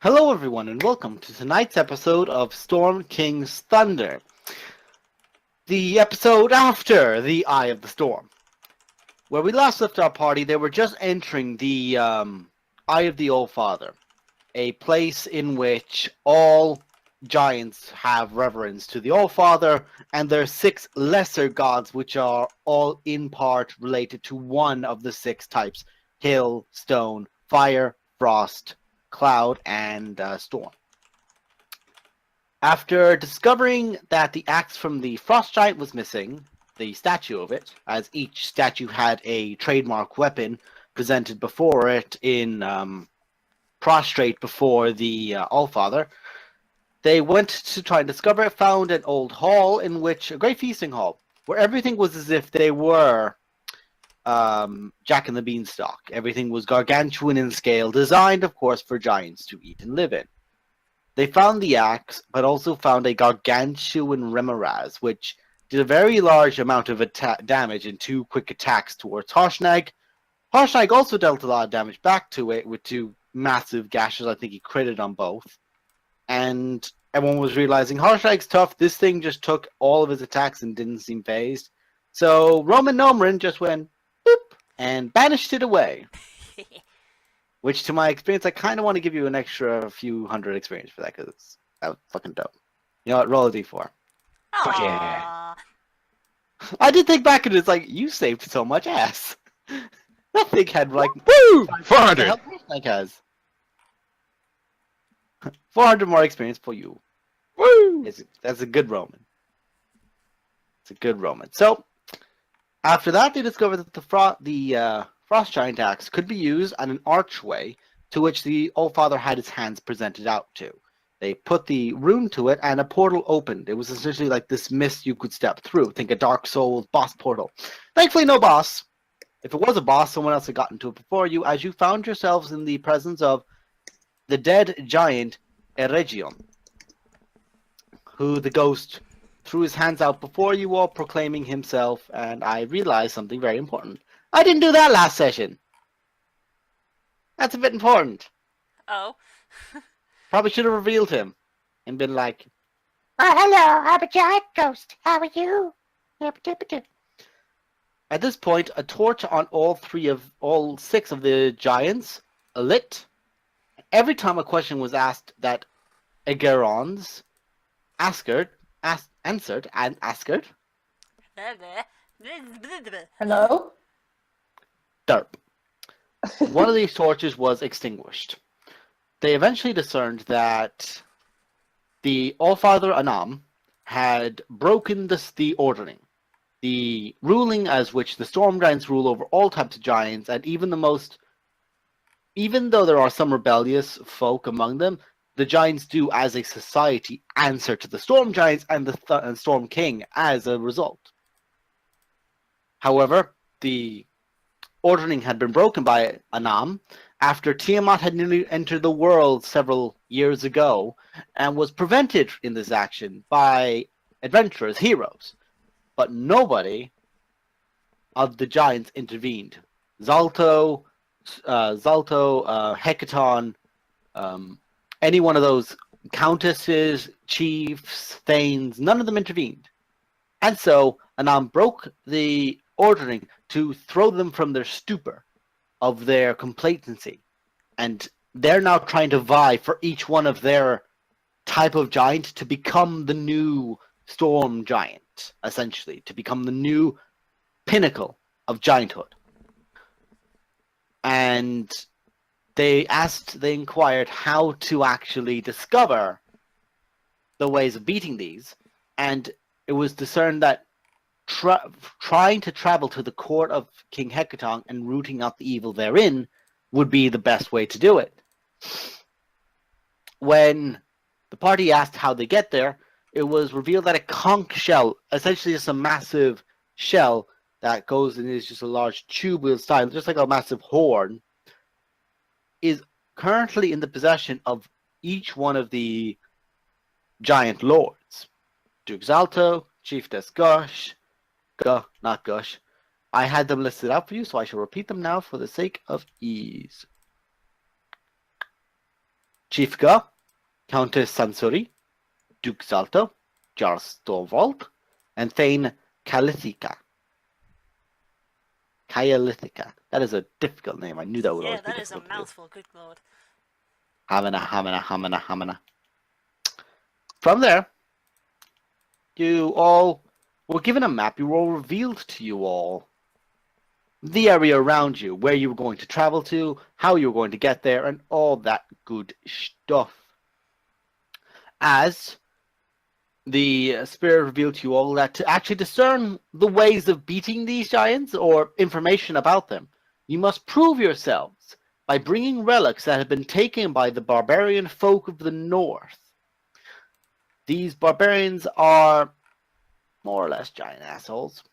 Hello everyone and welcome to tonight's episode of Storm King's Thunder. The episode after the Eye of the Storm. Where we last left our party, they were just entering the Eye of the All-Father. A place in which all giants have reverence to the All-Father, and their 6 lesser gods, which are all in part related to one of the 6 types: Hill, Stone, Fire, Frost, Cloud, and Storm. After discovering that the axe from the Frost Giant was missing, the statue of it, as each statue had a trademark weapon presented before it in prostrate before the Allfather, they went to try and discover it, found an old hall in which, a great feasting hall, where everything was as if they were Jack and the Beanstalk. Everything was gargantuan in scale, designed, of course, for giants to eat and live in. They found the axe, but also found a gargantuan Remoraz, which did a very large amount of damage in 2 quick attacks towards Harshnag. Harshnag also dealt a lot of damage back to it with 2 massive gashes. I think he critted on both. And everyone was realizing Harshnag's tough. This thing just took all of his attacks and didn't seem phased. So Roman Nomrin just went boop and banished it away. Which, to my experience, I kind of want to give you an extra few hundred experience for that, because that was fucking dope. You know what? Roll a d4. Fuck yeah. I did think back and it's like, you saved so much ass. That thing had like, woo! 400. Like has 400 more experience for you. Woo! That's a good Roman. It's a good Roman. So, after that, they discovered that the Frost Giant axe could be used on an archway to which the Allfather had his hands presented out to. They put the rune to it, and a portal opened. It was essentially like this mist you could step through. Think a Dark Souls boss portal. Thankfully, no boss. If it was a boss, someone else had gotten to it before you, as you found yourselves in the presence of the dead giant Eregion, who the ghost threw his hands out before you all, proclaiming himself, and I realized something very important. I didn't do that last session. That's a bit important. Oh. Probably should have revealed him and been like, "Oh, hello, I'm a giant ghost. How are you?" At this point, a torch on all 6 of the giants lit. Every time a question was asked that Aegerons answered, Hello? derp. One of these torches was extinguished. They eventually discerned that the Allfather Anam had broken the ordering, the ruling as which the Storm Giants rule over all types of giants, and even though there are some rebellious folk among them, the giants do, as a society, answer to the Storm Giants and the Storm King as a result. However, the ordering had been broken by Anam after Tiamat had nearly entered the world several years ago and was prevented in this action by adventurers, heroes. But nobody of the giants intervened. Zalto, Hecaton, any one of those countesses, chiefs, thanes, none of them intervened. And so Anam broke the ordering to throw them from their stupor of their complacency. And they're now trying to vie for each one of their type of giant to become the new Storm Giant, essentially, to become the new pinnacle of gianthood. And they inquired how to actually discover the ways of beating these, and it was discerned that trying to travel to the court of King Hecaton and rooting out the evil therein would be the best way to do it. When the party asked how they get there, it was revealed that a conch shell, essentially just a massive shell that goes and is just a large tubular style, just like a massive horn, is currently in the possession of each one of the giant lords. Duke Zalto, Chiefess Gush, not Gush. I had them listed out for you, so I shall repeat them now for the sake of ease. Chief Ga, Countess Sansuri, Duke Zalto, Jar Storvald, and Thane Kalithica. Kyalithica. That is a difficult name. I knew that would Yeah, always be that is a difficult to do. mouthful, good lord. Hamana. From there, you all were given a map. You were all revealed to you all the area around you, where you were going to travel to, how you were going to get there, and all that good stuff. As the spirit revealed to you all that to actually discern the ways of beating these giants or information about them, you must prove yourselves by bringing relics that have been taken by the barbarian folk of the north. These barbarians are more or less giant assholes,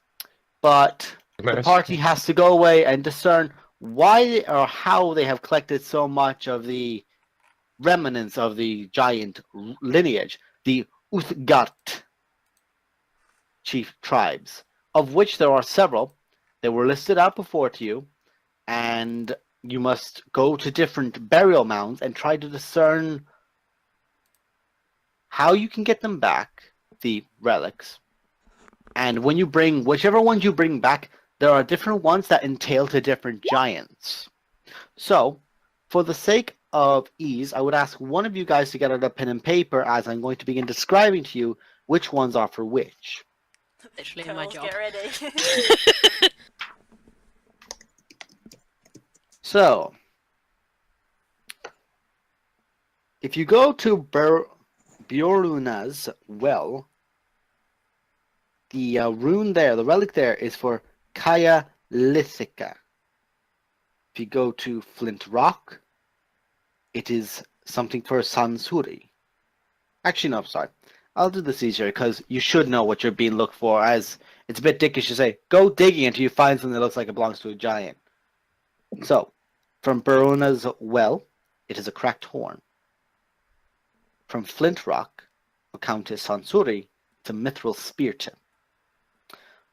but the party has to go away and discern why or how they have collected so much of the remnants of the giant lineage, the Uthgat chief tribes, of which there are several. They were listed out before to you, and you must go to different burial mounds and try to discern how you can get them back, the relics. And when you bring, whichever ones you bring back, there are different ones that entail to different giants. So, for the sake of ease, I would ask one of you guys to get out a pen and paper as I'm going to begin describing to you which ones are for which. Literally my Girls, job. get ready. So, if you go to Bjorluna's well, the rune there, the relic there, is for Kaya Lithica. If you go to Flint Rock, it is something for Sansuri. Actually, no, sorry. I'll do this easier because you should know what you're being looked for, as it's a bit dickish to say, go digging until you find something that looks like it belongs to a giant. So, from Barona's well, it is a cracked horn. From Flint Rock, for Countess Sansuri, it's a mithril spear tip.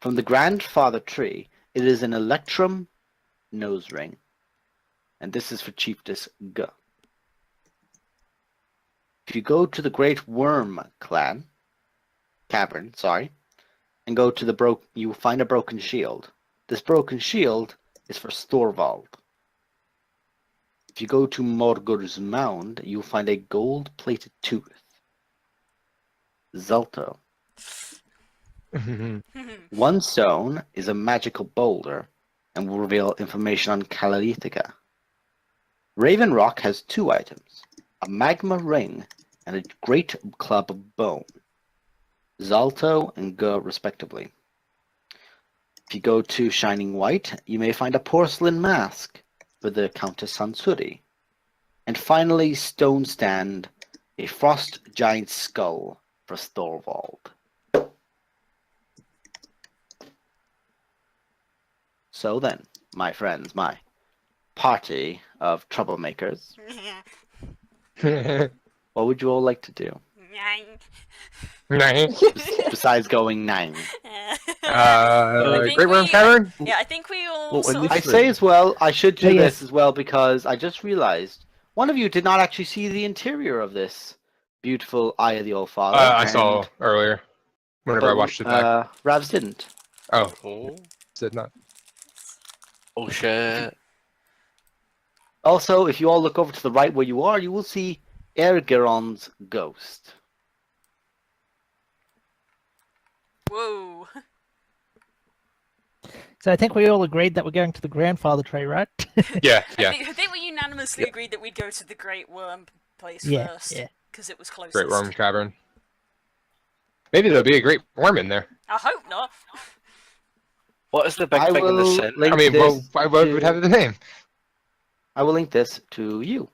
From the grandfather tree, it is an electrum nose ring. And this is for Chiefess G. If you go to the Great Worm cavern, and go to you will find a broken shield. This broken shield is for Storvald. If you go to Morgur's mound, you will find a gold-plated tooth. Zalto. One stone is a magical boulder and will reveal information on Kalalithica. Raven Rock has 2 items, a magma ring and a great club of bone. Zalto and Gur respectively. If you go to Shining White, you may find a porcelain mask for the Countess Sansuri. And finally, Stone Stand, a frost giant skull for Storvald. So then, my friends, my party of troublemakers, what would you all like to do? Nice. Besides going 9. I think Great Worm we- Cavern? Yeah, I think we all Well, sort when of... I say as well, I should do Yeah, this as well because I just realized one of you did not actually see the interior of this beautiful Eye of the Old Father. I saw earlier. Whenever I but, watched it back. Ravs didn't. Oh, Oh, did not. oh shit. Also, if you all look over to the right where you are, you will see Ergeron's ghost. Whoa. So I think we all agreed that we're going to the grandfather tree, right? Yeah, I yeah. think we unanimously Yep. agreed that we'd go to the Great Worm place Yeah, first. yeah. Because it was closest. Great Worm Cavern. Maybe there'll be a Great Worm in there. I hope not. What is the big I thing in the will center? link I mean, this well, why would it to- have the name? I will link this to you.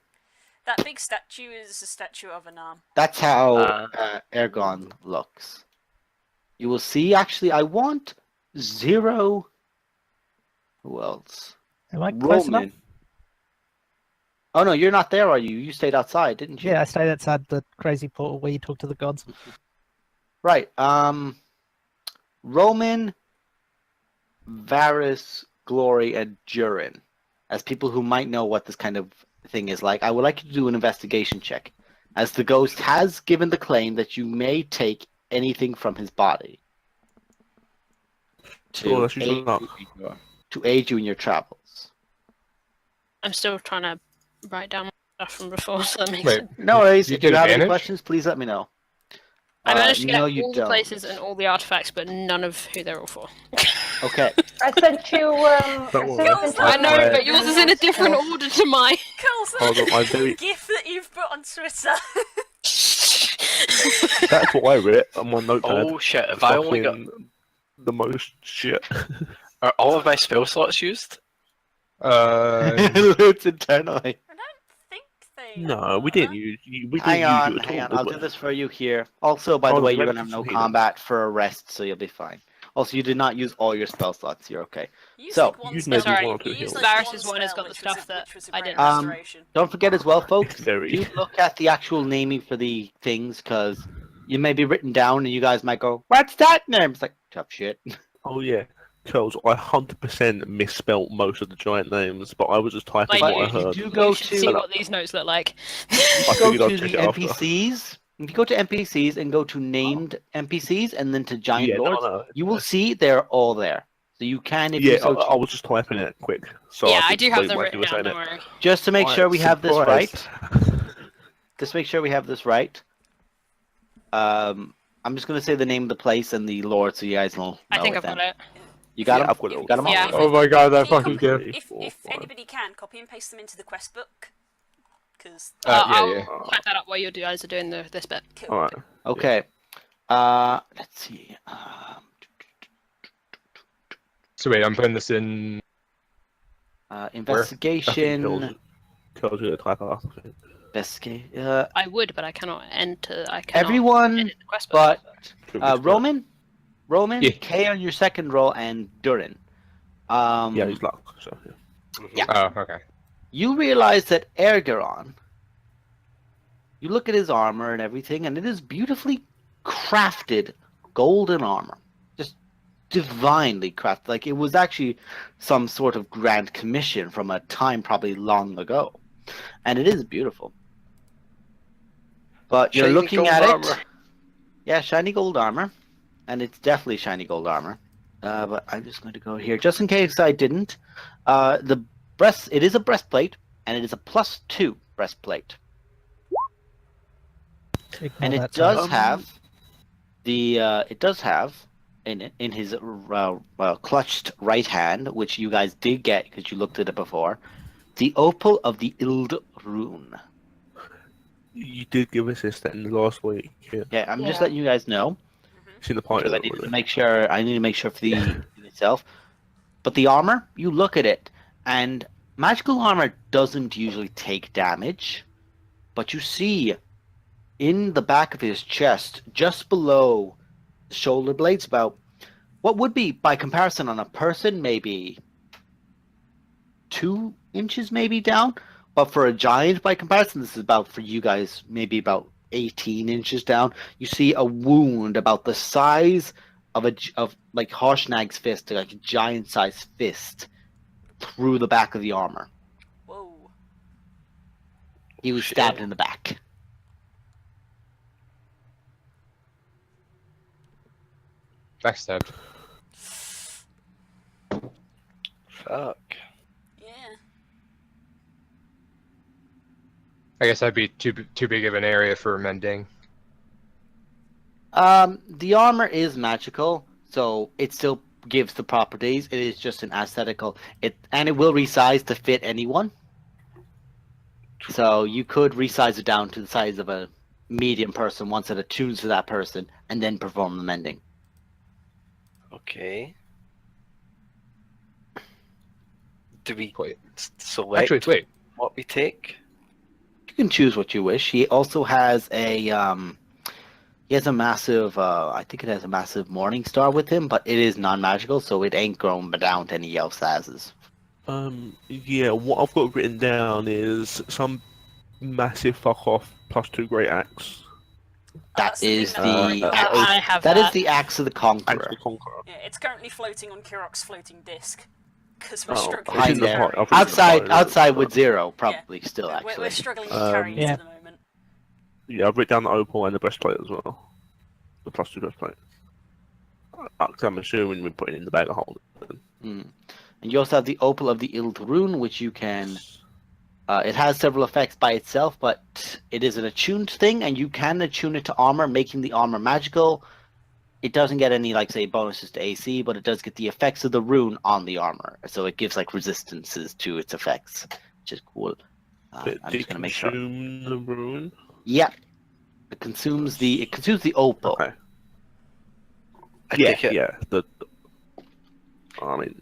That big statue is a statue of an arm. That's how Uh. Ergon looks. You will see, actually, I want 0. Who else? Am I close enough? Roman. Oh no, you're not there, are you? You stayed outside, didn't you? Yeah, I stayed outside the crazy portal where you talk to the gods. Right. Roman, Varus, Glory, and Durin, as people who might know what this kind of thing is like, I would like you to do an investigation check, as the ghost has given the claim that you may take anything from his body Sure, let's use luck. to aid you in your travels. I'm still trying to write down my stuff from before, so that makes Wait. sense. No worries. You If you get have any advantage? questions, please let me know. I managed to get no, all you the don't. places and all the artifacts, but none of who they're all for. Okay. I sent you. I know, but yours is in a different order to mine. Coulson, Hold on, I'm very- GIF that you've put on Twitter. That's what I wrote on my notepad. Oh shit, have I only got... Fucking the most shit. Are all of my spell slots used? It's internally. I don't think they. No, we didn't use. We didn't Hang use on, you at hang all. on. I'll do this for you here. Also, by the Hold way, on, you're let gonna me have no just heal. combat for a rest, so you'll be fine. Also, you did not use all your spell slots. You're okay. You used So, like one use spell. maybe Sorry, one or two You used heals. like Varys' one one has spell, got the which was stuff that which was a I great didn't. restoration. Don't forget as well, folks. Very. You look at the actual naming for the things, because you may be written down, and you guys might go, "What's that name?" It's like tough shit. Oh yeah, Charles. I 100% misspelt most of the giant names, but I was just typing Like, what I you heard. do go You should see to what these notes look like. I go figured I'd to check the it after. NPCs. If you go to NPCs and go to named NPCs and then to giant Yeah, no, lords, no. you will see they're all there. So you can, if Yeah, you so I was just typing it quick. So Yeah, I I could do have explain them why written you were down, saying don't it. worry. just to make sure we have this right. Surprised. Just to make sure we have this right. I'm just gonna say the name of the place and the lord, so you guys will know. I think it I've then. got it. You got Yeah, them. I've got it all. Got them all. Yeah. Oh my god, that If you fucking copy- gift. If anybody can, copy and paste them into the quest book. Because I'll Yeah. type that up while you guys are doing this bit. All right. Okay. Let's see. So wait, I'm putting this in. Investigation. Charles gonna type it up. Investigate. I would, but I cannot enter. I cannot Everyone edit the quest book. but Roman, Yeah. K on your second roll, and Durin. Yeah, he's luck. So yeah. Oh, okay. You realize that Ergeron, you look at his armor and everything, and it is beautifully crafted golden armor. Just divinely crafted. Like it was actually some sort of grand commission from a time probably long ago. And it is beautiful. But you're Shiny looking gold at armor. it. Yeah, shiny gold armor. And it's definitely shiny gold armor. But I'm just going to go here, just in case I didn't. It is a breastplate, and it is a +2 breastplate. Ignore And it that does time. have in his clutched right hand, which you guys did get because you looked at it before, the opal of the Ild rune. You did give us this in the last week. Yeah. Yeah, I'm just Yeah. letting you guys know. It's in the party. Because I need to make sure. I need to make sure for the itself. But the armor, you look at it, and magical armor doesn't usually take damage. But you see, in the back of his chest, just below the shoulder blades, about what would be, by comparison on a person, maybe 2 inches maybe down. But for a giant, by comparison, this is about, for you guys, maybe about 18 inches down. You see a wound about the size of like Harshnag's fist, like a giant-sized fist, through the back of the armor. whoa. He was Shit. stabbed in the back. Backstabbed. Fuck. Yeah. I guess that'd be too big of an area for mending. The armor is magical, so it still gives the properties. It is just an aesthetical. It will resize to fit anyone. So you could resize it down to the size of a medium person once it attunes to that person, and then perform the mending. Okay. Do we Wait. select Actually, wait. what we take? You can choose what you wish. He also has a massive I think it has a massive morning star with him, but it is non-magical, so it ain't grown down to any else sizes. Yeah, what I've got written down is some massive fuck off +2 great axe. That is thing the that- I have that that. is the axe of the Axe conqueror. the Conqueror. Yeah, it's currently floating on Kirok's floating disc. because we're Oh, struggling it's Behind in the to there. pot. carry. I think Outside with 0, probably still We're actually. struggling with carriers Yeah. at the moment. Yeah, I've written down the opal and the breastplate as well. The +2 breastplate. I'm assuming we're putting in the bag of holding. Mm. And you also have the opal of the Ild Rune, which you can. It has several effects by itself, but it is an attuned thing, and you can attune it to armor, making the armor magical. It doesn't get any, like, say, bonuses to AC, but it does get the effects of the rune on the armor. So it gives, like, resistances to its effects, which is cool. I'm just going to make sure. Consume the rune. Yeah. It consumes the opal. Okay. I Yeah, take it. yeah. I mean,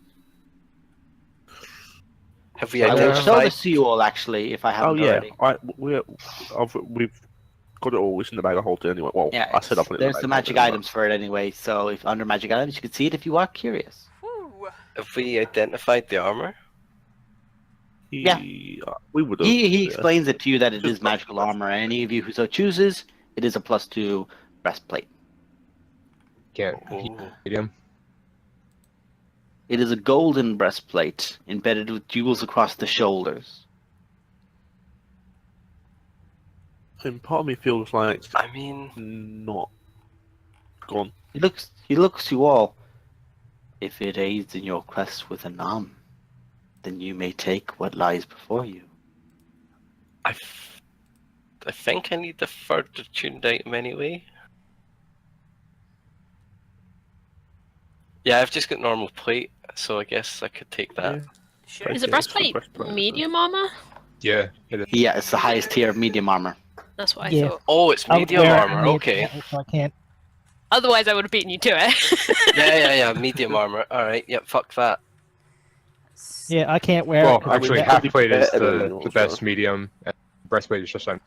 Have we I will show identified? this to you all, actually, if I haven't oh yeah, already. we've got it all. It's in the bag of holding anyway. Well, Yeah, I set up on it. there's the magic items for it anyway, so if under magic items, you can see it if you are curious. Woo! Have we identified the armor? Yeah. We would have. He explains it to you that it is magical armor, and any of you who so chooses, it is a +2 breastplate. Can't Ooh. medium. It is a golden breastplate embedded with jewels across the shoulders. And part of me feels like I mean, not gone. He looks to you all. If it aids in your quest with Anam, then you may take what lies before you. I think I need the further tuned item anyway. Yeah, I've just got normal plate, so I guess I could take that. Yeah. Sure. Okay. Is the it's for breastplate breastplate, medium armor? Yeah, it is. Yeah, it's the highest tier of medium armor. That's what I Yeah. thought. Oh, it's I would medium wear it armor. and need Okay. it, so I can't. Otherwise, I would have beaten you to it. Yeah. Medium armor. All right. Yep. Fuck that. Yeah, I can't wear Well, it. 'cause actually, metal- half plate is better than the also. best medium. And breastplate is just on.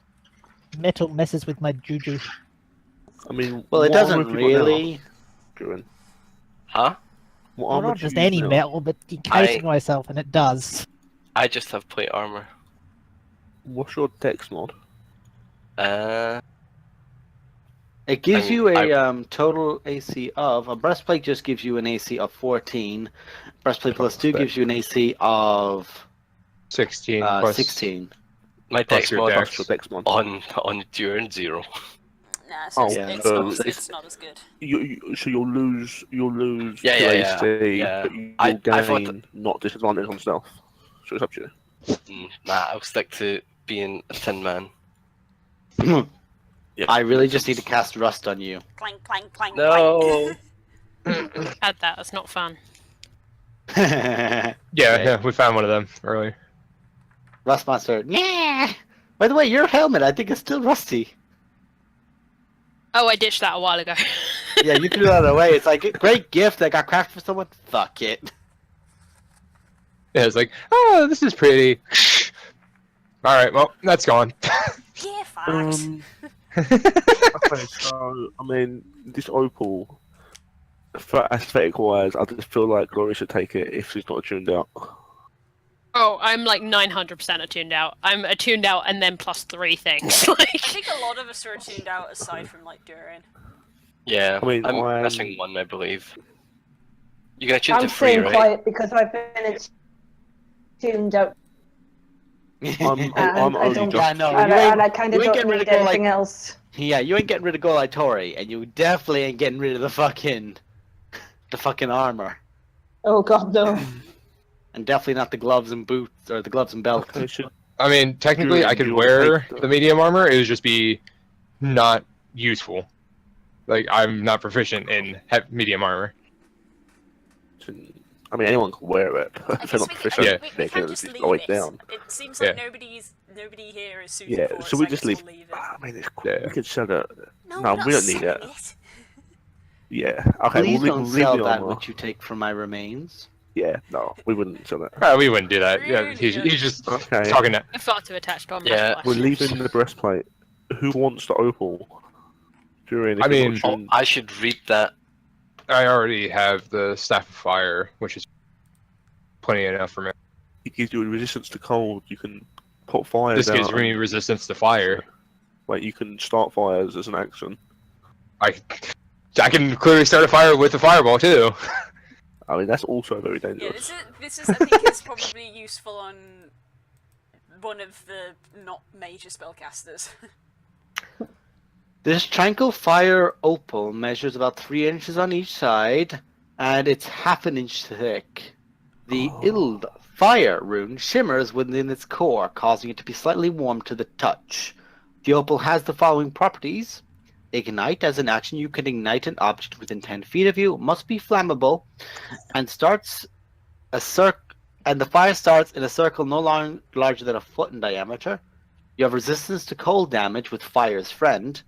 metal messes with my juju. I mean, Well, it what armor doesn't have you got now, really. Druin? Huh? What Well, armor not do you just use any now? metal, but encasing myself, and it does. I just have plate armor. What's your dex mod? It gives I mean, you a total AC of a breastplate. Just gives you an AC of 14. Breastplate +2 gives you an AC of 16 plus 16. My plus dex your mod dex. What's your dex mod? on Duran 0. Nah, so Oh, it's, yeah, it's, so not, as- it's- it's not as good. So you'll lose Yeah, to yeah, AC, yeah. but you'll I thought gain not disadvantage on stealth. So it's up to you. Nah, I'll stick to being a tin man. Yeah. I really just need to cast Rust on you. Clank, clank, clank, No. clank. Add that. That's not fun. Yeah, we found one of them earlier. Rust monster. Yeah. By the way, your helmet, I think, is still rusty. Oh, I ditched that a while ago. Yeah, you threw that away. It's like a great gift that got crafted for someone. Fuck it. Yeah, it's like, oh, this is pretty. All right, well, that's gone. Yeah, facts. Okay, so I mean, this opal, for aesthetic wise, I just feel like Glory should take it if she's not tuned out. Oh, I'm like 900% attuned out. I'm attuned out and then +3 things. I like, think a lot of us are tuned out aside from like Duran. Yeah, I mean, I'm missing one, I believe. You're gonna choose I'm the free, staying right? quiet because I've been tuned out I'm and only I don't, just. Yeah, no, and, you I, ain't- and I kind of you ain't don't getting rid need of go, like- anything else. Yeah, you ain't getting rid of Golai Tori, and you definitely ain't getting rid of the fucking armor, Oh god, no. and definitely not the gloves and boots or the gloves and belt. Okay, should I mean, technically, I could wear the medium armor. It would just be not useful. Like, I'm not proficient in medium armor. I mean, anyone can wear it. I If they're guess not we proficient, can, they we can can just just leave slow it. it down. It seems like Yeah. nobody here is suited Yeah, for it, so we I just guess leave. we'll leave it. I mean, it's cool. Yeah. We could sell it. No, No, we're we not don't need selling it. Yeah. Okay, Please we'll don't leave sell the that armor. which you take from my remains. Yeah, no, we wouldn't sell it. We wouldn't do that. Yeah, he's Really? just Okay. talking that. I'm far too attached on Yeah, breastplate. We're leaving the breastplate. Who wants the opal? During, I mean- Oh, I should read that. I already have the Staff of Fire, which is plenty enough for me. it gives you a resistance to cold. You can put fires This out. gives me resistance to fire. Like you can start fires as an action. I can clearly start a fire with a fireball too. I mean, that's also very Yeah, dangerous. this is I think is probably useful on one of the not major spellcasters. This tranquil fire opal measures about 3 inches on each side, and it's half an inch thick. The Ild fire rune shimmers within its core, causing it to be slightly warm to the touch. The opal has the following properties. Ignite. As an action, you can ignite an object within 10 feet of you, must be flammable, and the fire starts in a circle no larger than a foot in diameter. You have resistance to cold damage with Fire's Friend.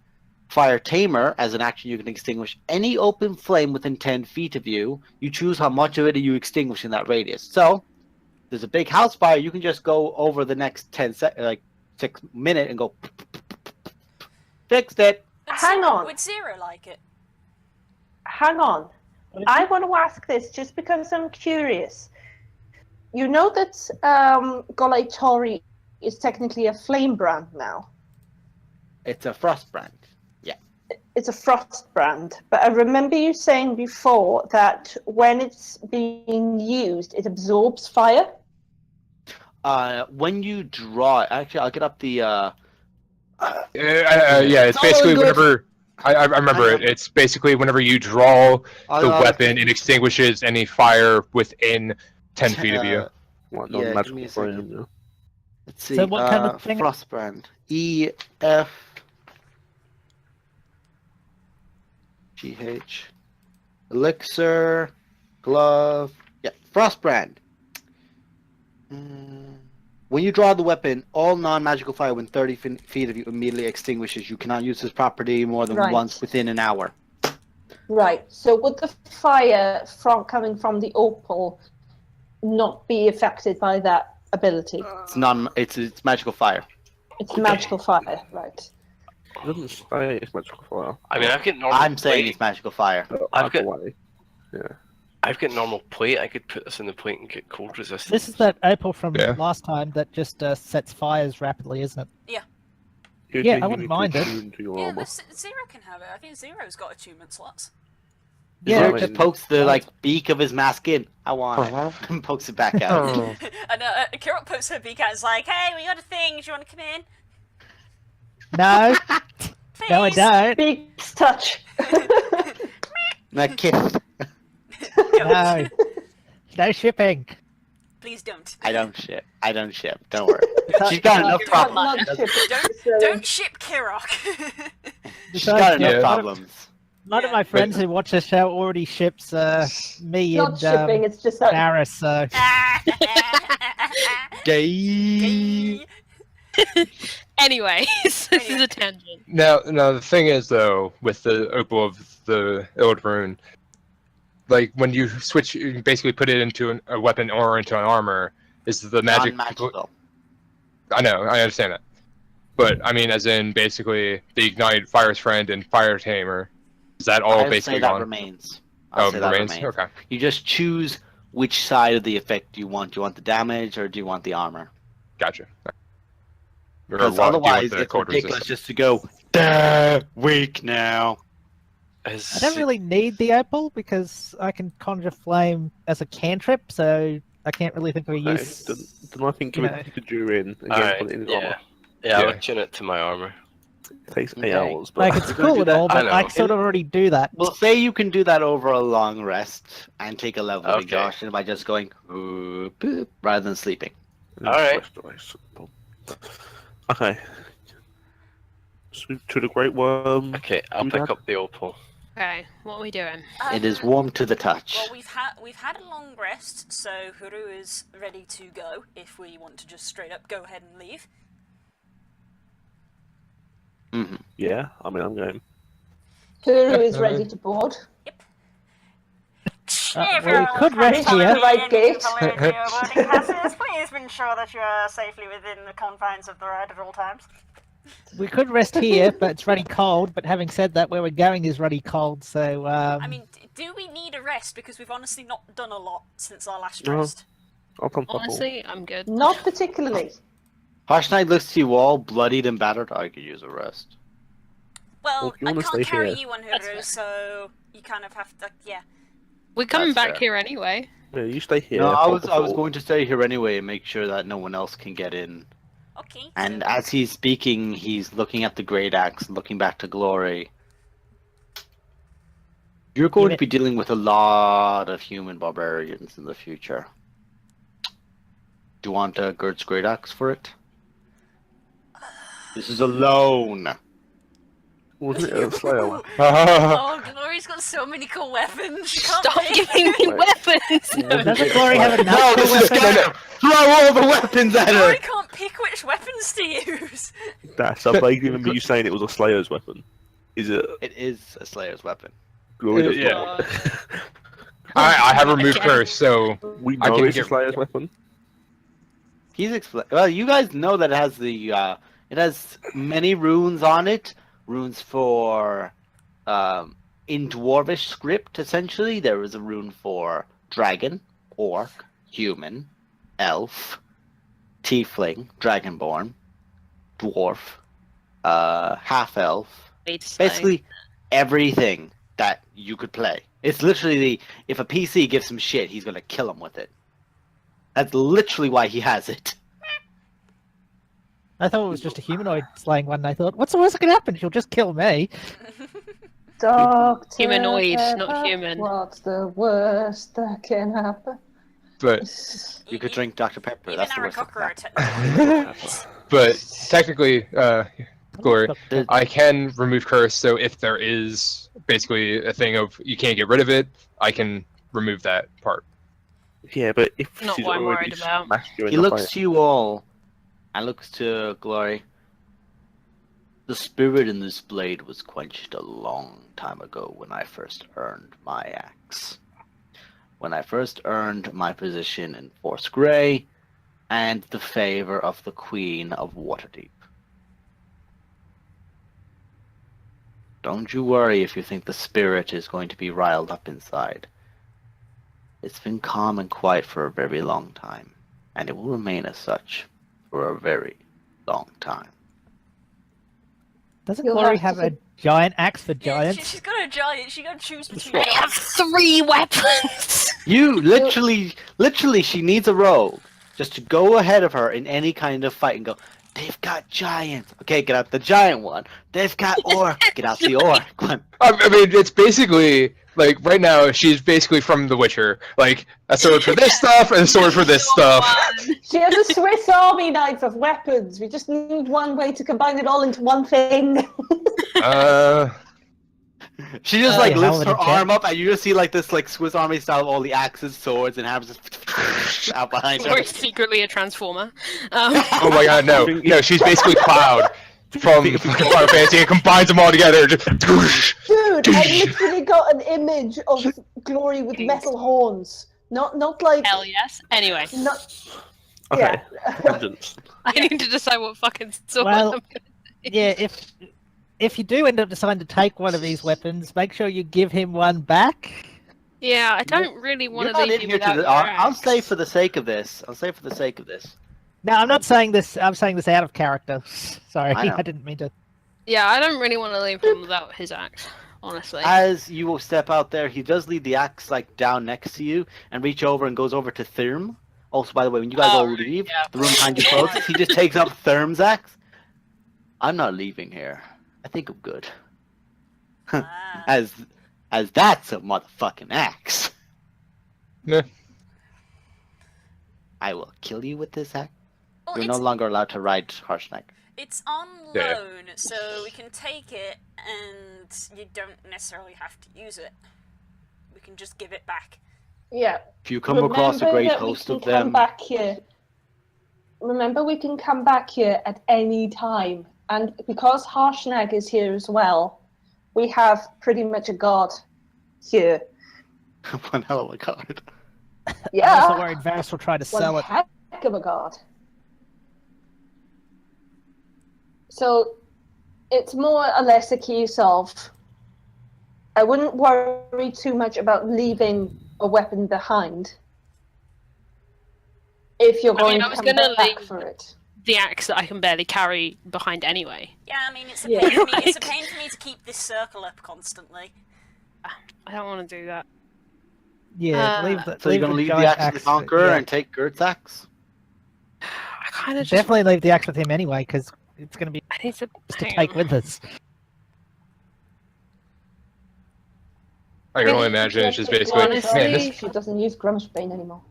Fire Tamer, as an action, you can extinguish any open flame within 10 feet of you. You choose how much of it you extinguish in that radius. So, there's a big house fire, you can just go over the next 6 minutes and go, fixed it. Hang on. Would Zero like it? Hang on. I want to ask this just because I'm curious. You know that Golaitori is technically a flame brand now. It's a frost brand. It's a frost brand, but I remember you saying before that when it's being used, it absorbs fire. When you draw, actually, I'll get up the. Yeah, it's basically whenever. I remember it. It's basically whenever you draw the weapon, it extinguishes any fire within 10 feet of you. Like, Yeah, non-magical give me a flame, second. yeah. Let's see. So what kind of thing- Frost brand. EF. GH. Elixir. Glove. Yeah, Frost brand. When you draw the weapon, all non-magical fire within 30 feet of you immediately extinguishes. You cannot use this property more than Right. once within an hour. Right. So would the fire coming from the opal not be affected by that ability? It's magical fire. It's magical fire, right? It doesn't say it's magical fire. I mean, I've got normal I'm saying plate. it's magical fire. But I've either got- way, yeah. I've got normal plate. I could put this in the plate and get cold resistance. This is that opal from Yeah. last time that just sets fires rapidly, isn't it? You Yeah, think I you wouldn't need to mind it. attune to your Yeah, armor. Zero can have it. I think Zero's got attunement slots. Yeah, Zero just pokes the beak of his mask in. I want Uh-huh. it. And pokes it back out. And Kirok puts her beak out and is like, hey, we got a thing. Do you want to come in? No, Please? no, I don't. Beaks touch. Now kiss. No, no shipping. Please don't. I don't ship. Don't worry. She's got enough problems. Don't ship Kirok. She's got enough Yeah. problems. None of my friends who watch the show already ships me Not and shipping, it's just that. Paris, so Gay. Anyways, this is a tangent. Now, the thing is, though, with the opal of the Ild rune, like when you switch, you basically put it into a weapon or into an armor. Is the magic? Non-magical. I know, I understand that, but I mean, as in basically the ignite, Fire's Friend, and Fire Tamer. Is that all I'd basically say that gone? remains. Oh, I'd say that remains. Okay, You just choose which side of the effect do you want. Do you want the damage or do you want the armor? gotcha. Or Because what, do you want otherwise, the it's cold ridiculous resistance? just to go, "Duh, weak now." I don't really need the opal because I can conjure flame as a cantrip, so I can't really think of a Okay, use. then I think give you know. it to Durin and Alright, put it in his yeah. armor. Yeah, I'll Yeah. tune it to my armor. It takes 8 Okay. hours, but Like it's We're gonna cool do and that- all, but I I know. sort of already do that. Well, say you can do that over a long rest and take a level of Okay. exhaustion by just going boop, rather than sleeping. Alright. Okay. So to the Great Worm. Okay, I'll Do pick that. up the opal. Okay, what are we doing? It is warm to the touch. Well, we've had a long rest, so Huru is ready to go. If we want to just straight up go ahead and leave. Mhm. Yeah, I mean, I'm going. Huru is ready to board. Well, we could rest here. Right gate. Please ensure that you are safely within the confines of the ride at all times. We could rest here, but it's running cold. But having said that, where we're going is running cold, so I mean, do we need a rest? Because we've honestly not done a lot since our last No. rest. I'll come couple. Honestly, I'm good. Not particularly. Harsh Knight looks to you all, bloodied and battered. I could use a rest. Well, Well, if you I wanna can't stay carry here- you on That's Huru, fair. so you kind of have to, yeah. We're coming That's back fair. here anyway. Yeah, you stay here. No, I hold was the fort. going to stay here anyway and make sure that no one else can get in. Okay. And so, as he's speaking, he's looking at the great axe, looking back to Glory. You're going to be dealing with a lot of human barbarians in the future. Do you want Gert's great axe for it? This is a loan. Wasn't it a Slayer one? oh, Glory's got so many cool weapons. She can't Stop pick. giving me Wait. weapons! No. Doesn't Glory have enough No, for this is weapons? Skyrim! Throw all the weapons at Glory her! can't pick which weapons to use. I vaguely remember you saying it was a Slayer's weapon. Is it? It is a Slayer's weapon. Glory does Yeah. not. I have removed Okay. curse, so We I know can it's a get- Slayer's weapon. Well, you guys know that it has it has many runes on it. Runes for, in Dwarvish script, essentially, there is a rune for dragon, orc, human, elf, tiefling, dragonborn, dwarf, half-elf, basically everything that you could play. It's literally if a PC gives him shit, he's gonna kill him with it. That's literally why he has it. I thought it was just a humanoid slaying one. And I thought, what's the worst that can happen? She'll just kill me. Doctor Humanoid, not Pepper, human. What's the worst that can happen? but You could drink Dr. Pepper. Even That's the worst. Aarakocra are technically but technically, Glory, There's- I can remove curse. So if there is basically a thing of you can't get rid of it, I can remove that part. Yeah, but if Not she's what I'm already worried about. smashed you in He the looks face- to you all and looks to Glory. The spirit in this blade was quenched a long time ago when I first earned my axe. When I first earned my position in Force Grey and the favor of the Queen of Waterdeep. Don't you worry if you think the spirit is going to be riled up inside. It's been calm and quiet for a very long time, and it will remain as such for a very long time. Doesn't You'll Glory have have to- a giant axe for Yeah, giants? she's got a giant. She got to choose between. I have 3 weapons! You literally, she needs a rogue just to go ahead of her in any kind of fight and go, they've got giants. Okay, get out the giant one. They've got orc. Get out the orc one. I mean, it's basically like right now she's basically from The Witcher. Like a sword for this stuff and a sword for this stuff. She has a Swiss Army knife of weapons. We just need one way to combine it all into one thing. She just Oh, like yeah, lifts how her would it arm up, and you just see like this like Swiss Army style of all the axes, swords, and hammers just out behind her. Or secretly a transformer. Oh my god, no, she's basically Cloud from fucking Final Fantasy. It combines them all together. Just Dude, I literally got an image of Glory with metal horns. Not like... Hell yes. Anyway, Not, Okay, yeah. vengeance. I need to decide what fucking sword Well, I'm gonna Yeah, if you do end up deciding to take one of these weapons, make sure you give him one back. Yeah, I don't really want You're to not leave in you here to. without your I'll axe. say for the sake of this. I'll say for the sake of this. No, I'm not saying this. I'm saying this out of character. Sorry, I know. I didn't mean to. Yeah, I don't really want to leave him without his axe, honestly. As you will step out there, he does leave the axe like down next to you and reach over and goes over to Therm. Also, by the way, when you guys Oh, all leave, yeah. the room behind you closes. He just takes up Therm's axe. I'm not leaving here. I think I'm good. Ah. As that's a motherfucking axe. Nah. I will kill you with this axe. Well, You're no longer allowed to ride Harshnag. it's on Yeah. loan, so we can take it, and you don't necessarily have to use it. We can just give it back. Yeah. If you come across a Remember great that we host can of come them, back here. Remember, we can come back here at any time. And because Harshnag is here as well, we have pretty much a god here. one hell of a card. I'm also Yeah, worried Varys will try to one sell it. heck of a god. So, it's more or less a case of, I wouldn't worry too much about leaving a weapon behind. If you're I mean, going I to was come gonna back leave- for it. The axe that I can barely carry behind anyway. Yeah, I mean, it's a Yeah. pain for me. It's a Like- pain for me to keep this circle up constantly. I don't want to do that. Yeah, leave the So you're gonna leave the axe to the Conqueror and take Gert's axe? I kind of just Definitely leave the axe with him anyway, because it's going to be I need to to hang take on. with us. I can only imagine it's just basically, Honestly- man, this She doesn't use Grumsbane anymore.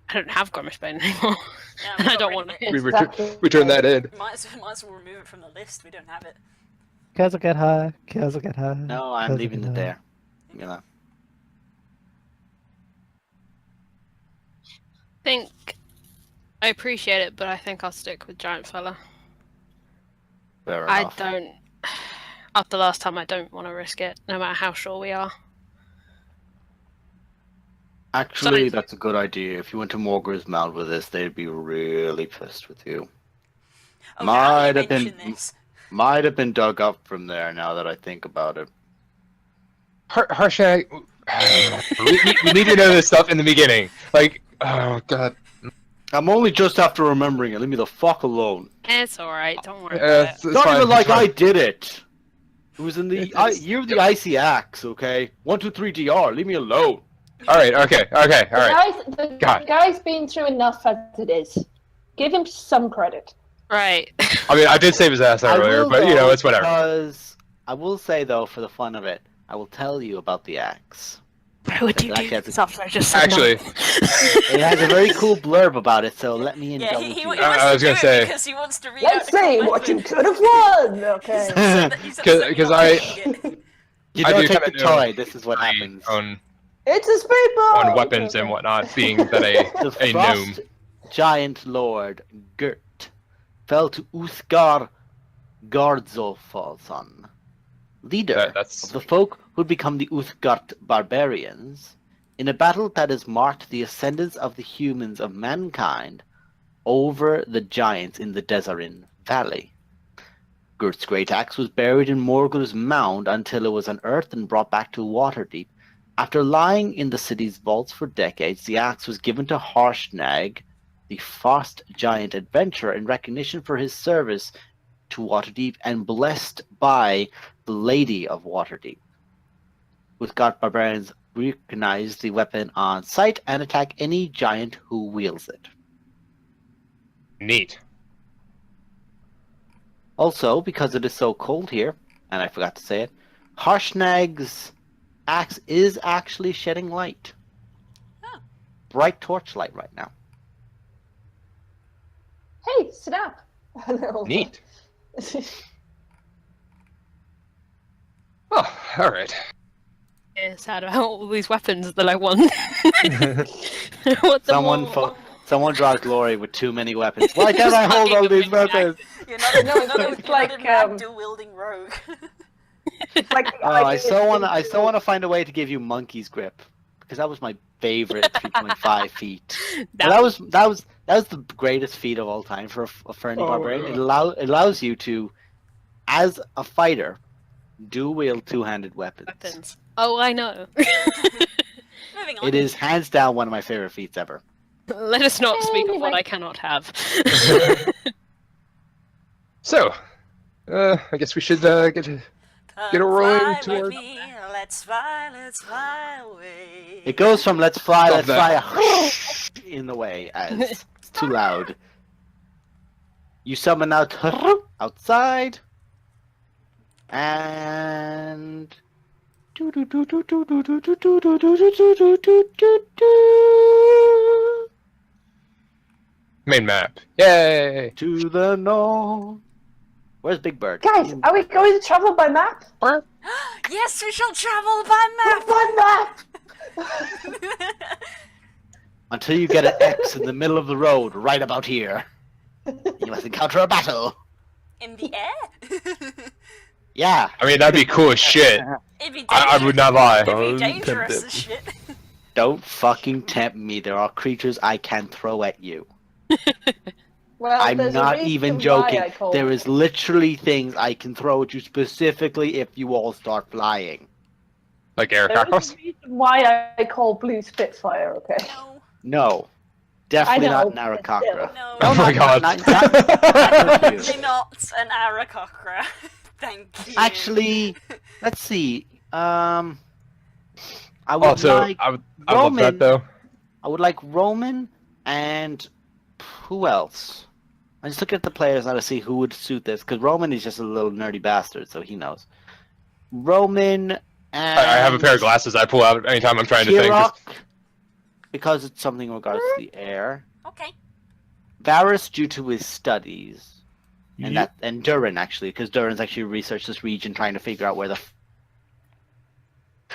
I don't have Grimmishbane anymore. Yeah, we I got don't rid want of to. it. we Exactly. return that in. Might as well remove it from the list. We don't have it. Kills will get her. Kills will get her. No, I'm kills will leaving get it her. there. You know. I appreciate it, but I think I'll stick with Giant Fella. Fair I enough. don't. After last time, I don't want to risk it, no matter how sure we are. Actually, Sorry. that's a good idea. If you went to Morgur's Mount with this, they'd be really pissed with you. Oh, now Might you have been- mention this. Might have been dug up from there now that I think about it. Harshnag, we need to know this stuff in the beginning. Like, oh god. I'm only just after remembering it. Leave me the fuck alone. It's alright, don't worry about it. It's It's not fine, even like it's fine. I did it. It was in the It's- year of the icy axe. Okay, 1, 2, 3 DR. Leave me alone. Alright, okay, alright. The God. guy's been through enough as it is. Give him some credit. Right. I mean, I did save his ass I earlier, will, but you know, though, it's whatever. Because I will say though, for the fun of it, I will tell you about the axe. Why would you Actually, do that's- this after I just said no? Actually, It has a very cool blurb about it, so let me Yeah, indulge he you. wants I to was do gonna it say- because he wants to read Let's out the see comment what you book. could have won. Okay. So that he's upset you're 'Cause not I- taking it. You I don't do take the kinda know toy. This is what happens. on It's a speedball. on weapons and whatnot, being that The a gnome. Frost Giant Lord Gert fell to Uthgar Gardzolfsson, leader That's of the folk who would become the Uthgard barbarians, in a battle that has marked the ascendance of the humans of mankind over the giants in the Desarin Valley. Gert's great axe was buried in Morgul's mound until it was unearthed and brought back to Waterdeep. After lying in the city's vaults for decades, the axe was given to Harshnag, the Frost Giant adventurer, in recognition for his service to Waterdeep and blessed by the Lady of Waterdeep. Uthgard barbarians recognize the weapon on sight and attack any giant who wields it. neat. Also, because it is so cold here, and I forgot to say it, Harshnag's axe is actually shedding light. Oh. Bright torchlight right now. Hey, snap. Neat. Oh, alright. Yeah, sad about all these weapons that I won. What the Someone draws glory with too many weapons. Why can't I hold all these weapons? You're not a, No, you're not a, it's you're like, not a mad dual-wielding rogue. It's like Oh, I so want to find a way to give you monkey's grip, because that was my favorite 3.5 feat. That was the greatest feat of all time for any barbarian. It allows you to, as a fighter, dual wield two-handed weapons. weapons. Oh, I know. Moving on. It is hands down one of my favorite feats ever. Let us not speak of what Anyway. I cannot have. So, I guess we should get it rolling Fly with toward- me, let's fly away. It goes from let's fly, Love in the way as it's too loud. You summon out outside, and main map. Yay! to the north. Where's Big Bird? Guys, are we going to travel by map? Yes, we shall travel by map. By map. Until you get an X in the middle of the road, right about here. You must encounter a battle. In the air. Yeah. I mean, that'd be cool as shit. It'd be I would not lie. It'd be Don't dangerous tempt as shit. Don't fucking tempt me. There are creatures I can throw at you. Well, I'm there's a not reason even why joking. I call There it. is literally things I can throw at you specifically if you all start flying. Like Eric There's Akos? a reason why I call Blue Spitfire. Okay. No, No. Definitely I not know, an but Arakocra. no. Oh my god. not- Definitely not an Arakocra. Thank you. Actually, let's see. I I would Also, like I love that Roman. though. I would like Roman and who else? I'm just looking at the players now to see who would suit this, because Roman is just a little nerdy bastard, so he knows. Roman and I have a pair of glasses I pull out anytime I'm trying to think. Kirok, because it's something in regards to the air. Okay. Varus due to his studies, and Yep. and Durin actually, because Durin's actually researched this region, trying to figure out where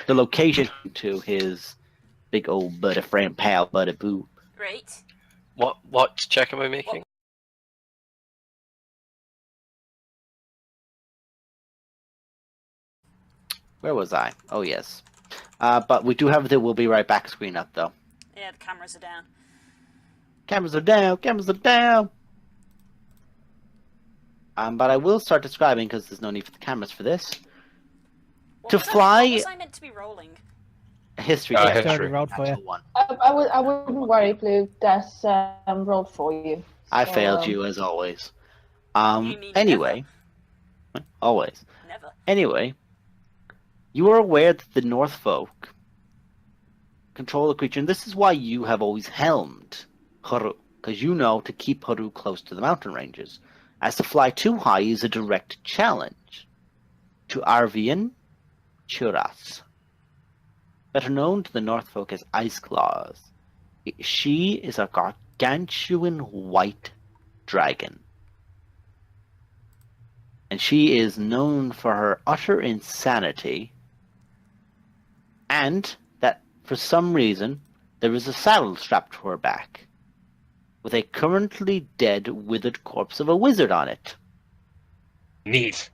the location to his big old buddy friend pal buddy boo. Great. What check am I making? Where was I? Oh yes, but we do have the "We'll be right back" screen up though. Yeah, the cameras are down. Cameras are down. Cameras are down. But I will start describing because there's no need for the cameras for this. What To was fly- what was I meant to be rolling? History. Uh, check. history. Already rolled for you. Actual one. I wouldn't worry, Blue. That's rolled for you. I So, failed you as always. You mean Anyway, always. Never. Anyway, you are aware that the North folk control the creature, and this is why you have always helmed Haru, because you know to keep Haru close to the mountain ranges, as to fly too high is a direct challenge to Arvian Churas, better known to the North folk as Ice Claws. She is a gargantuan white dragon, and she is known for her utter insanity, and that for some reason there is a saddle strapped to her back with a currently dead, withered corpse of a wizard on it. Neat.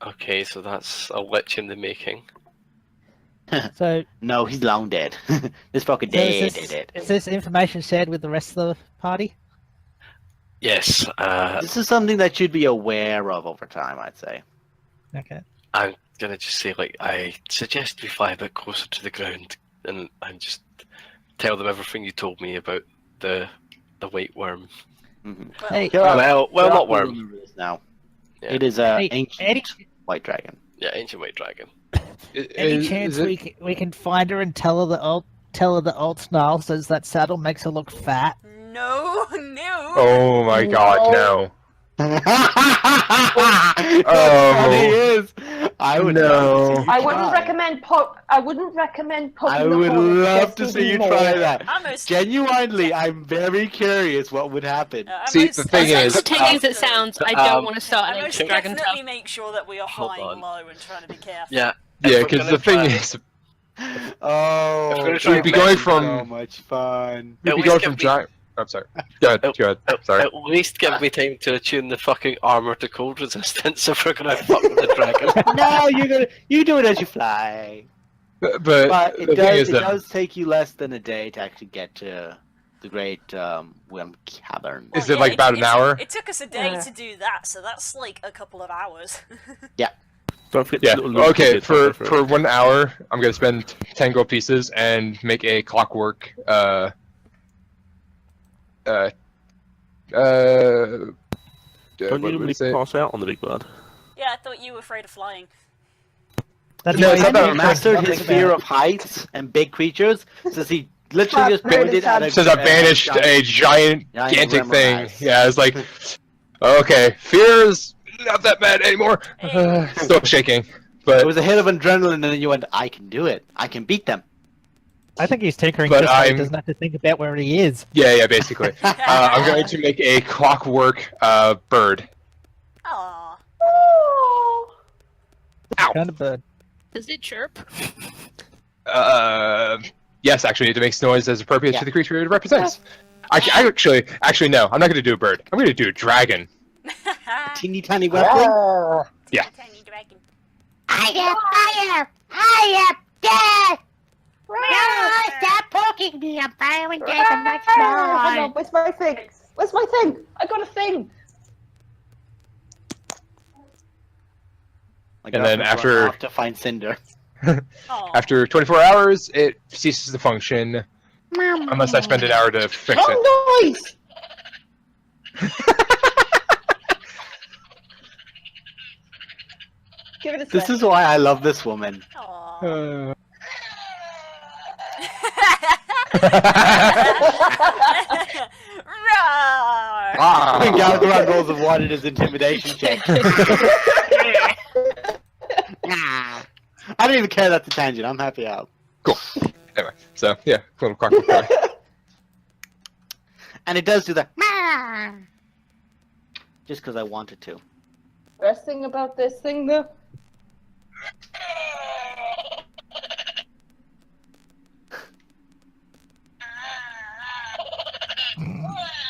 Okay, so that's a lich in the making. So, No, he's long dead. This fucking so dead, is, dead. this information shared with the rest of the party? Yes, This is something that you'd be aware of over time, I'd say. Okay. I'm gonna just say, like, I suggest we fly a bit closer to the ground and just tell them everything you told me about the white worm. Mm-hmm. Well, Hey, Well, not worm. Now, Yeah. it is a Hey, ancient Eddie- white dragon. Yeah, ancient white dragon. any chance we can find her and tell her the alt snarl says that saddle makes her look fat? no, no. Oh my god, no. Funny is, I would No. love to see you I wouldn't try. recommend poking I the would hole and love to just see you eating try more. that. I'm most, Genuinely, I'm very curious what would happen. I'm See, most- the thing I'm is- most Entertaining as it definitely- sounds, I don't want to start I an most dragon definitely tough. make sure that we are Hold flying on. low and trying to be careful. Yeah. Yeah, if we're because gonna the thing try- is, Oh, If we're gonna that try we'd be would going be from- so much fun. we'd At be least going give from me- giant. I'm sorry. Go ahead. Go ahead. Sorry. At least give me time to attune the fucking armor to cold resistance if we're gonna fuck with the dragon. No, you do it as you fly. But But the it thing does is it that does take you less than a day to actually get to the great Wim Cavern. Is it like about an hour? It took us a day Yeah. to do that, so that's like a couple of hours. Don't forget yeah. the little Okay. bits For halfway through. 1 hour, I'm gonna spend 10 gold pieces and make a clockwork. Don't what you would really it say? pass out on the big bird? Yeah, I thought you were afraid of flying. That's No, why it's he's not that He I'm mastered nothing his about fear it. of heights and big creatures, since he literally just Flat pointed at a It says I banished a gigantic thing. Remorhaz. Yeah, it's like, okay, fear is not that bad anymore. Hey. Still shaking, It but was a hit of adrenaline, and then you went, I can do it. I can beat them. I think he's tinkering But just so he I'm- doesn't have to think about where he is. yeah, basically. I'm going to make a clockwork bird. Aww. Oh. Ow. Kind of bird. Does it chirp? Yes, actually, it makes noise as appropriate Yeah. to the creature it represents. I actually no, I'm not going to do a bird. I'm going to do a dragon. Teeny tiny weapon. Yeah. Tiny dragon. I am fire! I am death! No, stop poking me! I'm firing death and not Hang on, small! where's my thing? Where's my thing? I got a thing. My And then girlfriend's after- run off to find Cinder. Aw. After 24 hours, it ceases to function unless I spend an hour to fix it. Oh, nice! Give it a This sec. is why I love this woman. Aw. Roar! Galgorod rolls a 1 in his intimidation check. I don't even care that's a tangent. I'm happy out. Cool. Anyway, so yeah, little crockett cry. And it does do that. Just because I wanted to. Best thing about this thing, though.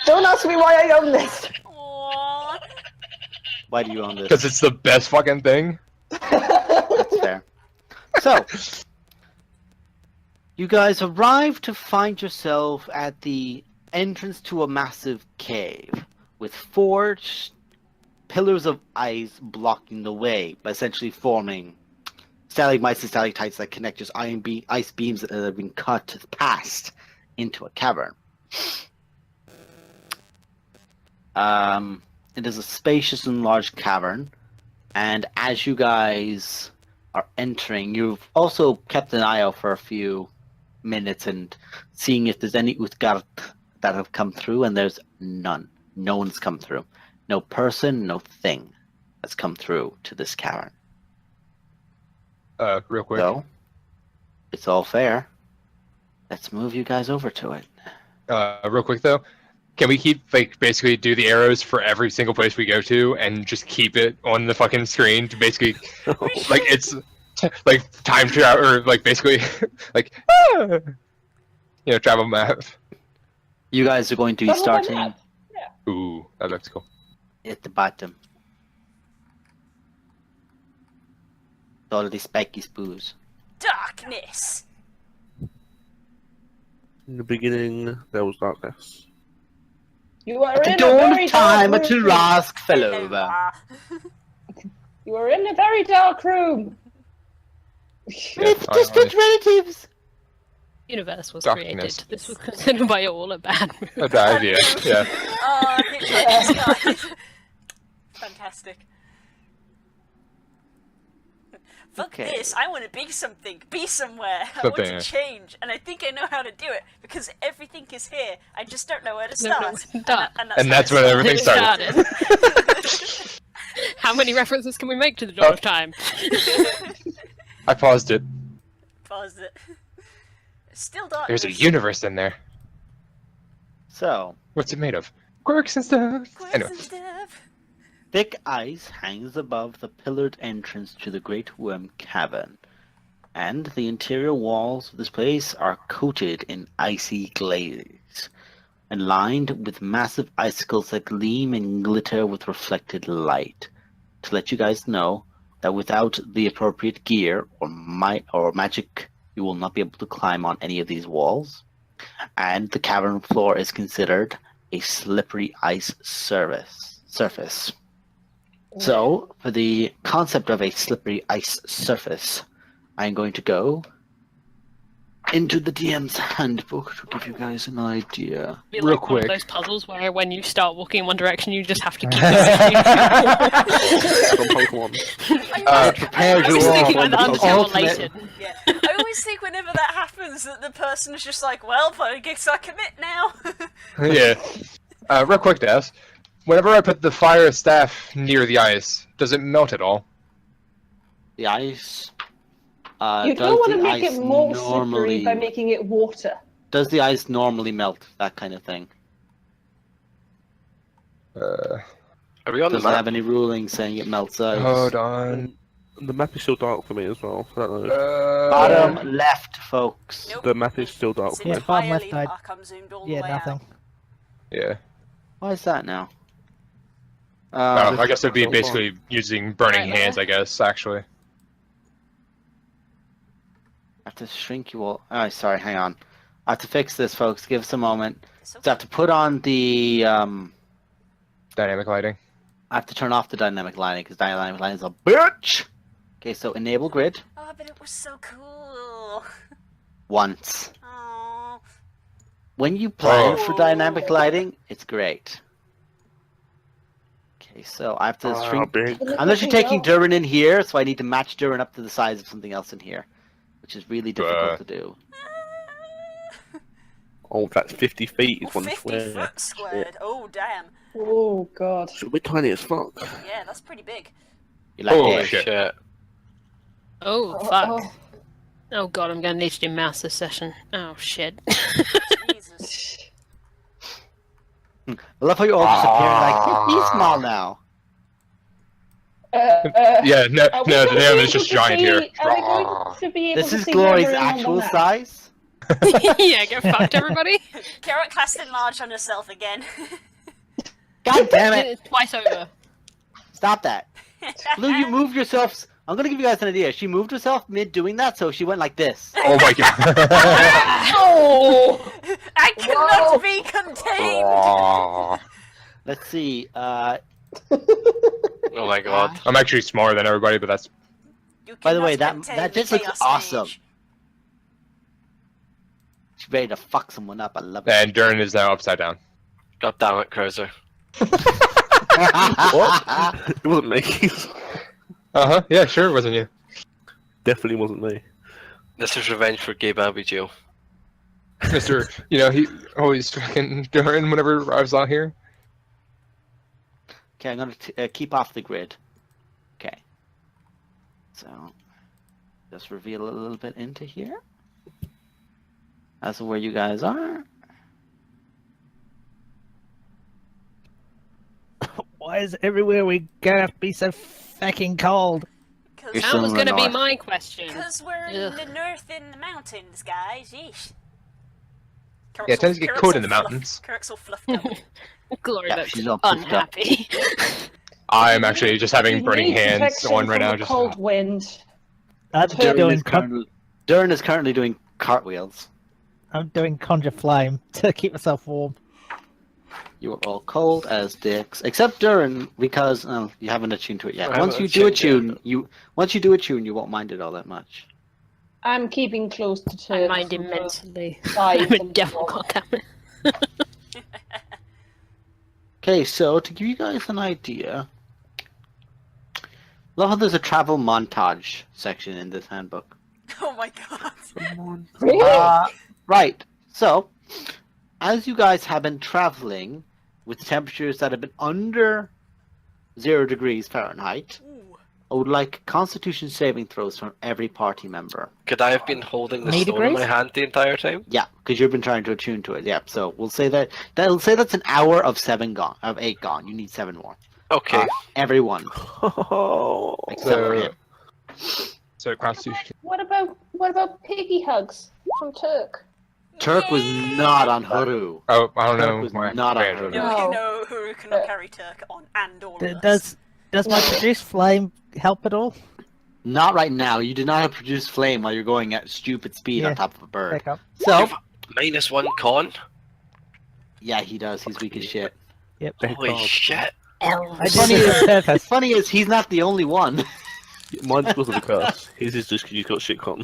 Don't ask me why I own this. Aww. Why do you own this? Because it's the best fucking thing. That's fair. So, you guys arrive to find yourself at the entrance to a massive cave with 4 pillars of ice blocking the way, essentially forming stalagmites and stalactites that connect just ice beams that have been cut past into a cavern. It is a spacious and large cavern, and as you guys are entering, you've also kept an eye out for a few minutes and seeing if there's any Uthgard that have come through, and there's none. No one's come through. No person, no thing has come through to this cavern. Real quick. So, it's all fair. Let's move you guys over to it. Real quick though, can we keep basically do the arrows for every single place we go to and just keep it on the fucking screen to basically it's time travel or basically travel map. You guys are going to be Travel map. starting Ooh, that looks cool. at the bottom. All the spiky spoos. Darkness. In the beginning, there was darkness. You are At the in a dawn very of time, a dark room. Tarask fell over. You are in a very dark room. Yeah, Distant relatives. Universe was Darkness. created. This was considered by all a bad A move. bad idea. Yeah. Oh, Hitler's guy. Fantastic. Fuck Okay. this, I want to be something, be somewhere. I want Something. to change, and I think I know how to do it, because everything is here. I just don't know where to Don't know start. where to start. And that's when everything started. How many references can we make to the Dawn of Time? I paused it. Paused it. It's still dark. There's a universe in there. So, What's it made of? Quirks and stuff. Anyway. thick ice hangs above the pillared entrance to the Great Worm Cavern, and the interior walls of this place are coated in icy glaze, and lined with massive icicles that gleam and glitter with reflected light. To let you guys know that without the appropriate gear or magic, you will not be able to climb on any of these walls, and the cavern floor is considered a slippery ice surface. So, for the concept of a slippery ice surface, I'm going to go into the DM's handbook to give you guys an idea. Be Real like one of quick. those puzzles where when you start walking in one direction, you just have to keep From Pokemon. Prepare I was you all thinking for like the the Undertale ultimate- related. Yeah. I always think whenever that happens that the person is just like, well, I guess I commit now. Yeah. Real quick to ask. Whenever I put the fire staff near the ice, does it melt at all? The ice. You does don't want to the make ice it more normally- slippery by making it water. Does the ice normally melt? That kind of thing. Are we on Does the it map? have any ruling saying it melts ice? Hold on. The map is still dark for me as well. I don't know. Bottom left, folks. Nope. The map is still dark It's for me. Yeah, bottom entirely left, dark. I'm zoomed all Yeah, the way nothing. out. Yeah. Why is that now? Oh, I guess it'd be so far. basically using burning Right, hands, I guess, actually. I have to shrink you all. Oh, sorry, hang on. I have to fix this, folks. Give us a moment. It's So I okay. have to put on the Dynamic lighting. I have to turn off the dynamic lighting because dynamic lighting is a bitch. Okay, so enable grid Oh, but it was so cool. once. Oh. When you plan Oh. for dynamic lighting, it's great. Okay, so I have to shrink. Big. I'm actually taking Durin in here, so I need to match Durin up to the size of something else in here. which is really difficult to do. Oh, that's 50 feet is Oh, one 50 square. foot squared. Oh, damn. Oh god. So we're tiny as fuck. Yeah, that's pretty big. You like Holy it? shit. Oh, fuck. Oh god, I'm gonna need to do mouse this session. Oh shit. Jesus. I love how you all just appear like, he's small now. Yeah, no, Are we no, the gonna damn be is just able to giant see- here. Are we going to be able This to is see Glory's Wolverine on the actual map? size. Yeah, get fucked, everybody. Carrot cast enlarge on herself again. God damn it! Twice over. Stop that. Blue, you moved yourself. I'm gonna give you guys an idea. She moved herself mid doing that, so she went like this. Oh my god. Oh! I cannot be contained! Let's see. Oh my god. I'm actually smaller than everybody, but that's You By the way, cannot that contain just the looks chaos awesome. mage. She's ready to fuck someone up. I love it. and Durin is now upside down. God damn it, Krauser. What? It wasn't me. Uh-huh, yeah, sure it wasn't you. Definitely wasn't me. This is revenge for Gabe Abigail. Mr. You know, he always fucking Durin whenever I was out here. Okay, I'm gonna keep off the grid. Okay. So, just reveal a little bit into here. As to where you guys are. Why is everywhere we go have to be so fucking cold? You're Because That still was in the gonna be north. my question. we're in Ugh. the north in the mountains, guys. Yeesh. Yeah, it tends to get cold in the mountains. Carrots all fluffed up. Glory Yeah, looks she's all pooped up. unhappy. I'm actually just having You burning need hands protection on right from now. the Just cold wind. I'm Durin doing, Durin is currently doing cartwheels. I'm doing conjure flame to keep myself warm. You are all cold as dicks, except Durin, because you haven't attuned to it yet. I Once haven't you do attuned attune, once you do attune, you won't mind it all that much. I'm keeping close to I Turk. mind from the immensely. side I'm a and devil, front. goddammit. Okay, so to give you guys an idea, love how there's a travel montage section in this handbook. Oh my god. Really? Right. So, as you guys have been traveling with temperatures that have been under 0 degrees Fahrenheit, Ooh. I would like Constitution saving throws from every party member. Could I have been holding the 80 stone in my degrees? hand the entire time? Yeah, because you've been trying to attune to it. Yeah, so we'll say that'll say that's an hour of 7 gone, of 8 gone. You need 7 more. Okay. Everyone, Oh, except for him. so Constitution. What about piggy hugs from Turk? Turk was not on Haru. Oh, I don't Turk know. was why. not on Bad. Haru. No, No. you know who cannot carry Turk on and all of us. Does my produce flame help at all? Not right now. You did not have produce flame while you're going at stupid speed on Yeah. top of a bird. Pick up. So, -1 con? yeah, he does. He's weak as shit. Yep. Holy shit. I did it on purpose. Funny is, he's not the only one. Mine wasn't a curse. His is just because you got shit con.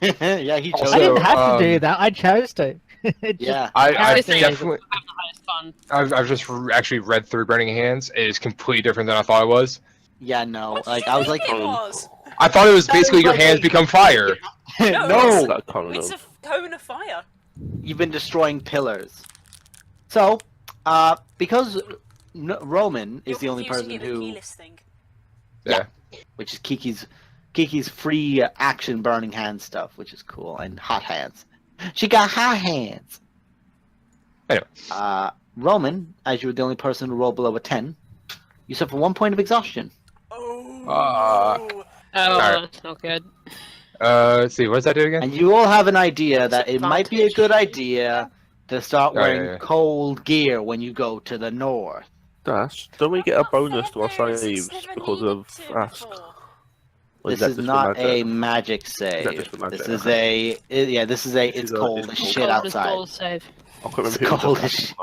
Yeah, he chose I didn't it. have to do that. I chose to. It just- Yeah. I've Everything definitely, have the highest fun. I've just actually read through Burning Hands. It is completely different than I thought it was. Yeah, no. What Like, did you I was like, think it was? I thought it was basically your like hands a- become fire. no! That kind of It's a cone of fire. You've been destroying pillars. So, because Roman is the You're only confusing person it with who, Keyless thing. which is Kiki's free action burning hand stuff, which is cool, and hot hands. She got hot hands. Anyway. Roman, as you were the only person to roll below a 10, you suffer 1 point of exhaustion. Oh. Oh, Alright. that's not good. Let's see, what does that do again? And you all have an idea that it might be a Advantage. good idea to start Oh, yeah, wearing yeah. cold gear when you go to the north. Dash. Don't we get a I've got bonus to our feathers, saves it's never because needed of to Ask? before. Or This that is just for not magic? a magic save. just for magic? This is Okay. this is it's cold as shit Cold as outside. balls save. I can't remember It's who cold it as was. shit.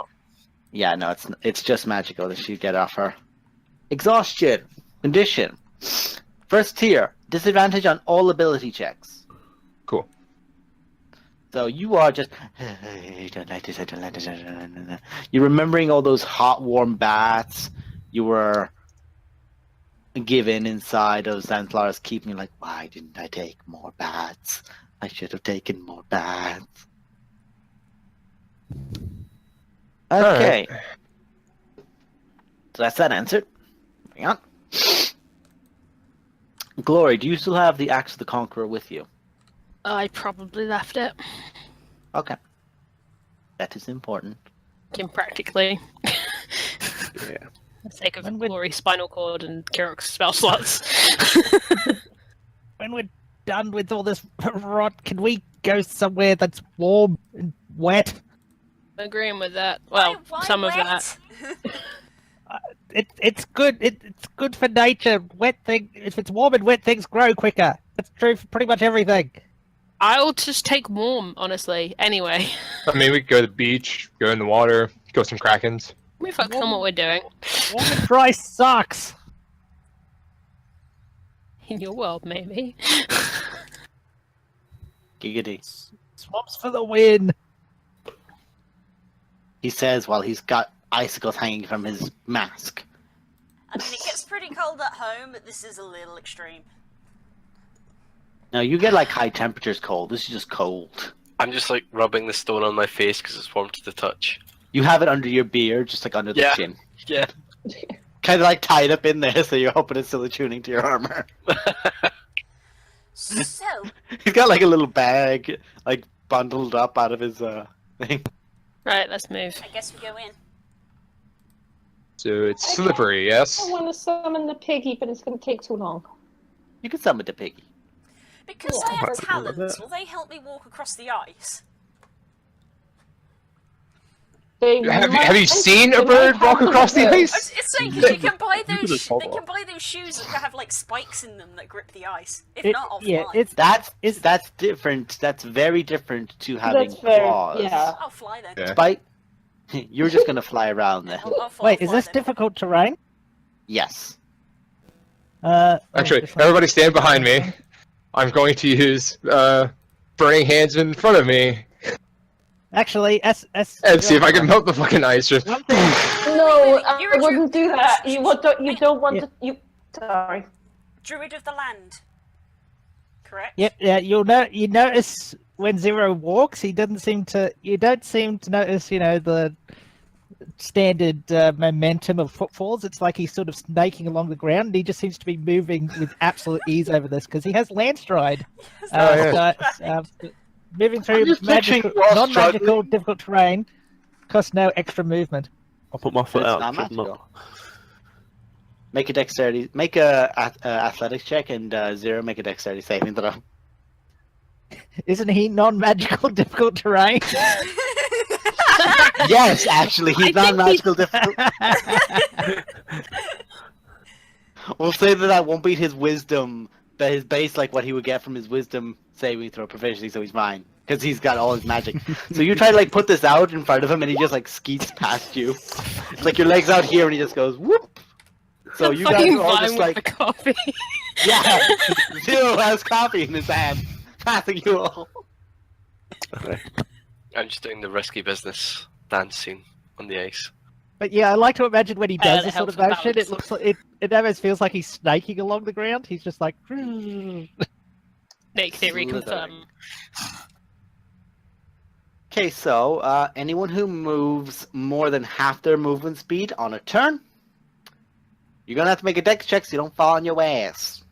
Yeah, no, it's just magical that you get off her. Exhaustion. Condition. First tier. Disadvantage on all ability checks. Cool. So you are just I don't like this, I don't like this. You're remembering all those hot warm baths. You were given inside of Xanthlaris, keeping like, why didn't I take more bats? I should have taken more bats. Okay. So that's that answered. Hang on. Glory, do you still have the Axe of the Conqueror with you? I probably left it. Okay. That is important. Impractically. Yeah. For the sake of When we- glory, spinal cord, and Kirok's spell slots. When we're done with all this rot, can we go somewhere that's warm and wet? Agreeing with that. Well, Why some of wet? that. It's good. It's good for nature. Wet thing. If it's warm and wet, things grow quicker. That's true for pretty much everything. I'll just take warm, honestly. Anyway, I mean, we could go to the beach, go in the water, go some krakens. we focus on what we're doing. Warm and dry sucks. In your world, maybe. Giggity. Swamps for the win. He says while he's got icicles hanging from his mask. I mean, it gets pretty cold at home, but this is a little extreme. No, you get like high temperatures cold. This is just cold. I'm just like rubbing the stone on my face because it's warm to the touch. You have it under your beard, just like under the Yeah. chin. Yeah. Kind of like tied up in there, so you're hoping it's still attuning to your armor. So, He's got like a little bag, like bundled up out of his thing. Right, let's move. I guess we go in. So it's slippery, yes? I want to summon the piggy, but it's going to take too long. You can summon the piggy. Because Yeah, I have that's cool, isn't talents, it? will they help me walk across the ice? Have you seen a bird walk across the ice? It's saying because you can buy You those. could've told They her. can buy those shoes that have like spikes in them that grip the ice. If It- not, I'll yeah, fly. That's different. That's very different to having That's very, claws. yeah. I'll fly then. Yeah. Spike, you're just gonna fly around then. I'll fly, Wait, I'll is fly this then. difficult terrain? Yes. Actually, just like- everybody stand behind me. I'm going to use burning hands in front of me Actually, and see if I can melt the fucking ice. Just One thing. No, You're I a wouldn't do that. You don't want Yeah. to. You sorry. Druid of the land. Correct. Yep, yeah. You notice when Zero walks, he doesn't seem to. You don't seem to notice, the standard momentum of footfalls. It's like he's sort of snaking along the ground. And he just seems to be moving with absolute ease over this because he has land stride. Moving through I'm just picturing magical, Ross non-magical, struggling. difficult terrain costs no extra movement. I'll put my foot It's out. not should not. magical. Make a dexterity. Make a athletics check, and Zero make a dexterity saving throw. Isn't he non-magical, difficult terrain? Yes, actually, he's I not think magical difficult. We'll say that won't beat his wisdom, but his base, like what he would get from his wisdom saving throw proficiency, so he's fine. Because he's got all his magic. So you try to like put this out in front of him and he just like skeets past you. It's like your leg's out here and he just goes whoop. So I'm you guys fucking are all fine just with like, the coffee. yeah, Zero has coffee in his hand, passing you all. Okay. I'm just doing the risky business dance scene on the ice. But yeah, I like to imagine when he Yeah, does that this sort of helps motion, balance. it looks like it almost feels like he's snaking along the ground. He's just like. Snake theory Slithering. confirmed. Okay, so anyone who moves more than half their movement speed on a turn, you're gonna have to make a dex check so you don't fall on your ass.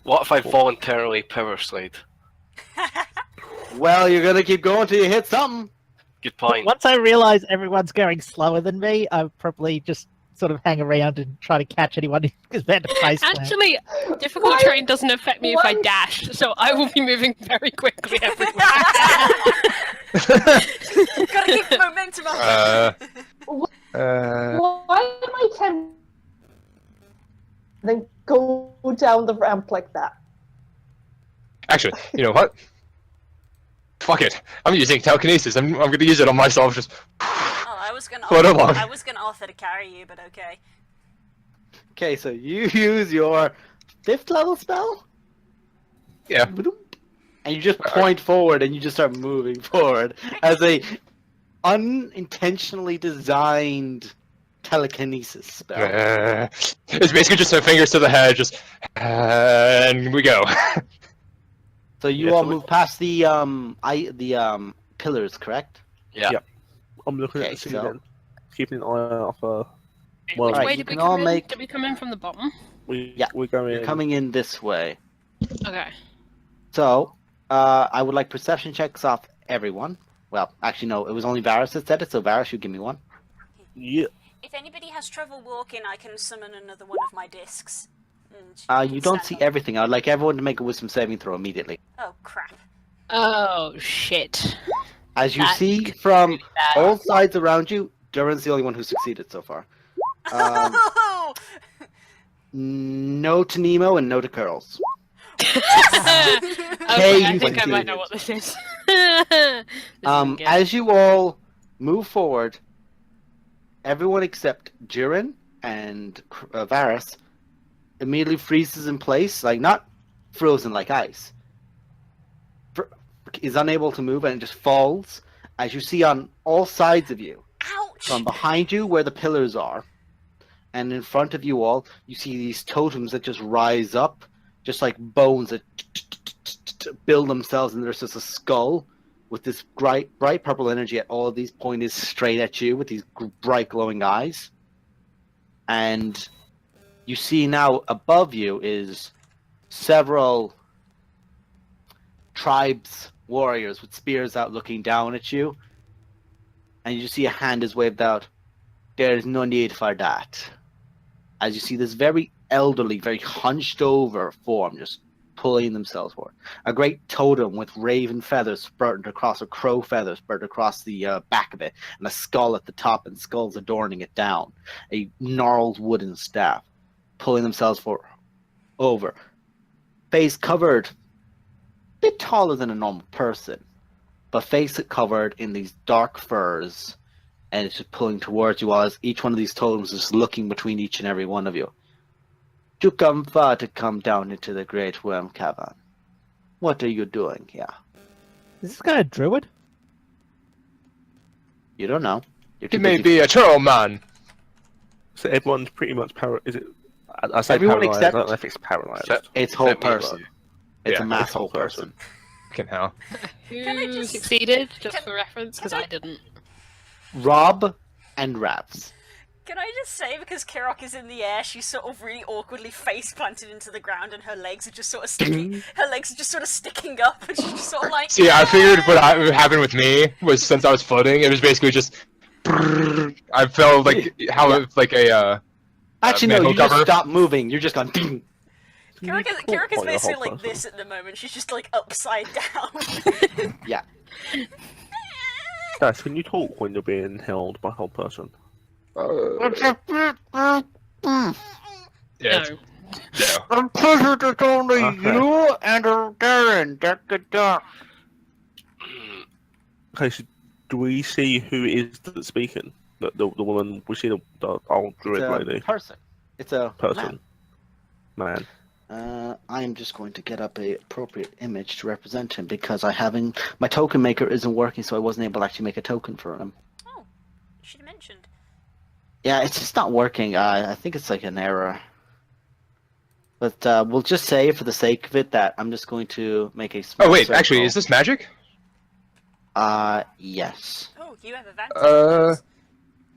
What if I voluntarily power slide? Well, you're gonna keep going till you hit something. Good point. Once I realize everyone's going slower than me, I'll probably just sort of hang around and try to catch anyone who's about to face plant. Actually, difficult Why- terrain doesn't affect me if I why- dash, so I will be moving very quickly everywhere. Gotta keep the momentum up. Why am I tempted? Then go down the ramp like that. Actually, you know what? Fuck it. I'm using telekinesis. I'm gonna use it on myself. Just Oh, I was gonna. What Offer, along? I was gonna offer to carry you, but okay. Okay, so you use your 5th level spell, yeah. and you just point forward and you just start moving forward as a unintentionally designed telekinesis spell. It's basically just her fingers to the head, just and we go. So you Yeah, all so we- move past the pillars, correct? Yeah. Yep. I'm looking Okay, at the so- ceiling, keeping an eye out for. Wait, Well, which Alright, way you did we can all come in? make- Did we come in from the bottom? We're going. You're coming in this way. Okay. So, I would like perception checks off everyone. Well, actually, no, it was only Varus that said it, so Varus, you give me one. Yeah. If anybody has trouble walking, I can summon another one of my discs. And You can don't stand see on- everything. I'd like everyone to make a wisdom saving throw immediately. Oh crap! Oh shit. As you That see could be from really bad. all sides around you, Durin's the only one who succeeded so far. No to Nemo and no to Curls. Okay, Hey, I you think I might succeeded. know what this is. This isn't good. As you all move forward, everyone except Durin and Varus immediately freezes in place, like not frozen like ice. Is unable to move and just falls. As you see on all sides of you, Ouch! from behind you where the pillars are, and in front of you all, you see these totems that just rise up, just like bones that build themselves, and there's just a skull with this bright purple energy at all of these pointed straight at you with these bright glowing eyes. And you see now above you is several tribes warriors with spears out looking down at you, and you see a hand is waved out. There is no need for that. As you see this very elderly, very hunched over form just pulling themselves forward. A great totem with raven feathers spurted across, or crow feathers spurted across the back of it, and a skull at the top and skulls adorning it down. A gnarled wooden staff pulling themselves over. Face covered, a bit taller than a normal person, but face covered in these dark furs, and it's just pulling towards you all as each one of these totems is looking between each and every one of you. You come far to come down into the Great Worm Cavern. What are you doing here? Is this guy a druid? You don't know. You're too It may busy- be a troll man. So everyone's pretty much Is it? I say Everyone paralyzed. except- I don't know if it's paralyzed. Except- It's whole Except me, person. It's Yeah, a mass it's whole whole person. person. Fucking hell. Can I Who just- succeeded, just can- for reference, because can I- I didn't. Rob and Ravs. Can I just say, because Kirok is in the air, she's sort of really awkwardly face planted into the ground, and her legs are just sort of sticking. Her legs are just sort of sticking up, and she's just sort of like. See, I figured what happened with me was since I was floating, it was basically just. I felt like how like a Actually, no, manhole you just cover. stop moving. You're just going. Ding. Kirok is Point your basically whole like person. this at the moment. She's just like upside down. Yeah. Guys, can you talk when you're being held by a whole person? yeah. No. No. I'm pleasure that only Okay. you and Darren. Okay, so do we see who it is that's speaking? The woman, we see the old druid It's a lady, person. It's a person, man. I am just going to get up a appropriate image to represent him because my token maker isn't working, so I wasn't able to actually make a token for him. Oh, you should have mentioned. Yeah, it's just not working. I think it's like an error. But we'll just say, for the sake of it, that I'm just going to make a small Oh wait, circle. actually, is this magic? Yes. Oh, you have advantage.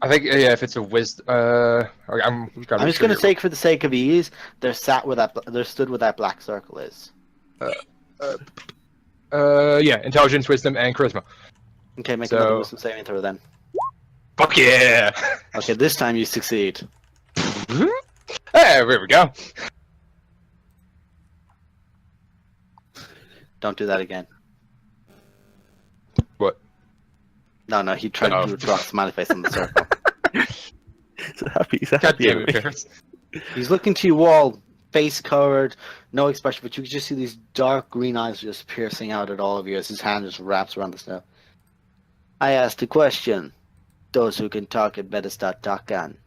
I think yeah. If it's a wisdom, I'm just going to say, for the sake of ease, they're stood where that black circle is. Yeah, intelligence, wisdom, and charisma. Okay, make So- another wisdom saving throw then. Fuck yeah! Okay, this time you succeed. Hey, there we go. Don't do that again. What? No, he tried Oh. to draw a smiley face on the circle. It's a happy God damn enemy. it, Ferris. He's looking to you all, face covered, no expression, but you can just see these dark green eyes just piercing out at all of you as his hand just wraps around the staff. I asked a question. Those who can talk had better start talking.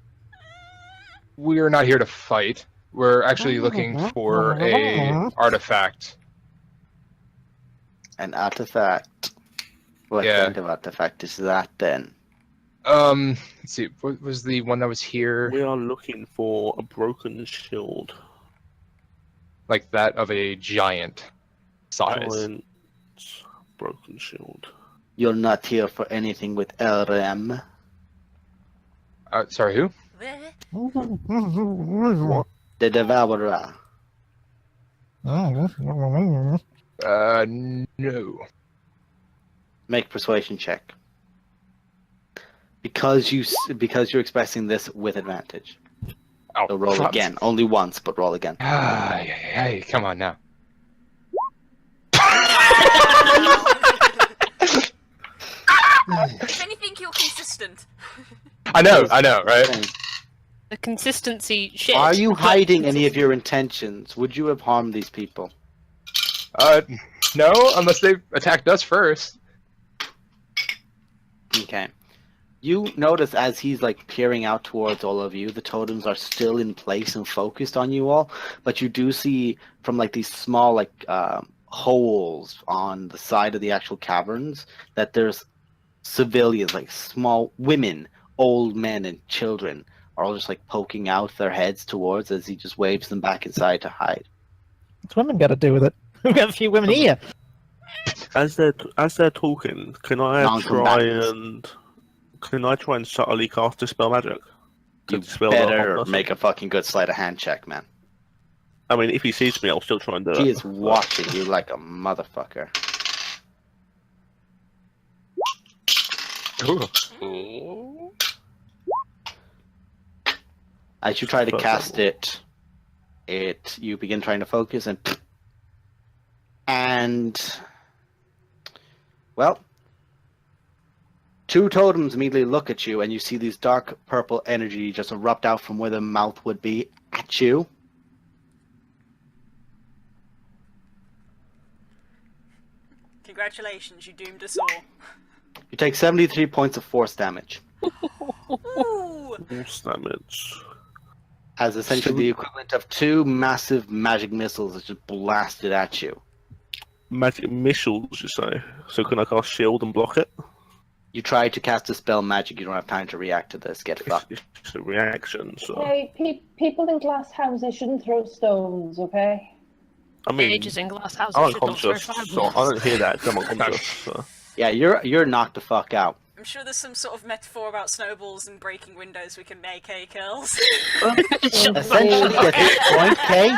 We're not here to fight. We're actually looking for a artifact. An artifact. What Yeah. kind of artifact is that then? Let's see. What was the one that was here? We are looking for a broken shield. Like that of a giant size. Giant broken shield. You're not here for anything with LRM. Sorry, who? What? The Devourer. No. Make persuasion check. Because you're expressing this with advantage. Oh, So roll crap. again. Only once, but roll again. Hey, come on now. If anything, you're consistent. I know, right? The consistency shit. Are you but hiding any of consistent- your intentions? Would you have harmed these people? No, unless they attacked us first. Okay. You notice as he's like peering out towards all of you, the totems are still in place and focused on you all, but you do see from like these small like holes on the side of the actual caverns that there's civilians, like small women, old men, and children are all just like poking out their heads towards as he just waves them back inside to hide. What's women got to do with it? We've got a few women here. As they're talking, can I Non-combatants. try and subtly cast Dispel Magic? To You dispel the better whole make a fucking good sleight of hand check, man. I mean, if he sees me, I'll still try and do it. He is watching you like a motherfucker. Oh. As you try to First cast level. it, you begin trying to focus and well, two totems immediately look at you, and you see these dark purple energy just erupt out from where the mouth would be at you. Congratulations, you doomed us all. You take 73 points of force damage, Ooh! Force damage. as essentially the equivalent of two massive magic missiles that just blasted at you. Magic missiles, you say? So can I cast shield and block it? You try to cast a spell magic, you don't have time to react to this. Get fucked. It's a reaction, so... Hey, people in glass houses shouldn't throw stones, okay? I mean, Ages in glass houses I'm should not throw unconscious, so I don't hear that 'cause I'm unconscious. So. Yeah, you're knocked the fuck out. I'm sure there's some sort of metaphor about snowballs and breaking windows we can make, eh, Kills? Essentially, at this point, Kay,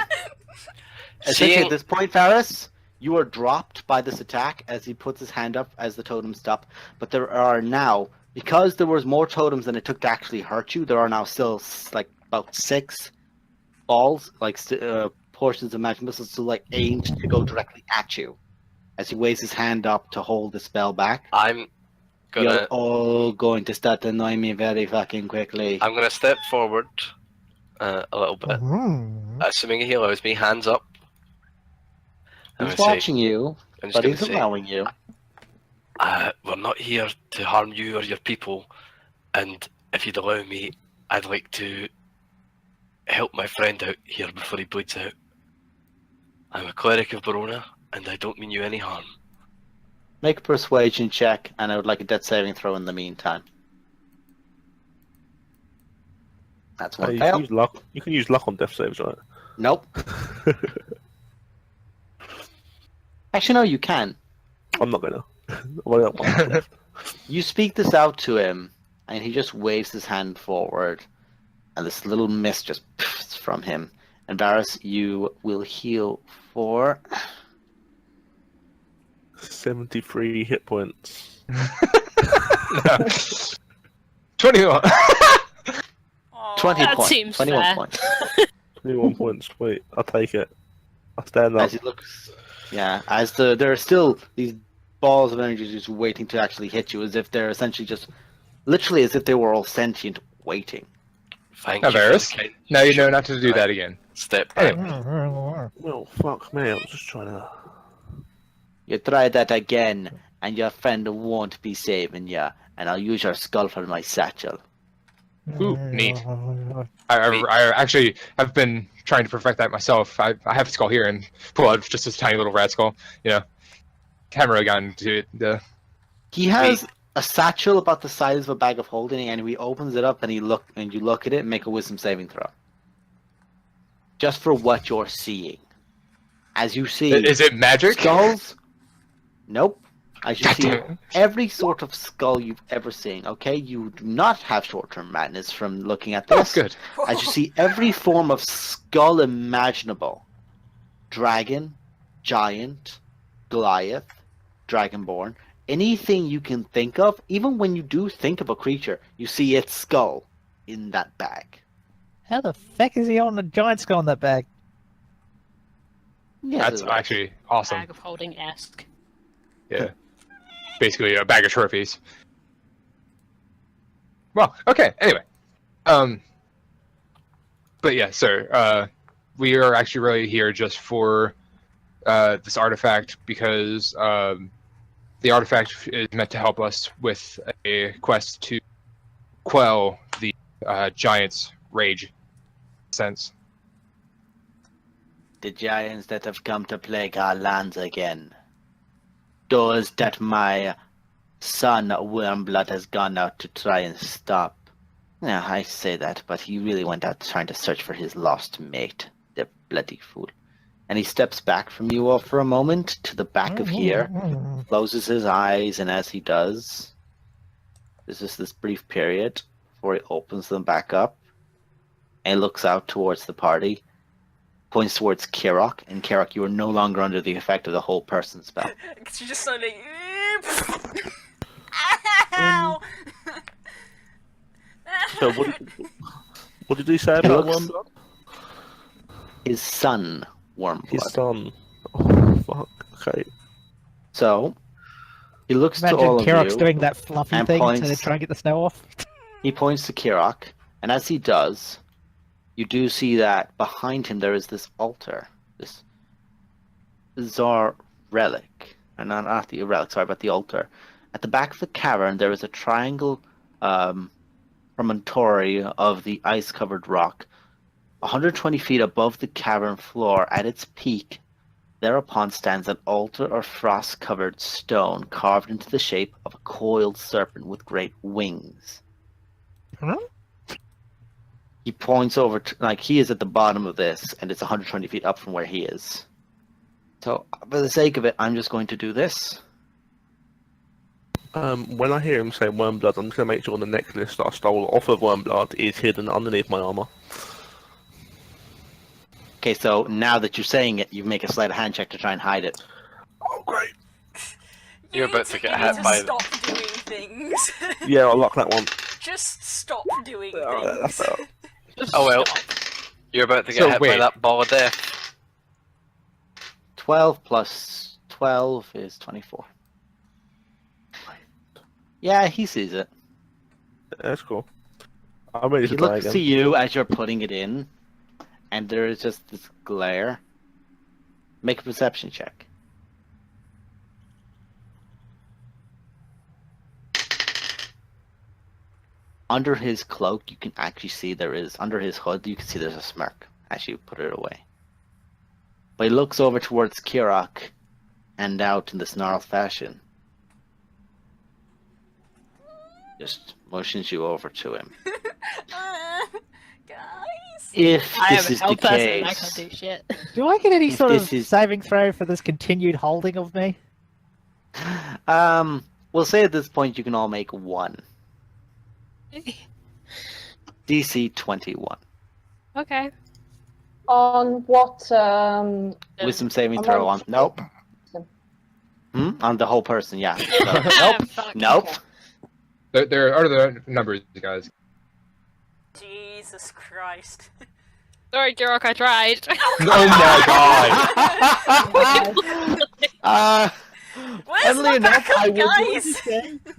essentially Seeing- at this point, Ferris, you are dropped by this attack as he puts his hand up as the totems stop. But there are now, because there was more totems than it took to actually hurt you, there are now still like about 6 balls, like portions of magic missiles, still like aimed to go directly at you. As he waves his hand up to hold the spell back, I'm you're gonna all going to start annoying me very fucking quickly. I'm gonna step forward a little bit, assuming he allows me. Hands up. I'm He's gonna say- watching you, I'm just but gonna he's say, allowing you. we're not here to harm you or your people, and if you'd allow me, I'd like to help my friend out here before he bleeds out. I'm a cleric of Verona, and I don't mean you any harm. Make a persuasion check, and I would like a death saving throw in the meantime. That's one You fail. can use luck. You can use luck on death saves, right? Nope. Actually, no, you can. I'm not gonna. Well, I got one left. You speak this out to him, and he just waves his hand forward, and this little mist just puffs from him. And Varys, you will heal for 73 hit points. 21. 20 That points. seems 21 fair. points. 21 points. Wait, I'll take it. I'll stand up. As he looks, yeah, as there are still these balls of energy just waiting to actually hit you, as if they're essentially just, literally as if they were all sentient, waiting. Thank Now, you. for the Varys, kind now you know gesture. not to do that again. Step back. Anyway. Well, fuck me. I'm just trying to. You try that again, and your friend won't be saving you, and I'll use your skull for my satchel. Ooh, neat. I actually have been trying to perfect that myself. I have a skull here and pull out just this tiny little rat skull. You know, camera gun to it. He has a satchel about the size of a bag of holding, and he opens it up and you look at it and make a wisdom saving throw. Just for what you're seeing. As you see, Is it magic? skulls? Nope. As you God see damn it. every sort of skull you've ever seen. Okay, you do not have short-term madness from looking at Oh, this. good. As you see every form of skull imaginable. Dragon, giant, Goliath, dragonborn, anything you can think of. Even when you do think of a creature, you see its skull in that bag. How the feck is he on a giant skull in that bag? Yeah, That's actually awesome. Bag of holding-esque. Yeah. Basically a bag of trophies. Well, okay, anyway. But yeah, sir, we are actually really here just for this artifact because the artifact is meant to help us with a quest to quell the giant's rage sense. the giants that have come to plague our lands again. Those that my son Wormblood has gone out to try and stop. Yeah, I say that, but he really went out trying to search for his lost mate. The bloody fool. And he steps back from you all for a moment to the back of here, closes his eyes, and as he does, there's just this brief period before he opens them back up and looks out towards the party, points towards Kirok, and Kirok, you are no longer under the effect of the whole person spell. She just suddenly. Ow! So what did he say about looks- Wormblood? His son, Wormblood. His son. Oh, fuck. Okay. So, he looks Imagine to all of Kirok's you. doing that fluffy and thing to points- try and get the snow off. He points to Kirok, and as he does, you do see that behind him there is this altar, this bizarre relic, and not the relic, sorry, but the altar. At the back of the cavern, there is a triangle promontory of the ice-covered rock, 120 feet above the cavern floor. At its peak, thereupon stands an altar of frost-covered stone carved into the shape of a coiled serpent with great wings. Huh? He points over to, like, he is at the bottom of this, and it's 120 feet up from where he is. So, for the sake of it, I'm just going to do this. When I hear him say Wormblood, I'm just gonna make sure the necklace that I stole off of Wormblood is hidden underneath my armor. Okay, so now that you're saying it, you make a sleight of hand check to try and hide it. Oh, great. You're need about to get you hit need by- Stop doing things. Yeah, I like that one. Just stop doing That's things. better. Oh well. You're about to get So, hit by wait. that ball of death. 12 plus 12 is 24. Yeah, he sees it. That's cool. I'm ready He to try looks again. to you as you're putting it in, and there is just this glare. Make a perception check. Under his cloak, you can actually see under his hood, you can see there's a smirk as you put it away. But he looks over towards Kirok and out in the snarl fashion. Just motions you over to him. Guys. If I am this a is the health person and I case, can't do shit. Do I get any If sort of this is- saving throw for this continued holding of me? we'll say at this point you can all make one. DC 21. Okay. On what? Wisdom saving I'm throw on- on. Nope. On the whole person, yeah. So, Fuck. nope. There are the numbers, guys. Jesus Christ. Sorry, Jirok, I tried. Oh my god! Where's Funnily the enough, backup, guys?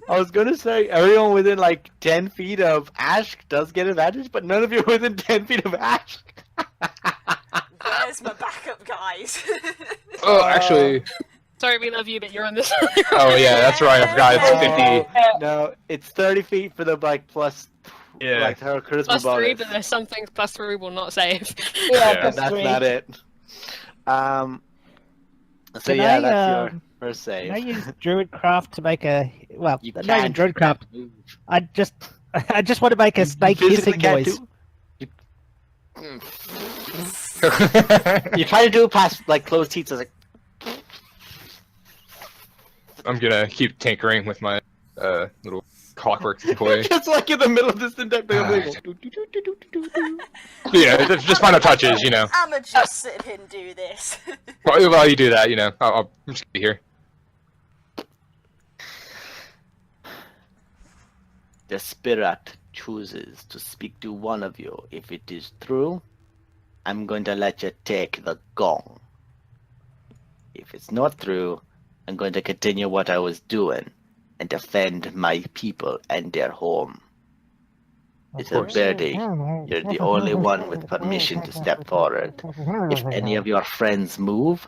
I was going to say everyone within like 10 feet of Ash does get advantage, but none of you are within 10 feet of Ash. Where's my backup, guys? Oh, actually, Sorry, we love you, but you're on this. oh yeah, that's right. I forgot it's 50. No, it's 30 feet for the like plus, Yeah. like her charisma Plus 3, bonus. but there's some things plus 3 will not save. Yeah, Yeah, plus That's three. not it. So Can yeah, I, that's your. for a save. Can I use Druidcraft to make a well? You Not even can't Druidcraft. move. I just want to make a You snake physically hissing can't noise. do- You try to do it past like closed teeth, so it's like I'm gonna keep tinkering with my little clockwork toy. just like in the middle of this index. Yeah, just final touches, you know. I'ma just sit here and do this. While you do that, you know, I'm just gonna be here. The spirit chooses to speak to one of you. If it is true, I'm going to let you take the gong. If it's not true, I'm going to continue what I was doing and defend my people and their home. Little birdie, you're the only one with permission to step forward. If any of your friends move,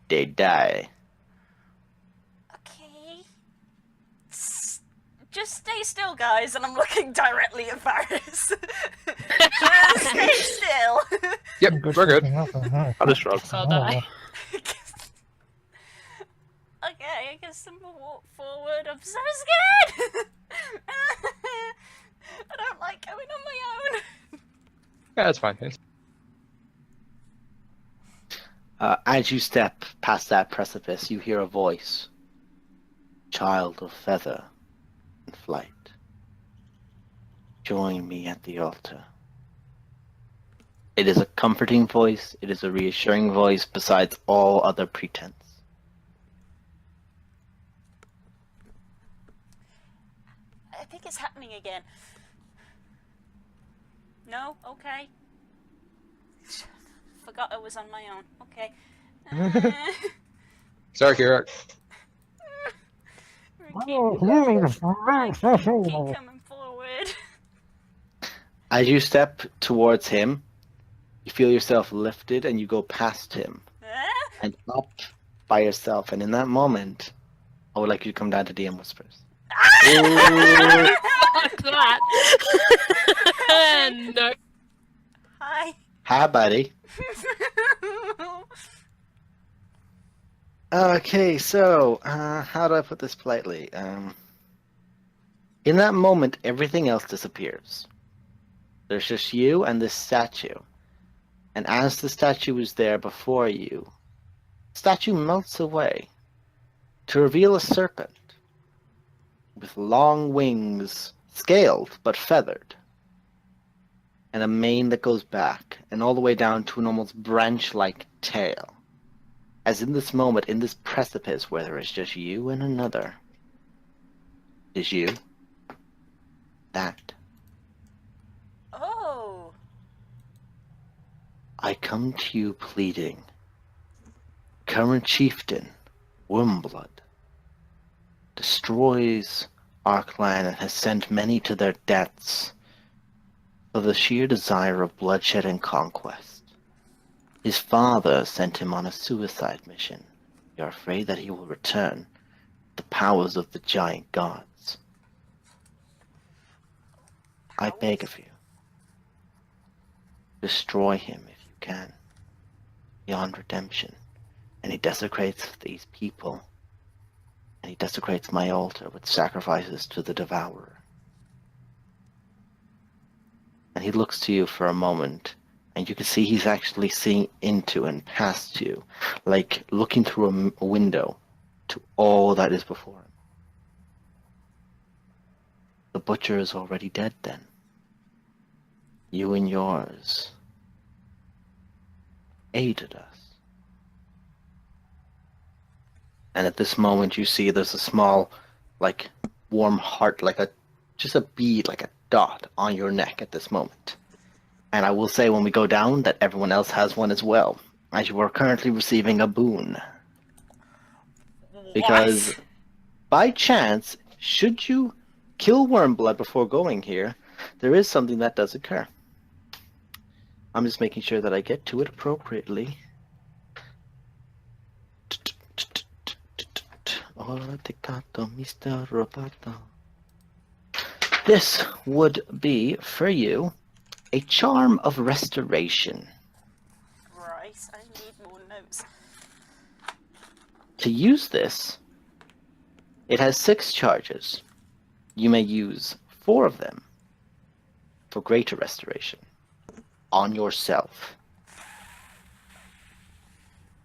they die. Okay. Just stay still, guys, and I'm looking directly at Varys. Just stay still. Yep, we're good. I just shrug. I'll die. Okay, I guess I'm gonna walk forward. I'm so scared! I don't like going on my own. Yeah, that's fine. As you step past that precipice, you hear a voice. Child of feather and flight. Join me at the altar. It is a comforting voice. It is a reassuring voice besides all other pretense. I think it's happening again. No? Okay. Forgot I was on my own. Okay. Sorry, Kira. Keep coming forward. As you step towards him, you feel yourself lifted and you go past him and up by yourself. And in that moment, I would like you to come down to DM Whispers. Fuck that. No. Hi. Hi, buddy. Okay, so, how do I put this politely? In that moment, everything else disappears. There's just you and this statue. And as the statue is there before you, the statue melts away to reveal a serpent with long wings, scaled but feathered, and a mane that goes back, and all the way down to an almost branch-like tail. As in this moment, in this precipice where there is just you and another, is you, that. Oh. I come to you pleading. Current chieftain, Wormblood, destroys our clan and has sent many to their deaths for the sheer desire of bloodshed and conquest. His father sent him on a suicide mission. You're afraid that he will return the powers of the giant gods. I beg of you, destroy him if you can, beyond redemption. And he desecrates these people, and he desecrates my altar with sacrifices to the devourer. And he looks to you for a moment, and you can see he's actually seeing into and past you, like looking through a window to all that is before him. The butcher is already dead then. You and yours aided us. And at this moment you see there's a small, like, warm heart, like just a bead, like a dot on your neck at this moment. And I will say when we go down that everyone else has one as well, as you are currently receiving a boon. Because What? by chance, should you kill Wormblood before going here, there is something that does occur. I'm just making sure that I get to it appropriately. Mr. Roboto. This would be, for you, a charm of restoration. Right, I need more notes. To use this, it has 6 charges. You may use 4 of them for greater restoration on yourself,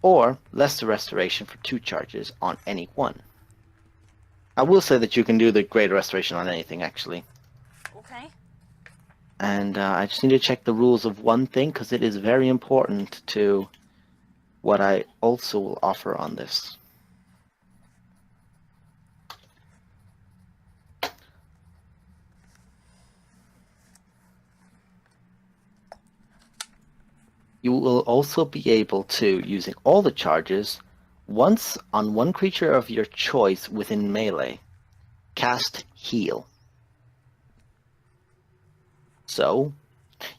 or lesser restoration for 2 charges on anyone. I will say that you can do the greater restoration on anything, actually. Okay. And I just need to check the rules of one thing, because it is very important to what I also will offer on this. You will also be able to, using all the charges, once on one creature of your choice within melee, cast Heal. So,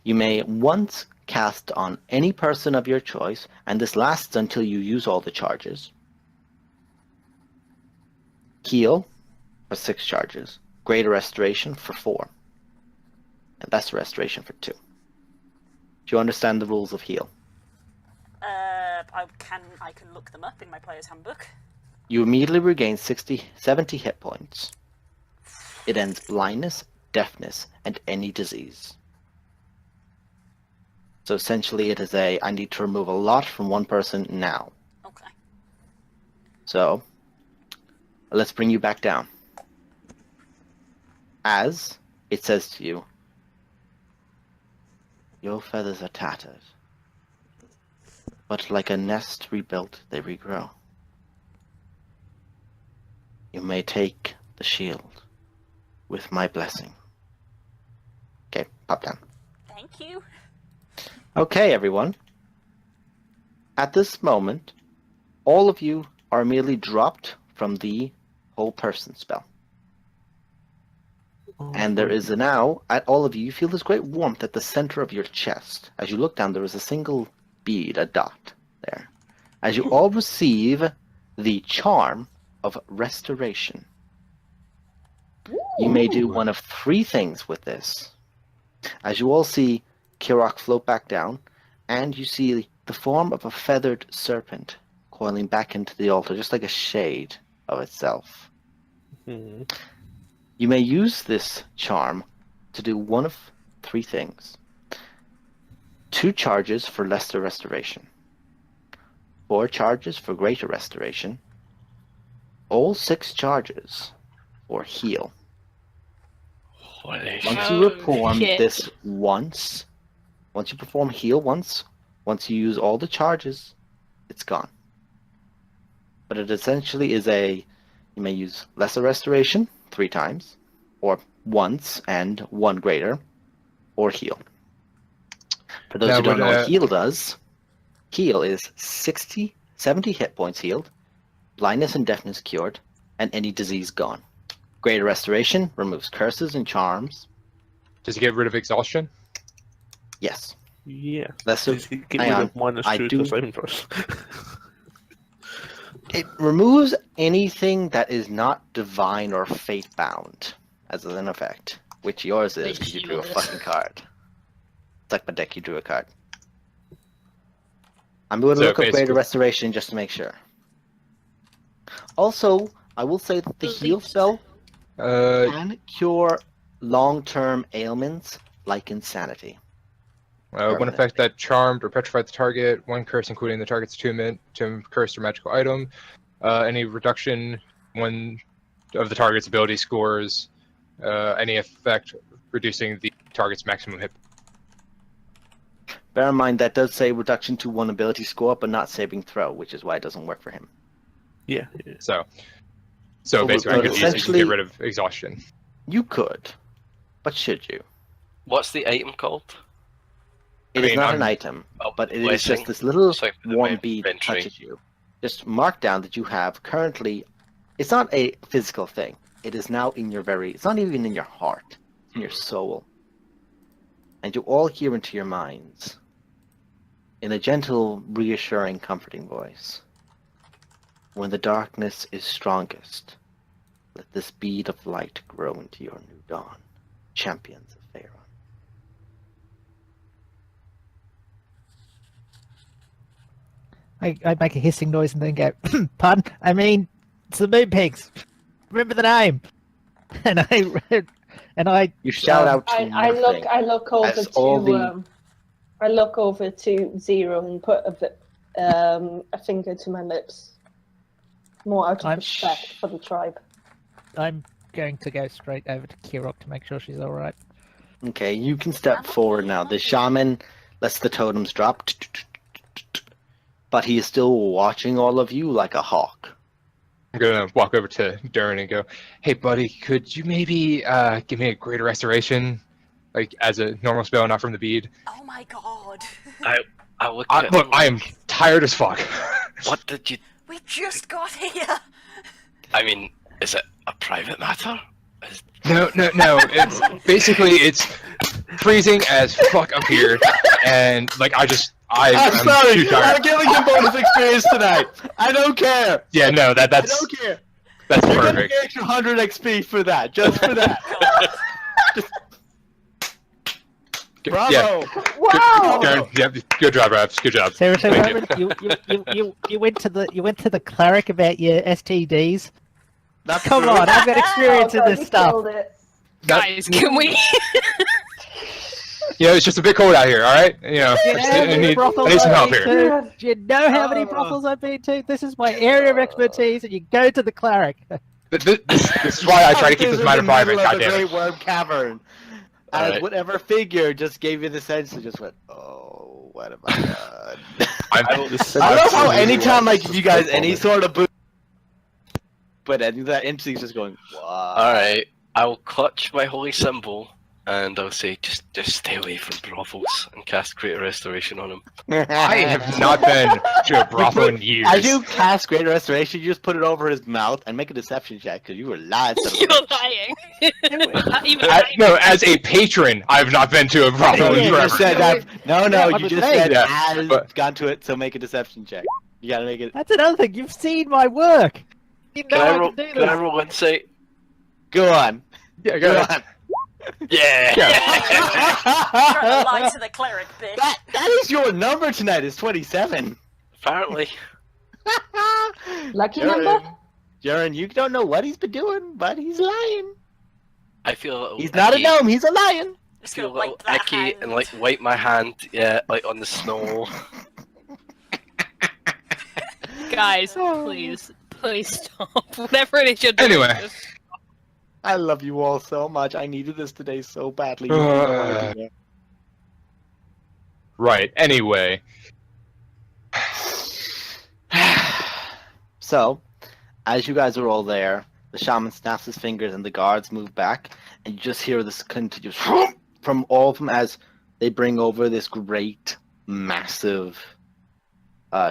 you may once cast on any person of your choice, and this lasts until you use all the charges. Heal for 6 charges, Greater Restoration for 4, and Lesser Restoration for 2. Do you understand the rules of Heal? I can look them up in my player's handbook. You immediately regain 70 hit points. It ends blindness, deafness, and any disease. So essentially it is I need to remove a lot from one person now. Okay. So, let's bring you back down. As it says to you, your feathers are tattered, but like a nest rebuilt, they regrow. You may take the shield with my blessing. Okay, pop down. Thank you. Okay, everyone. At this moment, all of you are immediately dropped from the whole person spell. And there is now, at all of you, you feel this great warmth at the center of your chest. As you look down, there is a single bead, a dot there. As you all receive the charm of restoration. You may do one of 3 things with this. As you all see Kirok float back down, and you see the form of a feathered serpent coiling back into the altar, just like a shade of itself. You may use this charm to do one of 3 things. 2 charges for lesser restoration, 4 charges for greater restoration, all 6 charges for heal. Holy Once shit. you perform shit. this once you perform heal once you use all the charges, it's gone. But it essentially is you may use lesser restoration 3 times, or once and 1 greater, or heal. For those who don't know what heal does, heal is 70 hit points healed, blindness and deafness cured, and any disease gone. Greater restoration removes curses and charms. Does it get rid of exhaustion? Yes. Yeah. Lesser. Does it get hang rid on. of minus I 2 do- to saving throws? It removes anything that is not divine or fate bound as an effect, which yours is because you drew a fucking card. It's like my deck, you drew a card. I'm going to So look up greater basically- restoration just to make sure. Also, I will say that the heal spell can cure long-term ailments like insanity. One effect that charmed or petrified the target, 1 curse including the target's attunement to cursed or magical item, any reduction 1 of the target's ability scores, any effect reducing the target's maximum hit. Bear in mind that does say reduction to 1 ability score, but not saving throw, which is why it doesn't work for him. Yeah. So Well, basically, I but could easily just essentially- get rid of exhaustion. You could, but should you? What's the item called? It is mean, not I'm- an item, Oh, but it is blessing. just this little So I put it in warm my bead that inventory. touches you. Just mark down that you have currently. It's not a physical thing. It is now in your it's not even in your heart, it's in your soul. And you all hear into your minds, in a gentle, reassuring, comforting voice. When the darkness is strongest, let this bead of light grow into your new dawn, champions of Faerun. I make a hissing noise and then go, pardon? I mean, it's the Moon Pigs. Remember the name. And I You shout out to I look over as all to I look over to Zero and put a finger to my lips. More out of I'm respect for the tribe. I'm going to go straight over to Kirok to make sure she's all right. Okay, you can step forward now. The shaman lets the totems drop, but he is still watching all of you like a hawk. I'm gonna walk over to Durin and go, "Hey, buddy, could you maybe give me a greater restoration, like as a normal spell, not from the bead?" Oh my god. I look at Look, I am tired as fuck. What did you? We just got here. I mean, is it a private matter? No. It's basically it's freezing as fuck up here, and like I'm I'm sorry, too tired. I'm giving you bonus experience tonight. I don't care. Yeah, no, I that's don't care. that's You're gonna perfect. get your 100 XP for that, just for that. Bravo! Yeah. Wow! Durin, yep, good job, Raps. Good job. Seriously, Thank you. Roman, you went to the cleric about your STDs. That's Come true. on, I've got experience in God, this you stuff. killed it. Guys, can we? You know, it's just a bit cold out here. All right. You know, Do you know how I many need brothels some I've help been here. to? Do you know how many brothels I've been to? This is my area of expertise, and you go to the cleric. This is why I try to keep this matter private. God God damn it. Great Worm Cavern. As Alright. whatever figure just gave you the sense and just went, oh, what have I done? I love how anytime I give you guys any sort of boost, but I think that instinct's just going, wow. Alright, I'll clutch my holy symbol and I'll say, just stay away from brothels and cast Greater Restoration on him. I have not been to a brothel in years. As you cast Greater Restoration, you just put it over his mouth and make a deception check because you were lying. You're lying. No, as a patron, I've not been to a brothel in You forever. just said that. No, Yeah, you I'm just saying. said Yeah, has but- gone to it, so make a deception check. You gotta make it. That's another thing. You've seen my work. You know I can do Can I this. roll insight? Go on. Yeah, Go go on. ahead. Yeah! Trying to lie to the cleric, bitch. That is your number tonight. Is 27. Apparently. Lucky number? Jaren, you don't know what he's been doing, but he's lying. I feel a little He's not a icky. gnome. He's a lion. Just Feel a gonna little wipe that icky hand. and like wipe my hand, yeah, like on the snow. Guys, please stop. Whatever it is you're doing. Anyway. just- I love you all so much. I needed this today so badly. Right. Anyway, So, as you guys are all there, the shaman snaps his fingers and the guards move back, and you just hear this continuous from all of them as they bring over this great, massive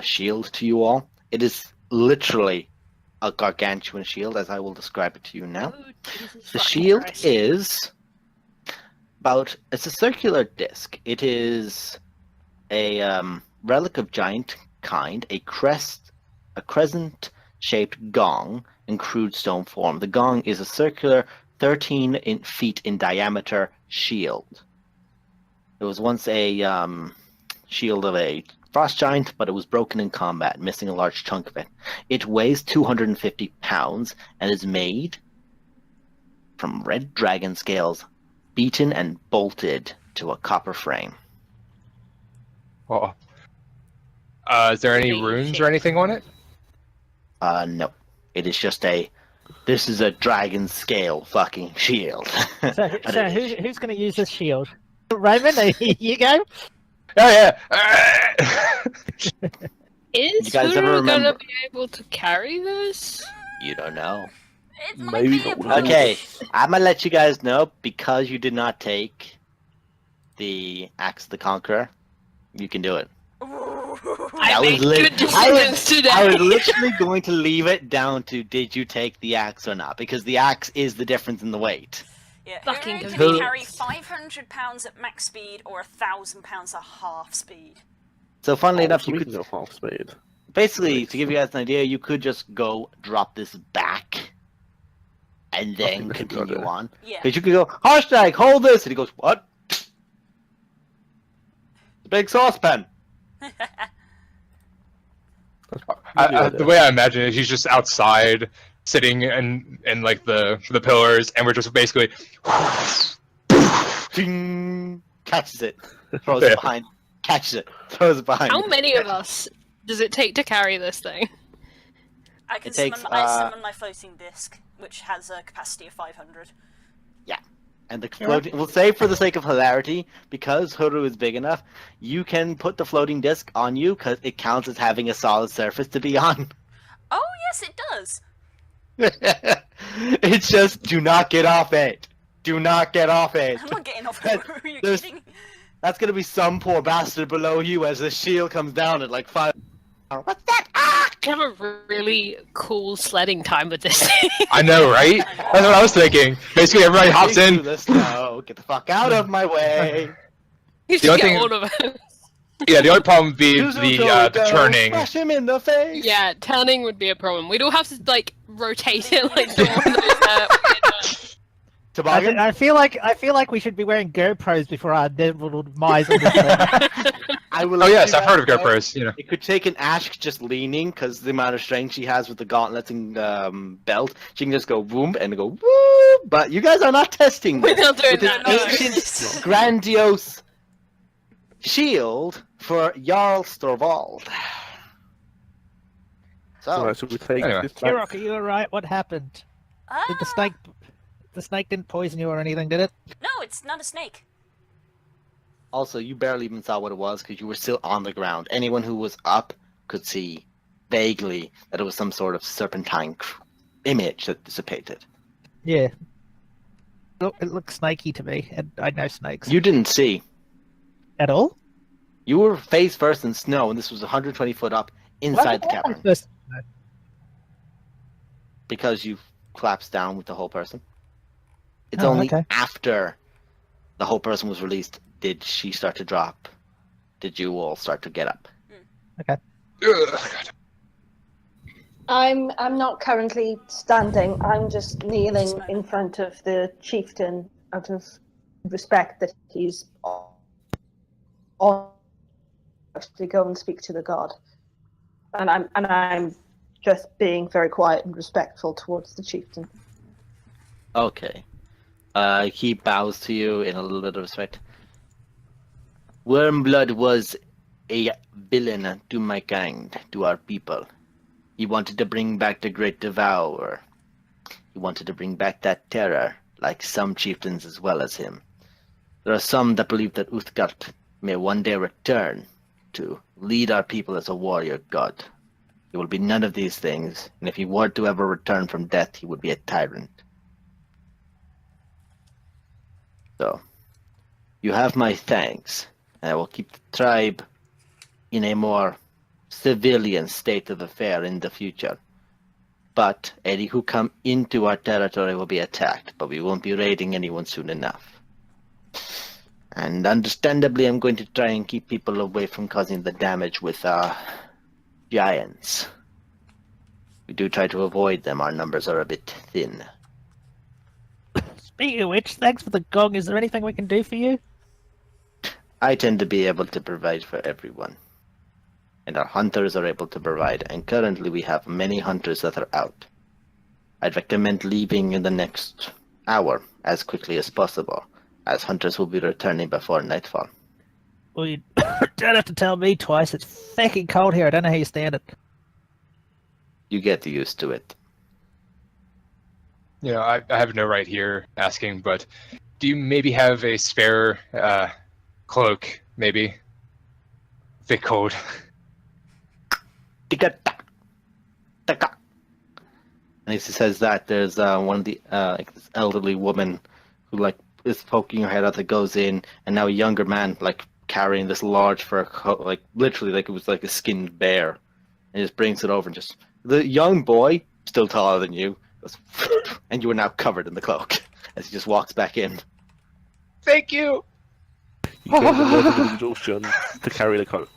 shield to you all. It is literally a gargantuan shield, as I will describe it to you now. Oh, Jesus The fucking shield Christ. is it's a circular disc. It is a relic of giant kind, a crescent-shaped gong in crude stone form. The gong is a circular 13 feet in diameter shield. It was once a shield of a frost giant, but it was broken in combat, missing a large chunk of it. It weighs 250 pounds and is made from red dragon scales, beaten and bolted to a copper frame. well, is there any runes or anything on it? No. It is just this is a dragon scale fucking shield. So But it is. who's going to use this shield? Raymond, you go. Oh yeah. Is You guys ever Huru remember- gonna be able to carry this? You don't know. It might Maybe be a not. problem. Okay, I'm gonna let you guys know because you did not take the Axe of the Conqueror. You can do it. I That was make lit- good decisions today. I was literally going to leave it down to did you take the axe or not, because the axe is the difference in the weight. Yeah, Fucking Huru can convenient. carry 500 pounds at max speed or 1,000 pounds at half speed. So funnily enough, you Speaking could of half speed. basically, to give you guys an idea, you could just go drop this back and then think that's a good continue idea. on. Yeah. Because you could go, hashtag, hold this, and he goes, what? The big saucepan. The way I imagine it, he's just outside, sitting in like the pillars, and we're just basically. Ding! Catches it, throws it behind. Catches it, throws it behind. How many of us does it take to carry this thing? I can It takes, summon my floating disc, which has a capacity of 500. And the floating, we'll say for the sake of hilarity, because Huru is big enough, you can put the floating disc on you because it counts as having a solid surface to be on. Oh yes, it does. It's just do not get off it. Do not get off it. I'm not getting off That- Huru. Are you there's- kidding? That's gonna be some poor bastard below you as the shield comes down at like 5. What's that? Ah! I have a really cool sledding time with this thing. I know, right? That's what I was thinking. Basically, everybody hops Through in. the snow. Get the fuck out of my way. You The should only get thing- all of it. Yeah, the only problem would be Zuzuto, the turning. Smash him in the face. Yeah, turning would be a problem. We'd all have to like rotate it like the one that Toboggan. I feel like we should be wearing GoPros before our inevitable demise on this thing. I will Oh yes, let I've you heard of know. GoPros. You know. It could take an Ash just leaning because the amount of strength she has with the gauntlets and belt. She can just go boom and go woo. But you guys are not testing We're this. not doing With this that, no. ancient, grandiose shield for Jarl Storvald. So, Alright, so we take Anyway. this back. Kirok, are you alright? What happened? Did the snake didn't poison you or anything, did it? No, it's not a snake. also, you barely even saw what it was because you were still on the ground. Anyone who was up could see vaguely that it was some sort of serpentine image that dissipated. Yeah. Look, it looks snaky to me, and I know snakes. You didn't see. At all? You were face first in snow, and this was 120 foot up inside the cavern because you collapsed down with the whole person. It's Oh, only okay. after the whole person was released did she start to drop. Did you all start to get up? Ugh, God. I'm not currently standing. I'm just kneeling in front of the chieftain out of respect that he's on to go and speak to the god. And I'm just being very quiet and respectful towards the chieftain. Okay. He bows to you in a little bit of respect. Wormblood was a villain to my kind, to our people. He wanted to bring back the Great Devourer. He wanted to bring back that terror, like some chieftains as well as him. There are some that believe that Uthgard may one day return to lead our people as a warrior god. He will be none of these things, and if he were to ever return from death, he would be a tyrant. So, you have my thanks, and I will keep the tribe in a more civilian state of affair in the future. But any who come into our territory will be attacked, but we won't be raiding anyone soon enough. And understandably, I'm going to try and keep people away from causing the damage with giants. We do try to avoid them, our numbers are a bit thin. Speaking of which, thanks for the gong. Is there anything we can do for you? I tend to be able to provide for everyone. And our hunters are able to provide, and currently we have many hunters that are out. I'd recommend leaving in the next hour as quickly as possible, as hunters will be returning before nightfall. Well, you don't have to tell me twice. It's fucking cold here. I don't know how you stand it. You get used to it. You know, I have no right here asking, but do you maybe have a spare cloak, maybe? Thick cold. And as he says that, there's one of the like this elderly woman who like is poking her head out that goes in, and now a younger man like carrying this large fur coat, like literally like it was like a skinned bear, and just brings it over and just the young boy, still taller than you, goes, and you are now covered in the cloak as he just walks back in. Thank you! You get the level of exhaustion to carry the coat.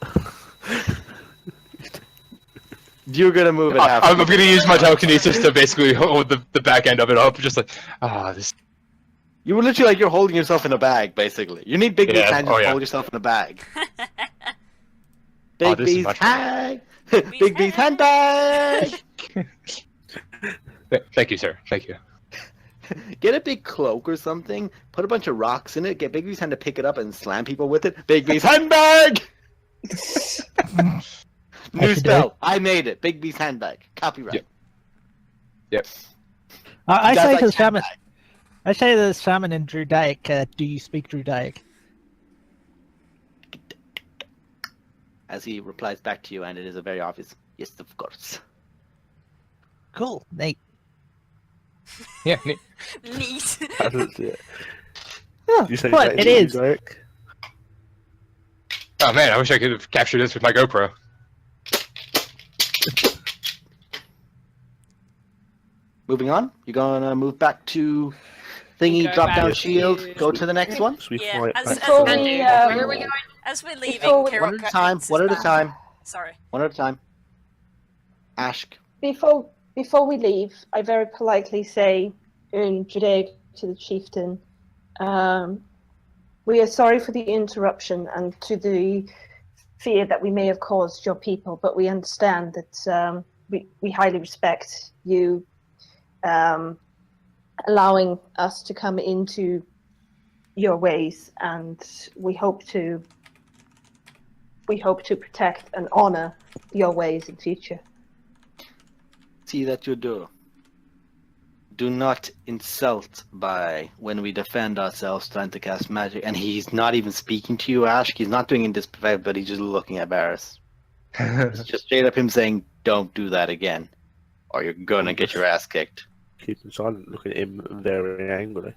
You're gonna move it half. I'm gonna use my telekinesis to basically hold the back end of it up, just like, this. You were literally like you're holding yourself in a bag, basically. You need big Yeah, hands oh, to yeah. hold yourself in a bag. Big this is B's much better. hag. Big B's handbag. Thank you, sir. Thank you. Get a big cloak or something. Put a bunch of rocks in it. Get Big B's hand to pick it up and slam people with it. Big B's handbag. New spell. I made it. Big B's handbag. Copyright. Yep. I Guys say like to the shaman. handbag. I say to the shaman in Drudaic, do you speak Drudaic? As he replies back to you, and it is a very obvious yes, of course. Cool, Nate. Yeah. Neat. Neat. That's it. You say What? that It in is. Drudaic? Oh man, I wish I could have captured this with my GoPro. Moving on. You're gonna move back to thingy, Go drop back down to- shield, go to the next one. So we Yeah, fly as- back as to we- the- Where are we going? As we're leaving, Before we- Kirok One at a time. gets his One at a back. time. Sorry. One at a time. Ashk. Before we leave, I very politely say in Judaic to the chieftain, we are sorry for the interruption and to the fear that we may have caused your people, but we understand that we highly respect you allowing us to come into your ways, and we hope to protect and honor your ways in future. See that you do. Do not insult by when we defend ourselves trying to cast magic. And he's not even speaking to you, Ash. He's not doing it in disrespect, but he's just looking at Varys. It's just straight up him saying, "Don't do that again, or you're gonna get your ass kicked." Keeping silent, looking at him very angrily.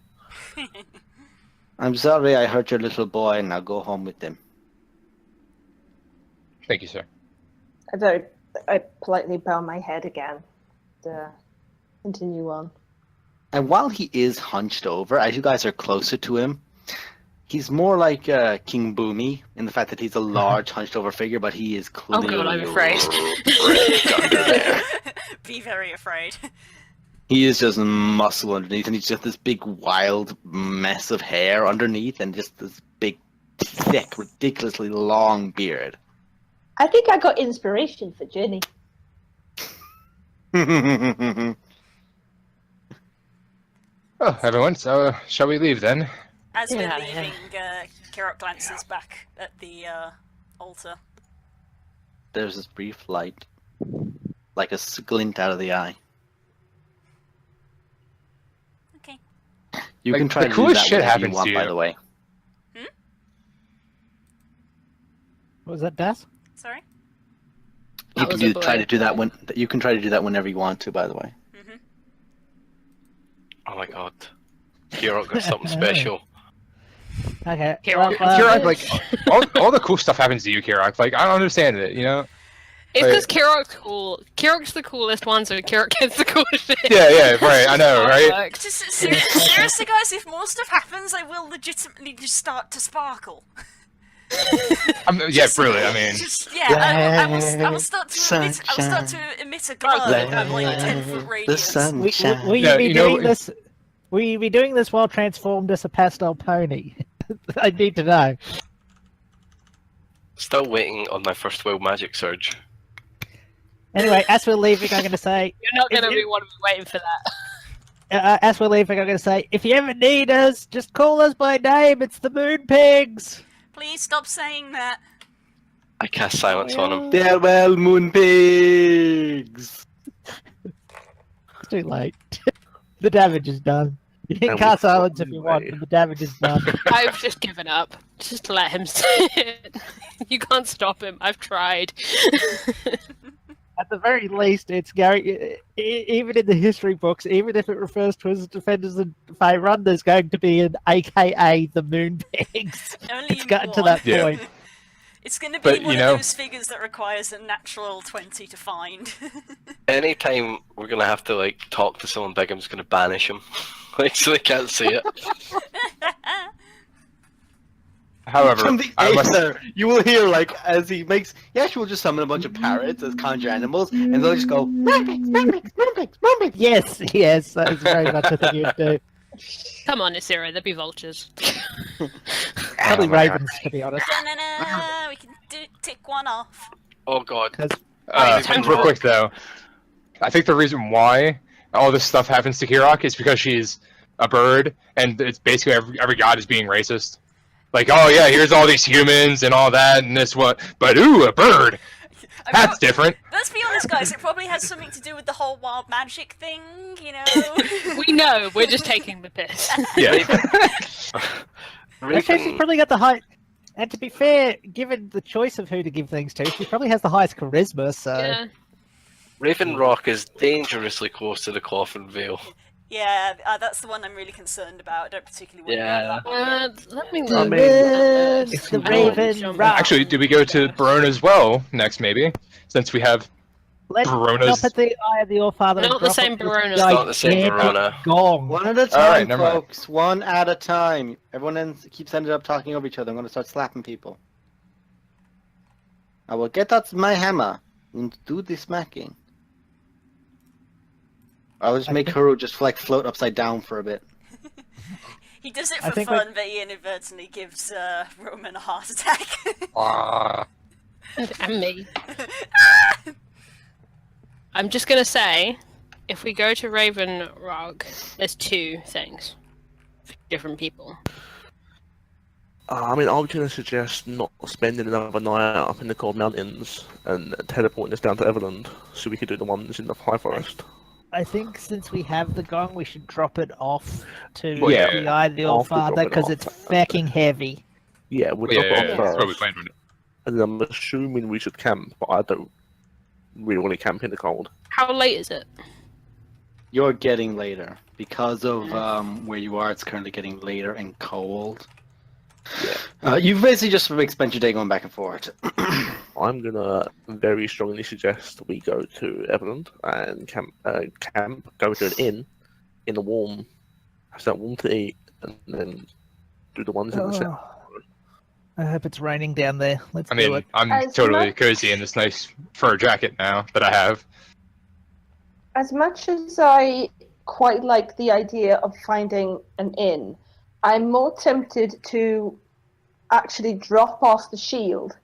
I'm sorry I hurt your little boy. Now go home with him. Thank you, sir. I politely bow my head again. Continue on. And while he is hunched over, as you guys are closer to him, he's more like King Boomy in the fact that he's a large hunched over figure, but he is Oh clearly god, I'm afraid. ripped under there. Be very afraid. He is just muscle underneath, and he's just this big wild mess of hair underneath, and just this big, thick, ridiculously long beard. I think I got inspiration for Jenny. Oh, everyone, so shall we leave then? As we're Yeah, leaving, Kirok glances back at the altar. There's this brief light, like a glint out of the eye. Okay. You Like, can try the to do coolest that shit whenever you happens want, to by you. the way. What was that, Das? Sorry? You That can was a try to blade. do that when you can try to do that whenever you want to. By the way, Mm-hmm. Oh my god. Kirok got something special. Okay. Kirok, Kirok, like, all the cool stuff happens to you, Kirok. Like, I don't understand it, you know? It's Right. because Kirok's cool. Kirok's the coolest one, so Kirok gets the coolest shit. Yeah, right, I know, right? Like, Just seriously, guys, if more stuff happens, I will legitimately just start to sparkle. Yeah, really, I mean... Just, I will start to emit a glow at like 10-foot the radius. sun Will shines. you Yeah, be you know- doing this? Will you be doing this while transformed as a pastel pony? I need to know. Still waiting on my first wild magic surge. Anyway, as we're leaving, I'm going to say, you're not going to If be you- one of me waiting for that. as we're leaving, I'm going to say, if you ever need us, just call us by name. It's the Moon Pigs. Please stop saying that. I cast silence on him. Farewell, moon pigs. It's too late. The damage is done. You can And cast we've silence if gotten you want, away. but the damage is done. I've just given up. Just let him say it. You can't stop him. I've tried. At the very least, it's going. Even in the history books, even if it refers to as defenders and Faerun, there's going to be an AKA the Moon Pigs. Only It's gotten to one. that Yeah. point. It's going to be But, one you of know- those figures that requires a natural 20 to find. Anytime we're gonna have to like talk to someone big, I'm just gonna banish him. Like so they can't see it. However, From the I must... aether, you will hear like as he actually will just summon a bunch of parrots as conjure animals, and they'll just go moon pigs, moon pigs, moon pigs, moon pigs. Yes, that is very much a thing you'd do. Come on, Isira, there'll be vultures. Probably ravens, to be honest. Da-na-na, we can tick one off. Oh god. Because time to Real roll. quick though, I think the reason why all this stuff happens to Kirok is because she's a bird, and it's basically every god is being racist. Like, oh yeah, here's all these humans and all that and this what, but ooh, a bird. I mean, That's different. let's be honest, guys. It probably has something to do with the whole wild magic thing, you know. We know. We're just taking the piss. Yeah. she's Raven, probably got the high. And to be fair, given the choice of who to give things to, she probably has the highest charisma. So Yeah. Raven Rock is dangerously close to the Coffin Vale. Yeah, that's the one I'm really concerned about. I don't particularly want Yeah. to go that way. Let me the look. winds, the I raven, jump rock. Actually, do we go to Barone as well next? Maybe since we have Let's Barona's- stop at the Eye of the All-Father. Not and the drop same it with Barona. the It's not the same gigantic Barona. Gong. One at a All time, right, never mind. folks. One at a time. Everyone keeps ended up talking over each other. I'm going to start slapping people. I will get out my hammer and do the smacking. I'll just make Huru just like float upside down for a bit. He does it I for think fun, but he inadvertently gives Roman a heart attack. And me. I'm just gonna say, if we go to Raven Rock, there's two things for different people. I mean, I was going to suggest not spending another night up in the cold mountains and teleporting us down to Everland so we could do the ones in the High Forest. I think since we have the gong, we should drop it off to Well, yeah. the Eye of the After All-Father drop it because off. it's fucking heavy. Yeah, we'll Yeah, drop yeah, it yeah, off that's what we first. planned on it. And I'm assuming we should camp, but I don't really want to camp in the cold. How late is it? You're getting later because of where you are. It's currently getting later and cold. You've basically just spent your day going back and forth. I'm gonna very strongly suggest we go to Everland and camp, go to an inn in the warm, have that warm to eat, and then do the ones in the south. I hope it's raining down there. Let's I do mean, it. I'm As totally much- cozy in this nice fur jacket now that I have. As much as I quite like the idea of finding an inn, I'm more tempted to actually drop off the shield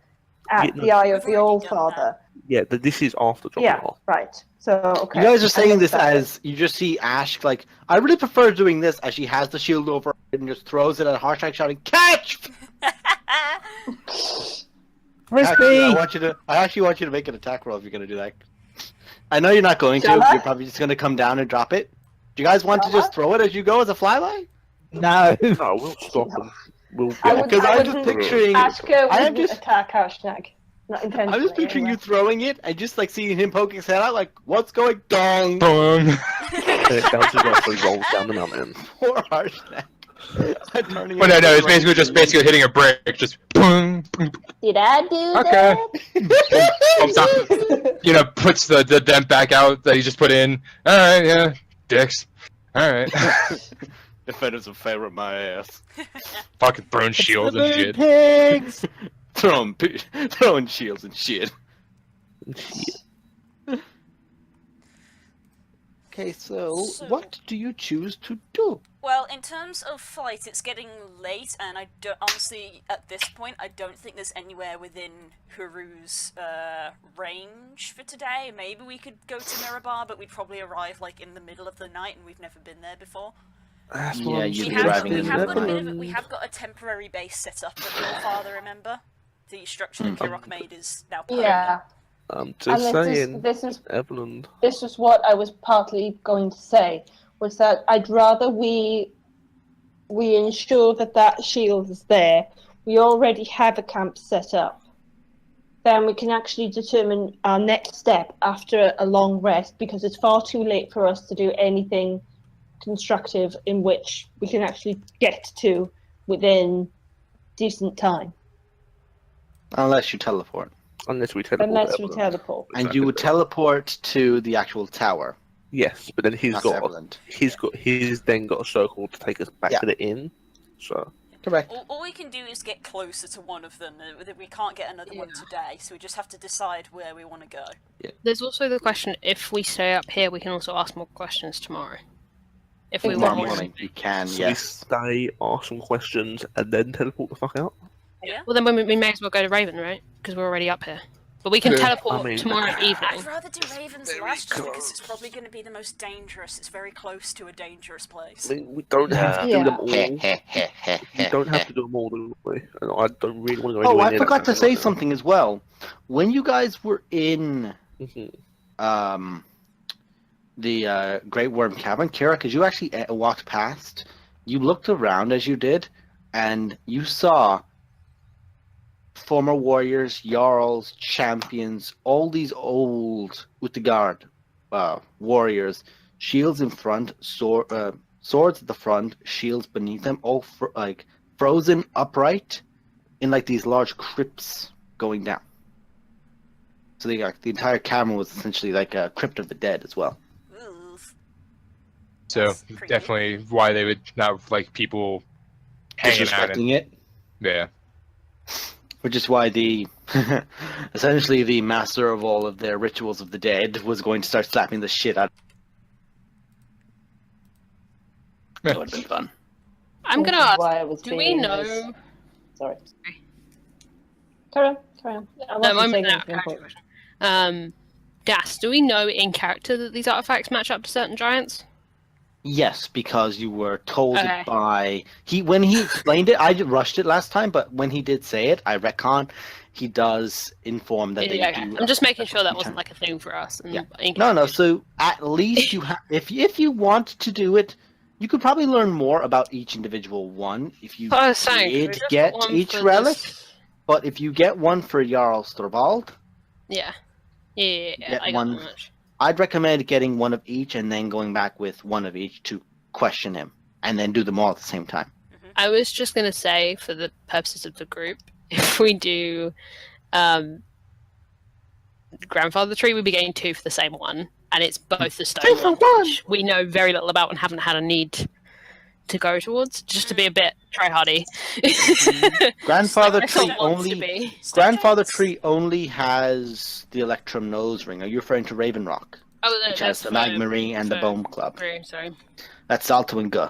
at Yeah, the Eye of We've the already done All-Father. Yeah, this is after dropping Yeah, off. right. So, okay. You guys are I saying this understand. as you just see Ash like, I really prefer doing this as she has the shield over it and just throws it at Harshack shouting, "Catch!" Actually, I actually want you to make an attack roll if you're gonna do that. I know you're not going to. Shall I? You're probably just gonna come down and drop it. Do you guys want to Shall just throw it as you go as a flyby? No. No, we'll stop and we'll I get would- Because I I'm just wouldn't- picturing. Ashko I am wouldn't just. attack Hashtag. Not intentionally. I'm just picturing you anyway. throwing it and just like seeing him poking his head out, like, "What's going dong?" Boom. and it bounces off and rolls down the mountain. Poor Harshack. Turning Well, no, into no, a it's basically just ranger. hitting a brick, just boom, boom, Did I do Okay. Pumps out, that? puts the dent back out that he just put in. All right, yeah, dicks. All right, Defenders of favor my ass. fucking throwing It's shields the and moon shit. pigs. Throwing shields and shit. Okay, so what do you choose to do? Well, in terms of flight, it's getting late, and I don't honestly, at this point, I don't think there's anywhere within Huru's range for today. Maybe we could go to Mirabar, but we'd probably arrive like in the middle of the night, and we've never been there before. That's Yeah, what I'm you'd We be have, driving we in have got a bit of a, Everland. we have got a temporary base set up at the All-Father. Remember, the structure that Kirok made is now permanent. Yeah. I'm just And saying, this is Everland. this is what I was partly going to say, was that I'd rather we ensure that that shield is there. We already have a camp set up. Then we can actually determine our next step after a long rest, because it's far too late for us to do anything constructive in which we can actually get to within decent time. Unless you teleport. Unless we teleport. Unless to we Everland. teleport. And you would teleport to the actual tower. Yes, but then he's Not got Everland. he's then got a circle to take us back Yeah. to the inn. So Correct. All we can do is get closer to one of them. We can't get another one today, so we just have to decide where we want to go. There's also the question: if we stay up here, we can also ask more questions tomorrow. If we Tomorrow want. morning, you can, so yes. we stay, ask some questions, and then teleport the fuck out. Yeah. Well, then we may as well go to Raven, right? Because we're already up here. But we can Yeah. teleport I mean- tomorrow I'd evening. rather do Raven's last just because it's probably going to be the most dangerous. It's very close to a dangerous place. I mean, we don't have to do Yeah. them all. Heh, heh, heh, heh, We heh, don't have heh. to do them all, do we? And I don't really want to go Oh, anywhere I near that forgot to cavern say right now. something as well. When you guys were in Mhm. the Great Worm Cavern, Kira, because you actually walked past, you looked around as you did, and you saw former warriors, jarls, champions, all these old Utgard warriors, shields in front, swords at the front, shields beneath them, all frozen upright in like these large crypts going down. So the entire cavern was essentially like a crypt of the dead as well. Oof. So That's creepy. definitely why they would not have like people hanging out. Disrespecting it. Yeah. Which is why the essentially the master of all of their rituals of the dead was going to start slapping the shit out. Yeah. That would have been fun. I'm Which gonna is ask, why I was do we being know... as- Sorry. Carry on. I No, wasn't I'm saying no, anything important. Gas, do we know in character that these artifacts match up to certain giants? Yes, because you were told Okay. it by when he explained it. I rushed it last time, but when he did say it, I retcon. He does inform that they Yeah, okay. do. I'm just making sure that wasn't like a thing for us. And Yeah. in No. case- So at least you have, if you want to do it, you could probably learn more about each individual one if you I was saying, should we did just get put one each for relic. this- But if you get one for Jarl Storvald, Yeah. Yeah, Get I got one. that much. I'd recommend getting one of each and then going back with one of each to question him, and then do them all at the same time. I was just gonna say, for the purposes of the group, if we do grandfather tree, we'd be getting 2 for the same one, and it's both the stone for ones, one! which we know very little about and haven't had a need to go towards, just to be a bit try-hardy. Grandfather Just like tree I want to only. be. Grandfather tree only has the Electrum nose ring. Are you referring to Raven Rock, Oh, which that's has the for- Magma ring and the for- Bone Club? Sorry. That's Salto and Gu.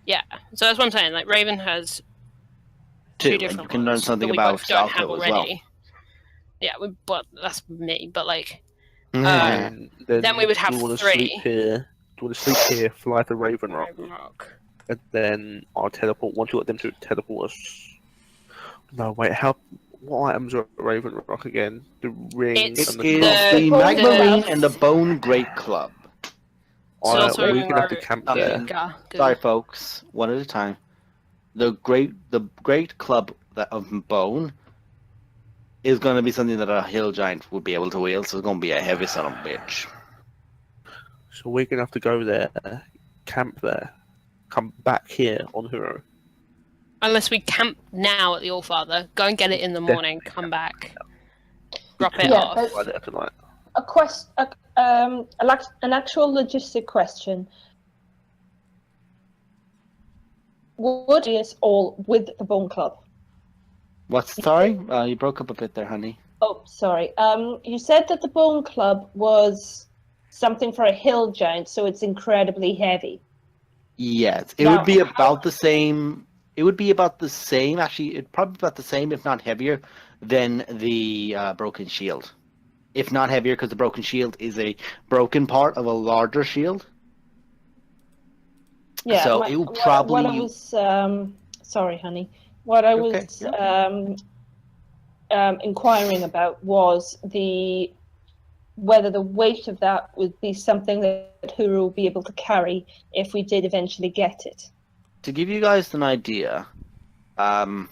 Yeah, so that's what I'm saying. Like Raven has Too, two and different you can learn ones something that we about both don't have Salto as well. already. Yeah, but that's me. But like, And then we would have do you wanna 3. Sleep here? Do you want to sleep here, fly to Raven Rock, Rock. and then I'll teleport. Once you let them to teleport us. No, wait. What items are at Raven Rock again? The ring It's and It is the the Bone Magma Club. ring and the Bone Great Club. It's also we're gonna have to camp I there. mean, Sorry, folks. One at a time. The great club of bone is going to be something that a hill giant would be able to wield. So it's going to be a heavy son of a bitch. So we're gonna have to go there, camp there, come back here on Hero. Unless we camp now at the Allfather, go and get it in the morning, come back, drop it Yeah, off. but- Right there tonight. An actual logistic question. Would is all with the Bone Club? What's sorry? You broke up a bit there, honey. Oh, sorry. You said that the Bone Club was something for a hill giant, so it's incredibly heavy. Yes, it Now, would be how- about the same. It would be about the same. Actually, it'd probably be about the same, if not heavier, than the broken shield. If not heavier, because the broken shield is a broken part of a larger shield. Yeah. So what- it will what probably. I was sorry, honey. What I Okay, was inquiring about was whether the weight of that would be something that Huru will be able to carry if we did eventually get it. To give you guys an idea, I'm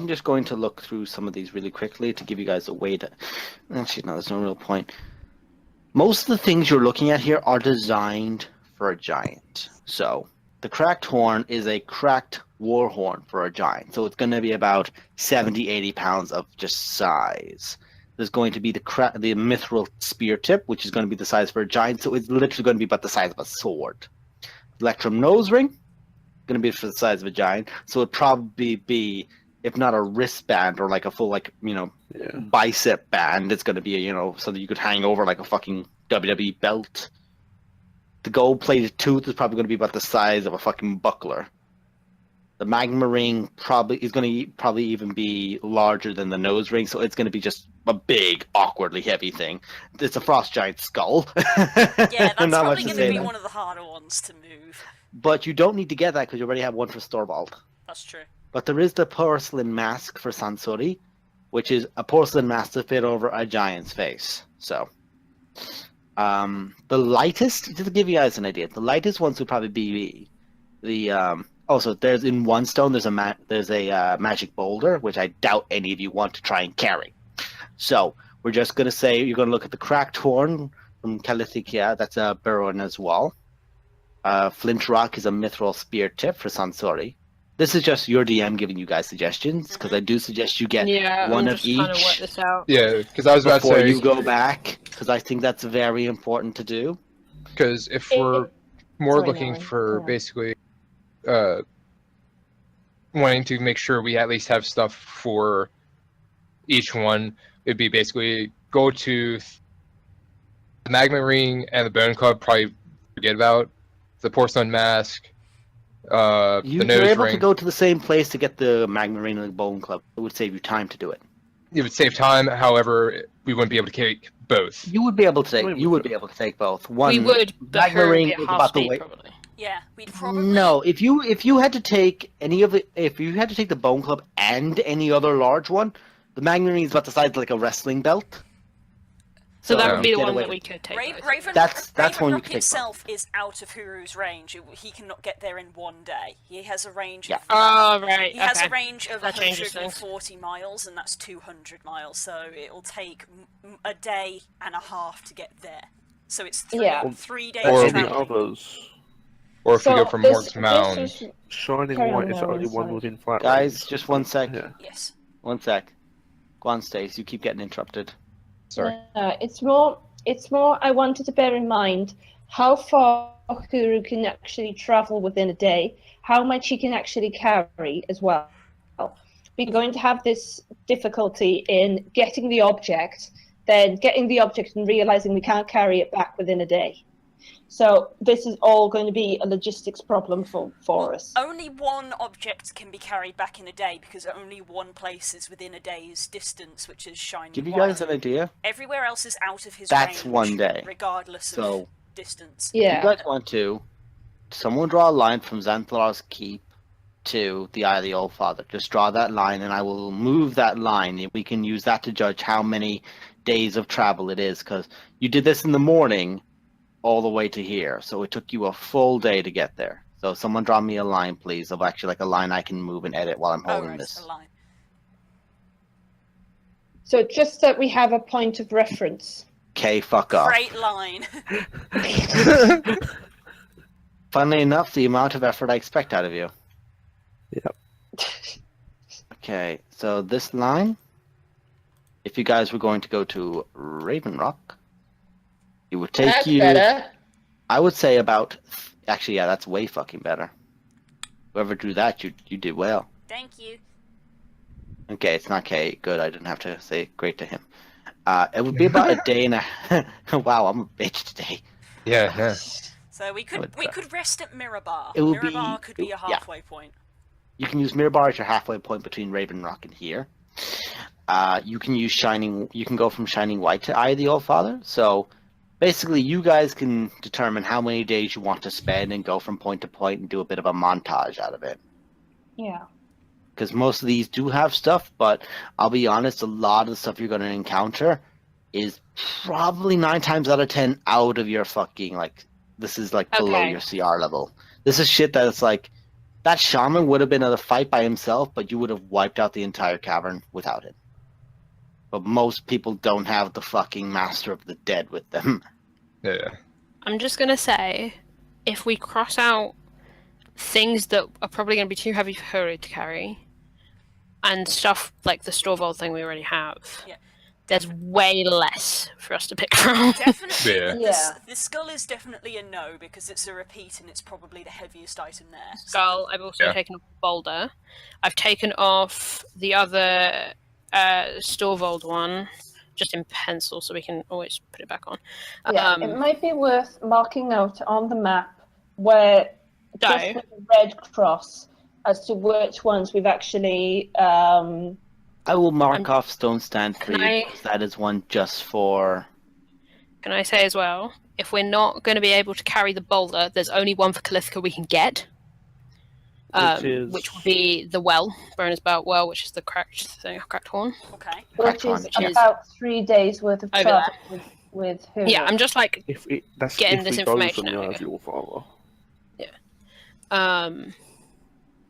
just going to look through some of these really quickly to give you guys a way to. Actually, no, there's no real point. Most of the things you're looking at here are designed for a giant. So the cracked horn is a cracked war horn for a giant. So it's going to be about 70, 80 pounds of just size. There's going to be the mithril spear tip, which is going to be the size for a giant. So it's literally going to be about the size of a sword. Electrum nose ring, going to be for the size of a giant. So it'd probably be, if not a wristband or like a full, like, bicep band, it's going to be, something you could hang over like a fucking WWE belt. The gold-plated tooth is probably going to be about the size of a fucking buckler. The magma ring is going to probably even be larger than the nose ring, so it's going to be just a big, awkwardly heavy thing. It's a frost giant skull. Yeah, that's Not much probably to going say to be there. one of the harder ones to move. But you don't need to get that because you already have one for Storvald. That's true. But there is the porcelain mask for Sansori, which is a porcelain mask to fit over a giant's face. So, the lightest, just to give you guys an idea, the lightest ones would probably be the also there's in one stone there's a magic boulder, which I doubt any of you want to try and carry. So we're just gonna say you're gonna look at the cracked horn from Calithicia. That's a Burrowan as well. Flint rock is a mithril spear tip for Sansori. This is just your DM giving you guys suggestions, because I do suggest you get one I'm of just trying to work each this out. Yeah, because I was about to before say, you go back, because I think that's very important to do. because if we're more Sorry, looking Lauren, for go on. basically wanting to make sure we at least have stuff for each one, it'd be basically go to the magma ring and the bone club, probably forget about the porcelain mask, the You're nose able ring. to go to the same place to get the Magma Ring and the Bone Club. It would save you time to do it. It would save time, however, we wouldn't be able to take both. You would be able to take. Wait, You would be able to take both. We would, but Magma her would Ring be at is half about the speed, way. probably. Yeah, we'd probably... No, if you had to take any of it, if you had to take the Bone Club and any other large one, the Magma Ring is about the size of like a wrestling belt. So that would be you the get one away that we with- could take. Raven, That's one you Rock can take itself is out of Huru's range. He cannot get there in one day. He has a range Yeah. of... Oh, right. He has okay. a range of That changes things. 140 miles, and that's 200 miles, so it'll take a day and a half to get there. So it's Yeah. 3 days Or Any we- traveling. others? Or if we go from Morg's Mound. is- Shining Carry on, White is the Noah, only one sorry. within flat Guys, range. just one sec. Yeah. Yes. One sec. Go on, Stace. You keep getting interrupted. Sorry. It's more. I wanted to bear in mind how far Huru can actually travel within a day, how much he can actually carry as well. We're going to have this difficulty in getting the object, then getting the object and realizing we can't carry it back within a day. So this is all going to be a logistics problem for us. Only one object can be carried back in a day, because only one place is within a day's distance, which is Shining Give you White. guys an idea. Everywhere else is out of his That's range, one day. regardless So- of distance. If Yeah. you guys want to, someone draw a line from Xanthar's Keep to the Eye of the Old Father. Just draw that line, and I will move that line. We can use that to judge how many days of travel it is, because you did this in the morning all the way to here, so it took you a full day to get there. So someone draw me a line, please, of actually like a line I can move and edit while I'm Oh, holding right, this. a line. So just that we have a point of reference. Okay, fuck off. Straight line. Funnily enough, the amount of effort I expect out of you. Yep. Okay, so this line, if you guys were going to go to Raven Rock, it would take That's you, better. I would say about, actually, yeah, that's way fucking better. Whoever drew that, you did well. Thank you. Okay, it's not K. Good, I didn't have to say great to him. It would be about a day and a... Wow, I'm a bitch today. Yeah, yeah. So we could rest at Mirabar. It would Mirabar be- could be a yeah. halfway point. You can use Mirror Bar as your halfway point between Raven Rock and here. You can use Shining... You can go from Shining White to Eye of the Old Father. So, basically, you guys can determine how many days you want to spend and go from point to point and do a bit of a montage out of it. Yeah. Because most of these do have stuff, but I'll be honest, a lot of the stuff you're going to encounter is probably 9 times out of 10 out of your fucking, like, this is like below Okay. your CR level. This is shit that it's like, that shaman would have been in a fight by himself, but you would have wiped out the entire cavern without it. But most people don't have the fucking Master of the Dead with them. Yeah. I'm just gonna say, if we cross out things that are probably gonna be too heavy for her to carry, and stuff like the store vault thing we already have, Yeah. there's way less for us to pick from. Definitely. Yeah. Yeah. The skull is definitely a no, because it's a repeat and it's probably the heaviest item there. So- Skull. I've also Yeah. taken off Boulder. I've taken off the other store vault one, just in pencil, so we can always put it back on. Yeah, it might be worth marking out on the map where just No. with a red cross as to which ones we've actually I will mark off Stone Stand for Can you, I- because that is one just for... Can I say as well, if we're not going to be able to carry the boulder, there's only one for Kalithka we can get. Which would be the well, Bronner's Belt well, which is the cracked horn. Okay. Which is Which is- about 3 days worth of Over travel with Huru. Yeah, I'm just like That's getting if this we go information from the out eye of your father.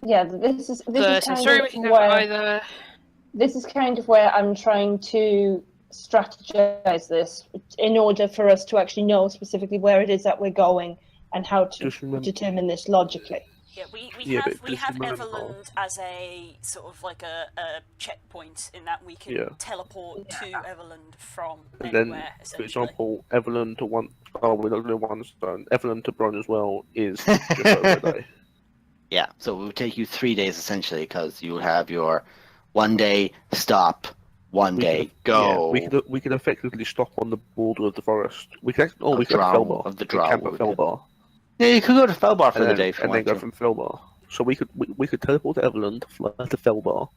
Yeah, this is the kind sensory of we can go where either. this is kind of where I'm trying to strategize this in order for us to actually know specifically where it is that we're going and how to Just remember- determine this logically. Yeah, we Yeah, have but we just have remember- Everland as a sort of like a checkpoint in that we can Yeah. teleport to Everland from And then, anywhere. for Essentially. example, Evelyn to one. Oh, we're not doing one stone. Evelyn to Bron as well is just over a day. Yeah, so it would take you 3 days essentially, because you have your 1 day stop, 1 We day could- go. Yeah, we could effectively stop on the border of the forest. We could. Of We could go to Drow- Felbar. of the We could camp Drow at would. Felbar. Yeah, you could go to Felbar for and the then, day if you and then want go to. from Felbar. So we could teleport to Evelyn, fly to Felbar,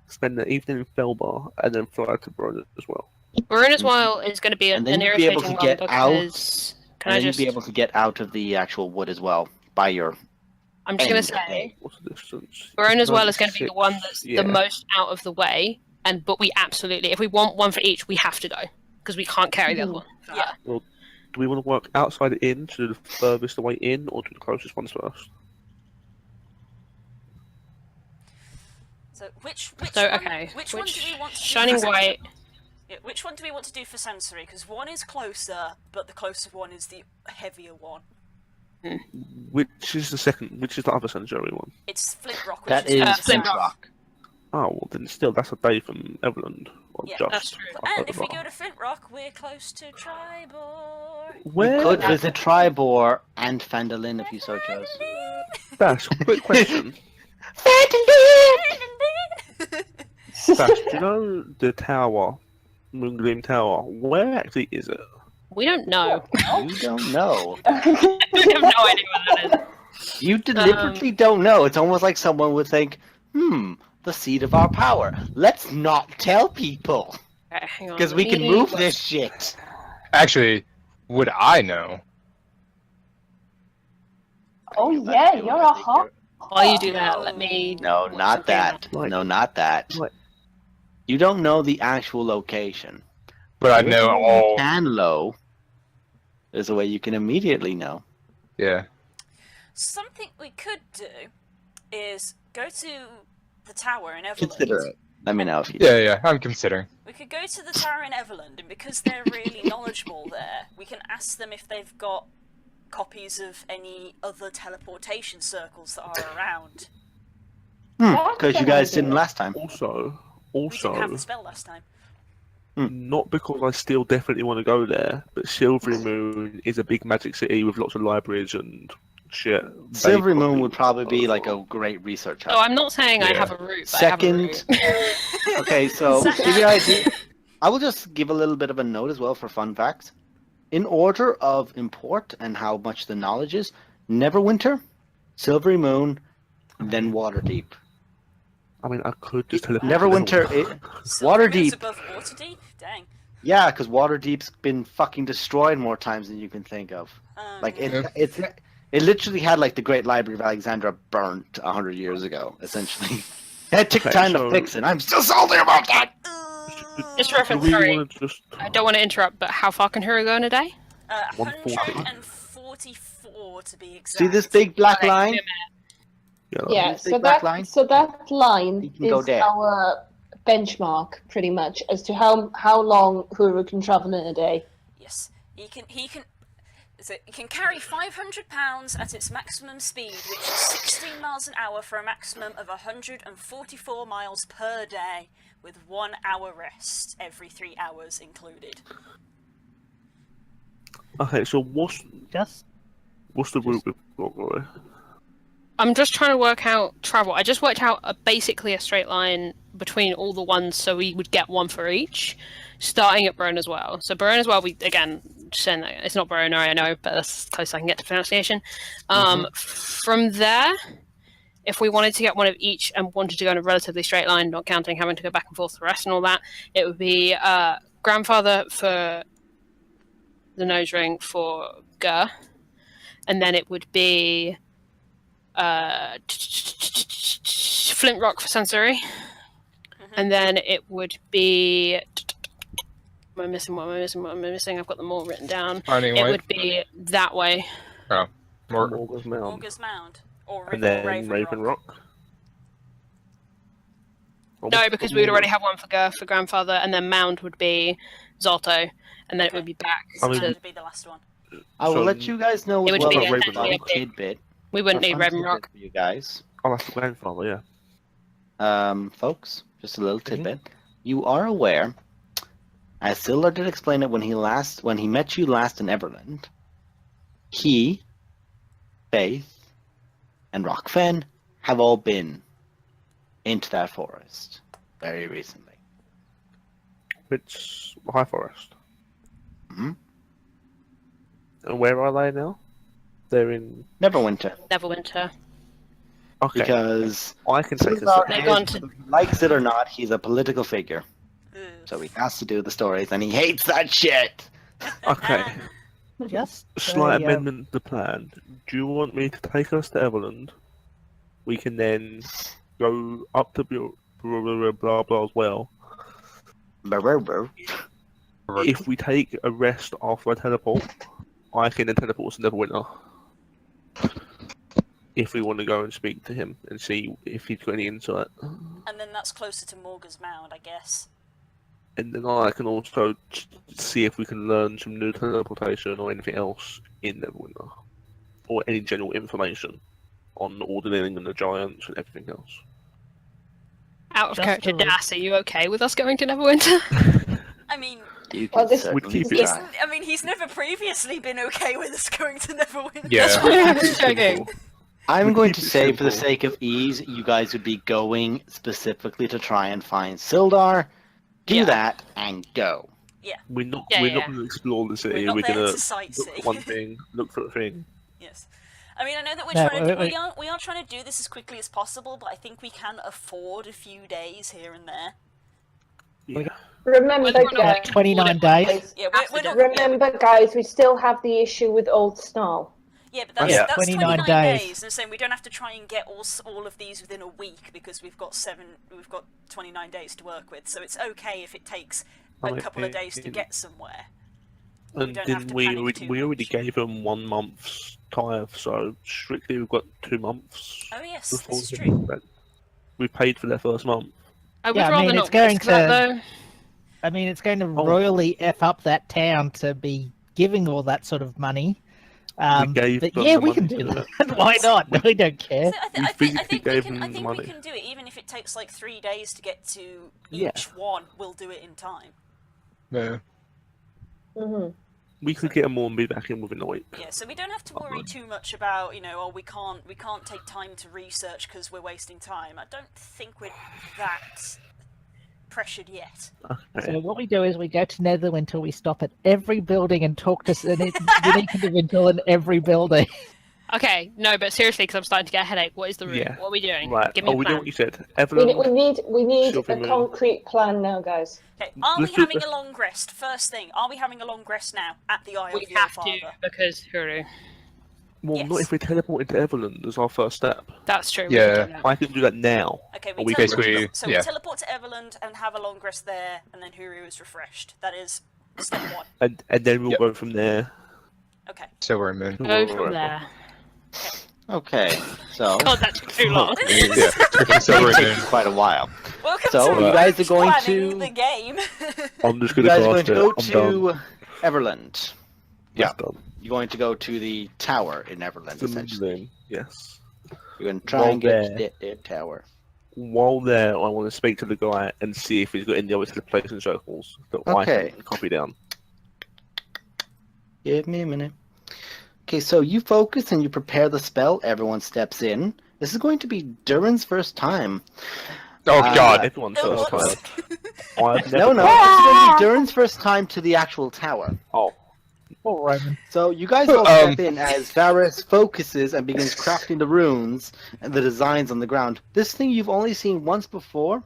spend the evening in Felbar, and then fly to Bron as well. Bronner's well is going to be And an then you'd be able irritating to one get out, because can And I then just? you'd be able to get out of the actual wood as well by your. I'm just going to end. say What's the distance? Bronner's well is going to be the 96, one that's yeah. the most out of the way, but we absolutely, if we want one for each, we have to go because we can't carry the other one. Yeah. Do we want to work outside the inn to do the furthest away in, or do the closest ones first? So which So one, okay, which one do we want to do Shining for White? Yeah, which one do we want to do for sensory? Because one is closer, but the closer one is the heavier one. Which is the second? Which is the other sanctuary one? It's Flint Rock, which That is is closer. Flint Flint Rock. Oh, well, then still, that's a day from Everland. Or Yeah, just that's true. And if we go to Flint Rock, we're close to Tribor. Where? You could visit Tribor and Fandolin if you so chose. Dash, quick question. Dash, do you know the tower, Moongleam Tower? Where actually is it? We don't know. You don't know. we have no idea what that is. You deliberately don't know. It's almost like someone would think, the seat of our power. Let's not tell people. Okay, hang on. Because we can move this shit. Actually, would I know? Oh yeah, you're a hot. While you do that, let me. No, not Okay, that. Like- No, not that. Like- You don't know the actual location. But I The know way you all. can know. There's a way you can immediately know. Yeah. Something we could do is go to the tower in Everland. Consider it. Let me know if you. Yeah, I'm considering. We could go to the tower in Everland, and because they're really knowledgeable there, we can ask them if they've got copies of any other teleportation circles that are around. Because you guys didn't last time. Also, We didn't have the spell last time. not because I still definitely want to go there, but Silvery Moon is a big magic city with lots of libraries and shit. They Silvery Moon probably would probably be go like for- a great research Oh, hub. I'm not saying I Yeah. have a route. But Second- I have a route. Okay, so to give you an idea, I will just give a little bit of a note as well for fun facts. In order of import and how much the knowledge is, Neverwinter, Silvery Moon, then Waterdeep. I mean, I could just teleport. Neverwinter, Waterdeep. Above Waterdeep? Dang. Yeah, because Waterdeep's been fucking destroyed more times than you can think of. Like it literally had like the Great Library of Alexandria burnt 100 years ago, essentially. It took Okay, time so- to fix it. I'm still salty about that. Just Do reference, we sorry. want to just? I don't want to interrupt, but how far can Huru go in a day? 140. 144 to be exact. See this big black Okay, line? Yeah, Big so black that line? so that line You can go is there. our benchmark, pretty much, as to how long Huru can travel in a day. Yes, he can. So it can carry 500 pounds at its maximum speed, which is 16 miles an hour for a maximum of 144 miles per day, with 1 hour rest every 3 hours included. Okay, so what's Just the route we've got, Roy? I'm just trying to work out travel. I just worked out basically a straight line between all the ones, so we would get one for each, starting at Bron as well. So Bron as well, we again saying that it's not Bron, I know, but that's as close as I can get to pronunciation. From there, if we wanted to get one of each and wanted to go in a relatively straight line, not counting having to go back and forth the rest and all that, it would be grandfather for the nose ring for Gur, and then it would be Flint Rock for Sansuri, and then it would be. What am I missing? What am I missing? I've got them all written down. Finding It White. would be that way. Morgan's Mound. August Mound. Or And then Raven Rock. No, because we would already have one for for grandfather, and then Mound would be Zolto, and then it would be back. I mean, That to, would be the last one. I will So let you guys know it as would well be a Raven fun Rock. tidbit. we wouldn't A need fun Raven tidbit Rock. for you guys. Oh, that's the grandfather, yeah. Folks, just a little tidbit. You are aware, as Sildar did explain it when he met you last in Everland, he, Faith, and Rockfen have all been into that forest very recently. Which High Forest. Hmm? And where are they now? They're in. Neverwinter, Neverwinter. Okay. because I can take a Sildar They've second. gone to- likes it or not, he's a political figure, Ugh. so he has to do the stories, and he hates that shit. Okay. Just Slight say, amendment to the plan. Do you want me to take us to Everland? We can then go up to blah blah as well. Brr, brr, brr. If we take a rest after I teleport, I can then teleport to Neverwinter. If we want to go and speak to him and see if he's got any insight. And then that's closer to Morgan's Mound, I guess. And then I can also see if we can learn some new teleportation or anything else in Neverwinter. Or any general information on the Ordering and the Giants and everything else. Out of Just character, a- Das, are you okay with us going to Neverwinter? I mean, You Well, can this- certainly We'd keep it- he's, try. I mean, he's never previously been okay with us going to Neverwinter. Yeah. That's why I was checking. I'm We going keep to it say, for the simple. sake of ease, you guys would be going specifically to try and find Sildar. Do Yeah. that and go. We're not Yeah, we're not yeah. going to explore the city. We're not there gonna to look sightsee. for one thing, look for a thing. Yes. I mean, I know that we're No, trying to wait, do, we are trying to do this as quickly as possible, but I think we can afford a few days here and there. Yeah. Remember, Whether or not guys, we can 29 afford it, days. Yeah, Have we're to not. do remember, guys, we still have the issue with Old Snarl. Yeah, but that's, Yeah. that's 29 29 days. days. And saying we don't have to try and get all of these within a week because we've got 29 days to work with. So it's okay if it takes a I couple of mean, days to get somewhere. And don't have didn't to we? panic too We already much. gave them 1 month's tithe, so strictly we've got 2 months. Oh yes, before this is we- true. We paid for their first month. I would Yeah, I rather mean, not it's going risk that, to- though. I mean, it's going to Oh. royally F up that town to be giving all that sort of money. gave But them yeah, the we can money do to that. Why not? We don't care. So We I physically think we gave can. them I the think money. we can do it, even if it takes like 3 days to get to Yeah. each one. We'll do it in time. Yeah. Hmm. We could get them all and be back in within a week. Yeah, so we don't have to worry too much about, oh, we can't take time to research because we're wasting time. I don't think we're that pressured yet. So what we do is we go to Netherwinter, we stop at every building and talk to an unique individual in every building. Okay, no, but seriously, because I'm starting to get a headache. What is the route? Yeah. What are we doing? Right. Give me Oh, a we know plan. what you said. We Evelyn. need Sylvan a Moon. concrete plan now, guys. Okay, are we Let's do having this. a long rest? First thing, are we having a long rest now at the Eye We of your have Father? to, because Huru. Well, Yes. not if we teleport into Everland as our first step. That's true. we Yeah. can do that. I can do that now. Okay, Or we we basically- so yeah. we teleport to Everland and have a long rest there, and then Huru is refreshed. That is step one. And then we'll Yep. go from there. Okay. Silver Moon. to Go wherever. from there. Okay, so God, that took too long. Yeah. Silver it Moon. takes quite a while. Welcome So, to you guys are Roach going planning to- the game. I'm just You going guys are going to to go cast it. I'm done. to Everland. Yeah. It's done. You're going to go to the tower in Everland, The essentially. moon, yes. You're going to try While and get there- to the tower. While there, I want to speak to the guy and see if he's got any other teleportation circles that I Okay. can copy down. Give me a minute. Okay, so you focus and you prepare the spell. Everyone steps in. This is going to be Durin's first time. Oh God. Everyone's Oh, first what? time. I've No, never no, done- this is going to be Durin's first time to the actual tower. Oh, Poor Roman. So you guys all step in as Varys focuses and begins crafting the runes and the designs on the ground. This thing you've only seen once before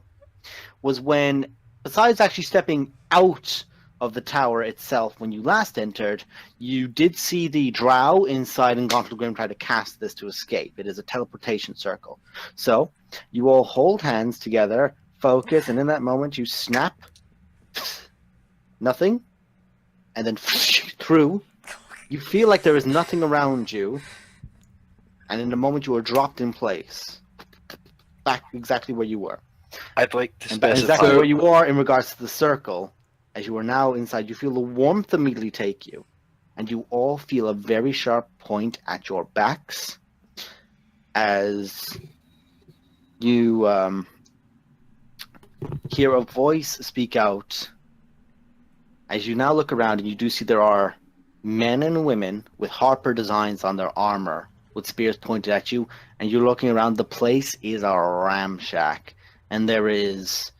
was when, besides actually stepping out of the tower itself when you last entered, you did see the drow inside and Gauntlet Grim try to cast this to escape. It is a teleportation circle. So you all hold hands together, focus, and in that moment you snap, nothing, and then through. You feel like there is nothing around you, and in a moment you are dropped in place, back exactly where you were. I'd like to And that's specify. exactly where you are in regards to the circle. As you are now inside, you feel the warmth immediately take you, and you all feel a very sharp point at your backs as you hear a voice speak out. As you now look around, and you do see there are men and women with harper designs on their armor, with spears pointed at you, and you're looking around. The place is a ramshack, and there is,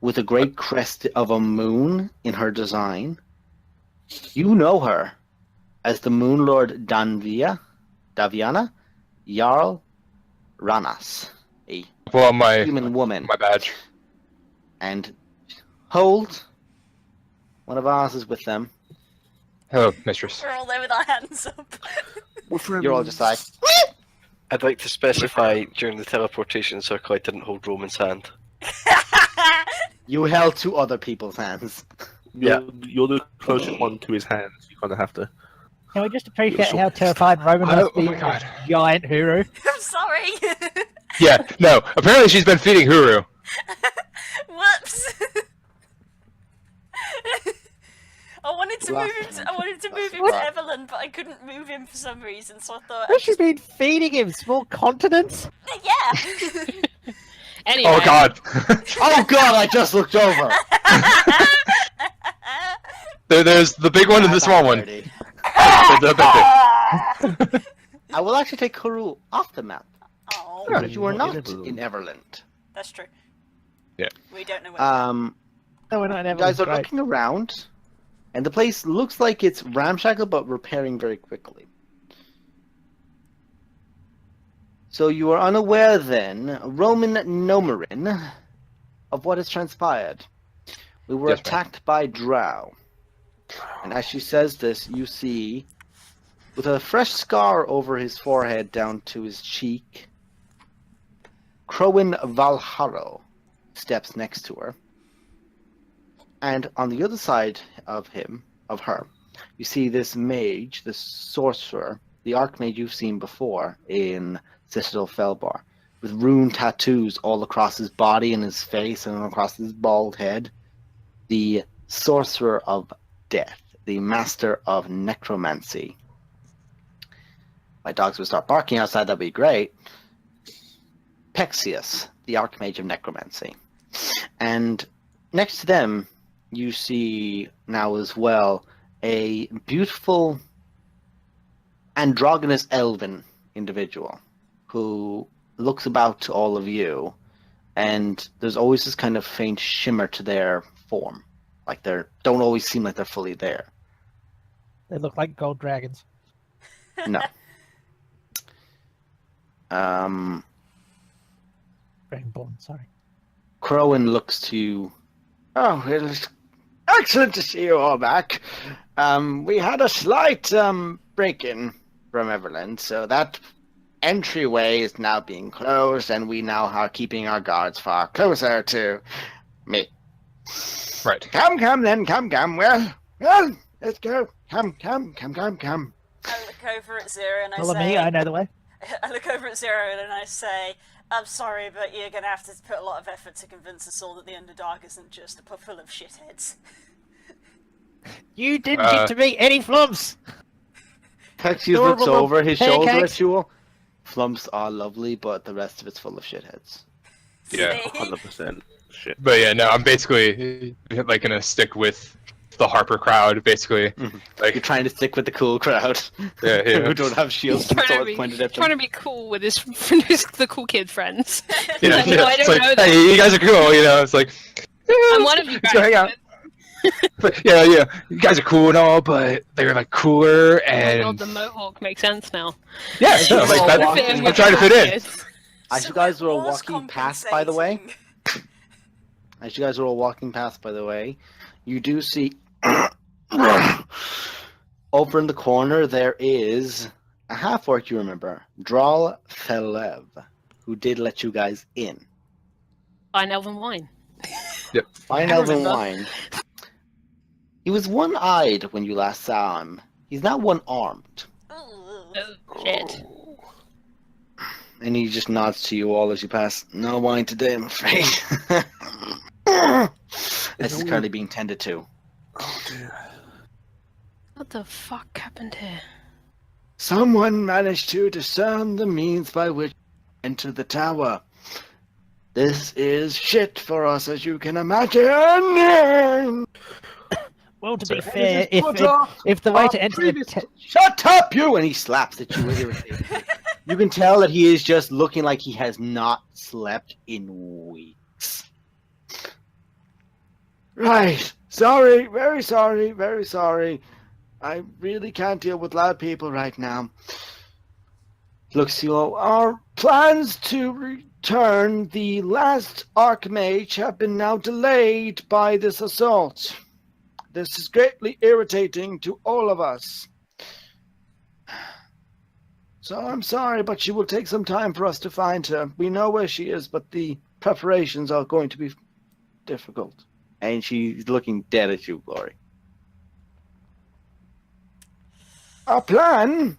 with a great crest of a moon in her design, you know her as the Moon Lord Daviana Jarl Ranas, a Well, my human woman. my badge. And hold, one of ours is with them. Hello, mistress. We're all there with our hands up. You're all just like, I'd like to specify during the teleportation circle I didn't hold Roman's hand. you held two other people's hands. You're the closest one to his hands. You kind of have to. Can we just appreciate how terrified Roman must Oh be my of God. this giant Huru? I'm sorry. Yeah, no. Apparently she's been feeding Huru. Whoops. I wanted to Laugh. move him to Evelyn, but I couldn't move him for some reason, so I thought, What she's been feeding him? Small continents? yeah. Anyway, Oh God. Oh god, I just looked over! There's the big one and the small one. Dirty. The big thing. I will actually take Kuru off the map, Oh, because you are Not not in in Everland. that's true. Yeah. We don't know where. No, we're not in you Everland, guys are great. looking around, and the place looks like it's ramshackle, but repairing very quickly. So you are unaware then, Roman Nomarin, of what has transpired. We were Yes, ma'am. attacked by drow. And as she says this, you see, with a fresh scar over his forehead down to his cheek, Crowin Valharo steps next to her. And on the other side of her, you see this mage, this sorcerer, the archmage you've seen before in Citadel Felbar, with rune tattoos all across his body and his face and across his bald head. The sorcerer of death, the master of necromancy. My dogs would start barking outside, that'd be great. Pexius, the archmage of necromancy. And next to them, you see now as well a beautiful androgynous elven individual who looks about to all of you, and there's always this kind of faint shimmer to their form. Like they don't always seem like they're fully there. They look like gold dragons. No. Dragonborn, sorry. Crowin looks to you. Oh, it is excellent to see you all back. We had a slight break-in from Everland, so that entryway is now being closed, and we now are keeping our guards far closer to me. Right. Come then, come. Well, let's go. Come. I look over at Zero and I Follow say, me, I know the way. I look over at Zero and I say, I'm sorry, but you're gonna have to put a lot of effort to convince us all that the Underdark isn't just a pub full of shitheads. You didn't get to meet any flumps! Pexius looks over his shoulder pancakes. at you all. Flumps are lovely, but the rest of it's full of shitheads. Yeah. See? 100% shit. But yeah, no, I'm basically like gonna stick with the Harper crowd, basically. You're trying to stick with the cool crowd. Yeah, yeah. Who don't have shields and swords pointed at trying them. to be cool with his the cool kid friends. Yeah, No, I it's don't like, know them. hey, you guys are cool, you know. It's like, I'm one of you let's go hang out. guys. But yeah, you guys are cool and all, but they're like cooler Oh my god, and the mohawk makes sense now. yeah, Hey, no, you like all that, walk Fit in. in I'm trying to fit in. As So you guys it were all was walking past, by the way, you do see over in the corner there is a half-orc you remember, Dral Thelev, who did let you guys in. Fine elven wine. Fine I elven remember. wine. He was one-eyed when you last saw him. He's now one-armed. Oh, shit. And he just nods to you all as you pass. No wine today, I'm afraid. This is currently being tended to. Oh dear. What the fuck happened here? Someone managed to discern the means by which to enter the tower. This is shit for us, as you can imagine. Well, to be Sorry. fair, if the way to enter the Shut up, you! And he slaps at you, irritated. You can tell that he is just looking like he has not slept in weeks. Right. Sorry. Very sorry. Very sorry. I really can't deal with loud people right now. Looks to you all. Our plans to return the last Archmage have been now delayed by this assault. This is greatly irritating to all of us. So I'm sorry, but she will take some time for us to find her. We know where she is, but the preparations are going to be difficult. And she's looking dead at you, Glory. Our plan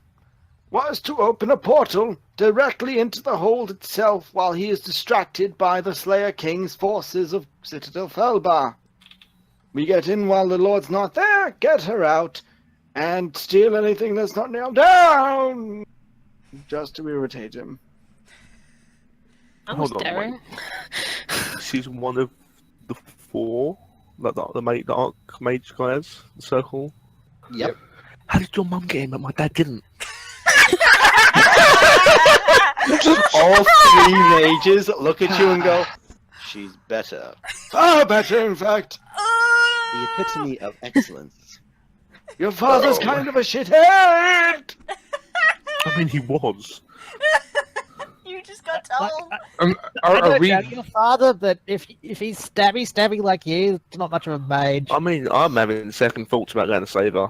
was to open a portal directly into the hold itself while he is distracted by the Slayer King's forces of Citadel Felbar. We get in while the Lord's not there, get her out, and steal anything that's not nailed down! Just to irritate him. That was Hold on, daring. She's one of the four that the Archmage guys, the circle. Yep. How did your mum get in, but my dad didn't? All three mages look at you and go, she's better. Far better, in fact. The epitome of excellence. Your father's kind of a shithead! I mean, he was. You just got told. I Are don't we? know your father, but if he's stabby like you, it's not much of a mage. I mean, I'm having second thoughts about going to save her.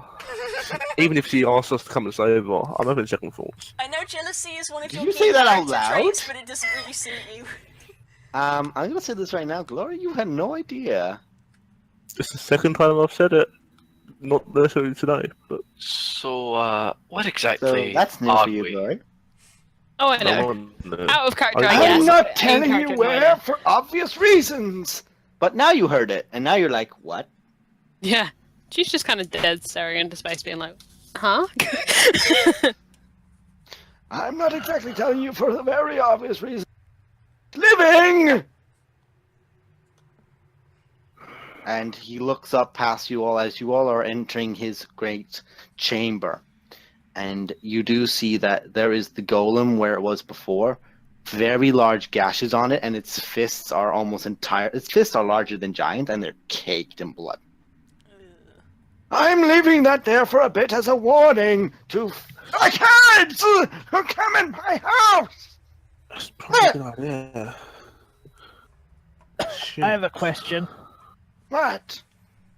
Even if she asks us to come and save her, I'm having second thoughts. I know jealousy is one of Did your you key say that out character loud? traits, but it doesn't really suit you. I'm gonna say this right now, Glory, you had no idea. It's the second time I've said it. Not necessarily today, but So, what So exactly that's new are for you, we? Glory. Oh, I no know. one knows. Out of character, I- I guess. I'm not but in telling character, you no where idea. for obvious reasons. But now you heard it, and now you're like, what? Yeah. She's just kind of dead staring into space, being like, huh? I'm not exactly telling you for the very obvious reason. Living! And he looks up past you all as you all are entering his great chamber. And you do see that there is the golem where it was before. Very large gashes on it, and its fists are almost entire. Its fists are larger than giant, and they're caked in blood. I'm leaving that there for a bit as a warning to the kids who come in my house! That's probably a good idea. Shit. I have a question. What?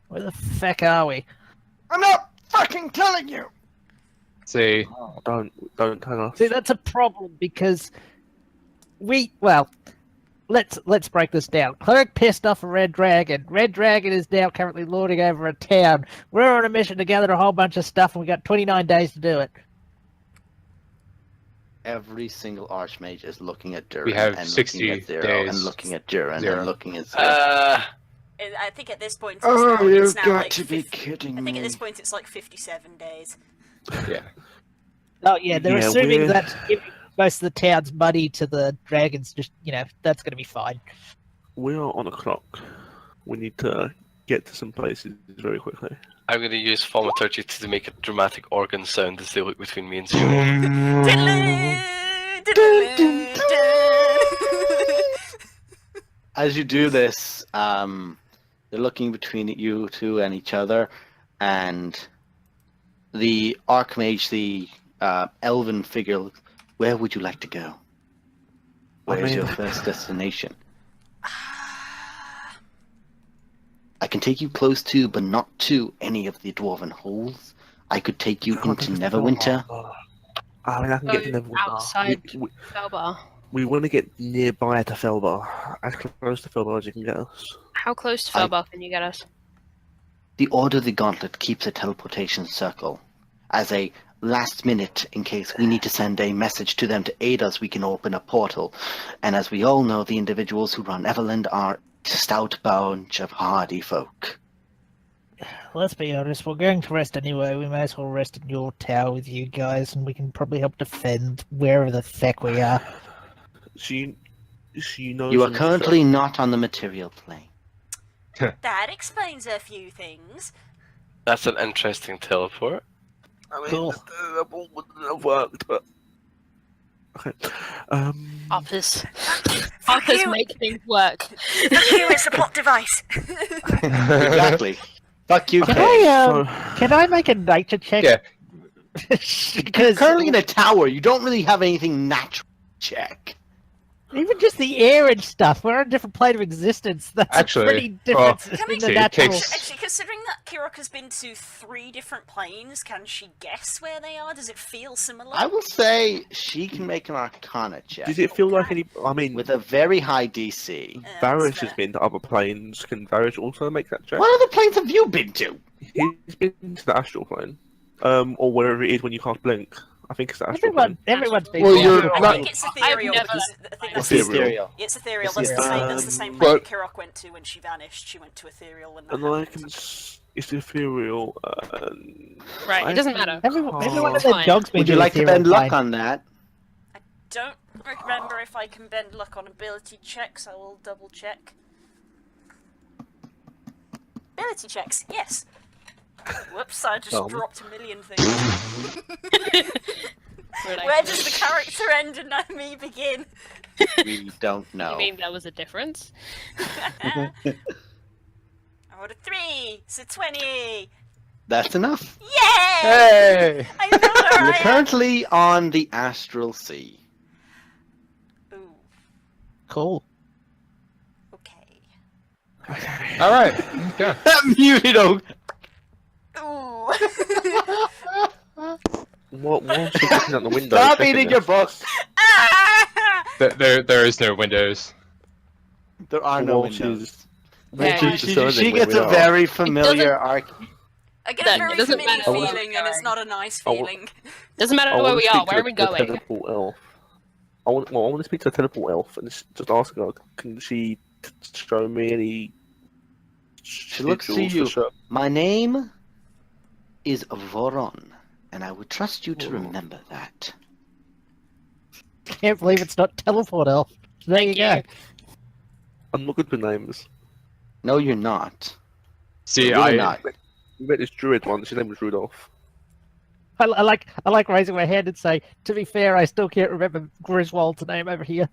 Where the feck are we? I'm not fucking telling you! See, Don't tell us. See, that's a problem because let's break this down. Cleric pissed off a red dragon. Red dragon is now currently lording over a town. We're on a mission to gather a whole bunch of stuff, and we got 29 days to do it. Every single archmage is looking at Durin We have and 60 looking at Zero days. and looking at Durin Zero. and looking at Zero. I think at this point it's Oh, now, you've it's now got like to be 50 kidding I think at me. this point it's like 57 days. yeah. Oh yeah, they're Yeah, assuming we're- that giving most of the town's money to the dragons, just that's going to be fine. We are on a clock. We need to get to some places very quickly. I'm going to use thaumaturgy to make a dramatic organ sound as they look between me and Zero. As you do this, They're looking between you two and each other, and the Archmage, the elven figure, where would you like to go? Where's your first destination? I can take you close to, but not to, any of the Dwarven halls. I could take you into Neverwinter. I mean, I can get to Neverwinter. Outside Felbar. We want to get nearby to Felbar, as close to Felbar as you can get us. How close to Felbar can you get us? The Order of the Gauntlet keeps a teleportation circle. As a last minute, in case we need to send a message to them to aid us, we can open a portal. And as we all know, the individuals who run Everland are a stout bunch of hardy folk. Let's be honest, we're going to rest anyway. We may as well rest in your tower with you guys, and we can probably help defend wherever the feck we are. She knows. You are currently not on the material plane. That explains a few things. That's an interesting teleport. I mean, Cool. that wouldn't have worked, but okay. Office. Fuck Office you! make things work. Fuck you, it's a plot device! Exactly. Fuck you, Can Kay. can I make a nature check? Yeah. You're Because currently in a tower. You don't really have anything natural to check. even just the air and stuff, we're on a different plane of existence. That's Actually, a pretty difference Can in I- the See, it natural. takes- Actually, considering that Kirok has been to 3 different planes, can she guess where they are? Does it feel similar? I will say she can make an Arcana check Does it feel like any? I mean, with a very high DC. Varys that's has fair. been to other planes. Can Varys also make that check? What other planes have you been to? He's been to the astral plane, or wherever it is when you can't blink. I think it's the astral Everyone's been. Well, to you're the I not- think it's ethereal never- because I think What's that's ethereal? it's ethereal. That's the same. That's the same But- plane that Kirok went to when she vanished. She went to ethereal when that And I happened. can. It's ethereal. Right, it doesn't matter. Everyone Oh. of their dogs been Would you to like to ethereal bend luck plane. on that? Don't remember if I can bend luck on ability checks. I will double check. Ability checks, yes. Whoops! I just dropped a million things. Where does the character end and now me begin? We don't You know. mean there was a difference? I rolled a 3, so 20. That's enough. Yay! Hey! I know where You're I am. currently on the Astral Sea. Ooh, Cool. okay. All right. Okay. Muted. Ooh. What? Whilst you're looking out the window. Stop checking eating your this, books. Ah! There is no windows. There are no whilst windows. Yeah. She gets a very familiar arc. I get a Look, very it doesn't familiar matter where feeling, we're and it's going. not a nice I wa- feeling. Doesn't matter I where wanna we speak are. to Where are we the going? teleport elf. I want to speak to a teleport elf and just ask her, can she show me any? She looks to visuals you. show- My name is Voron, and I would trust you to Oh. remember that. Can't believe it's not teleport elf. There Thank you go. you. I'm not good with names. No, you're not. See, You're really I not. We met this druid once. His name was Rudolph. I like raising my hand and say, to be fair, I still can't remember Griswold's name over here.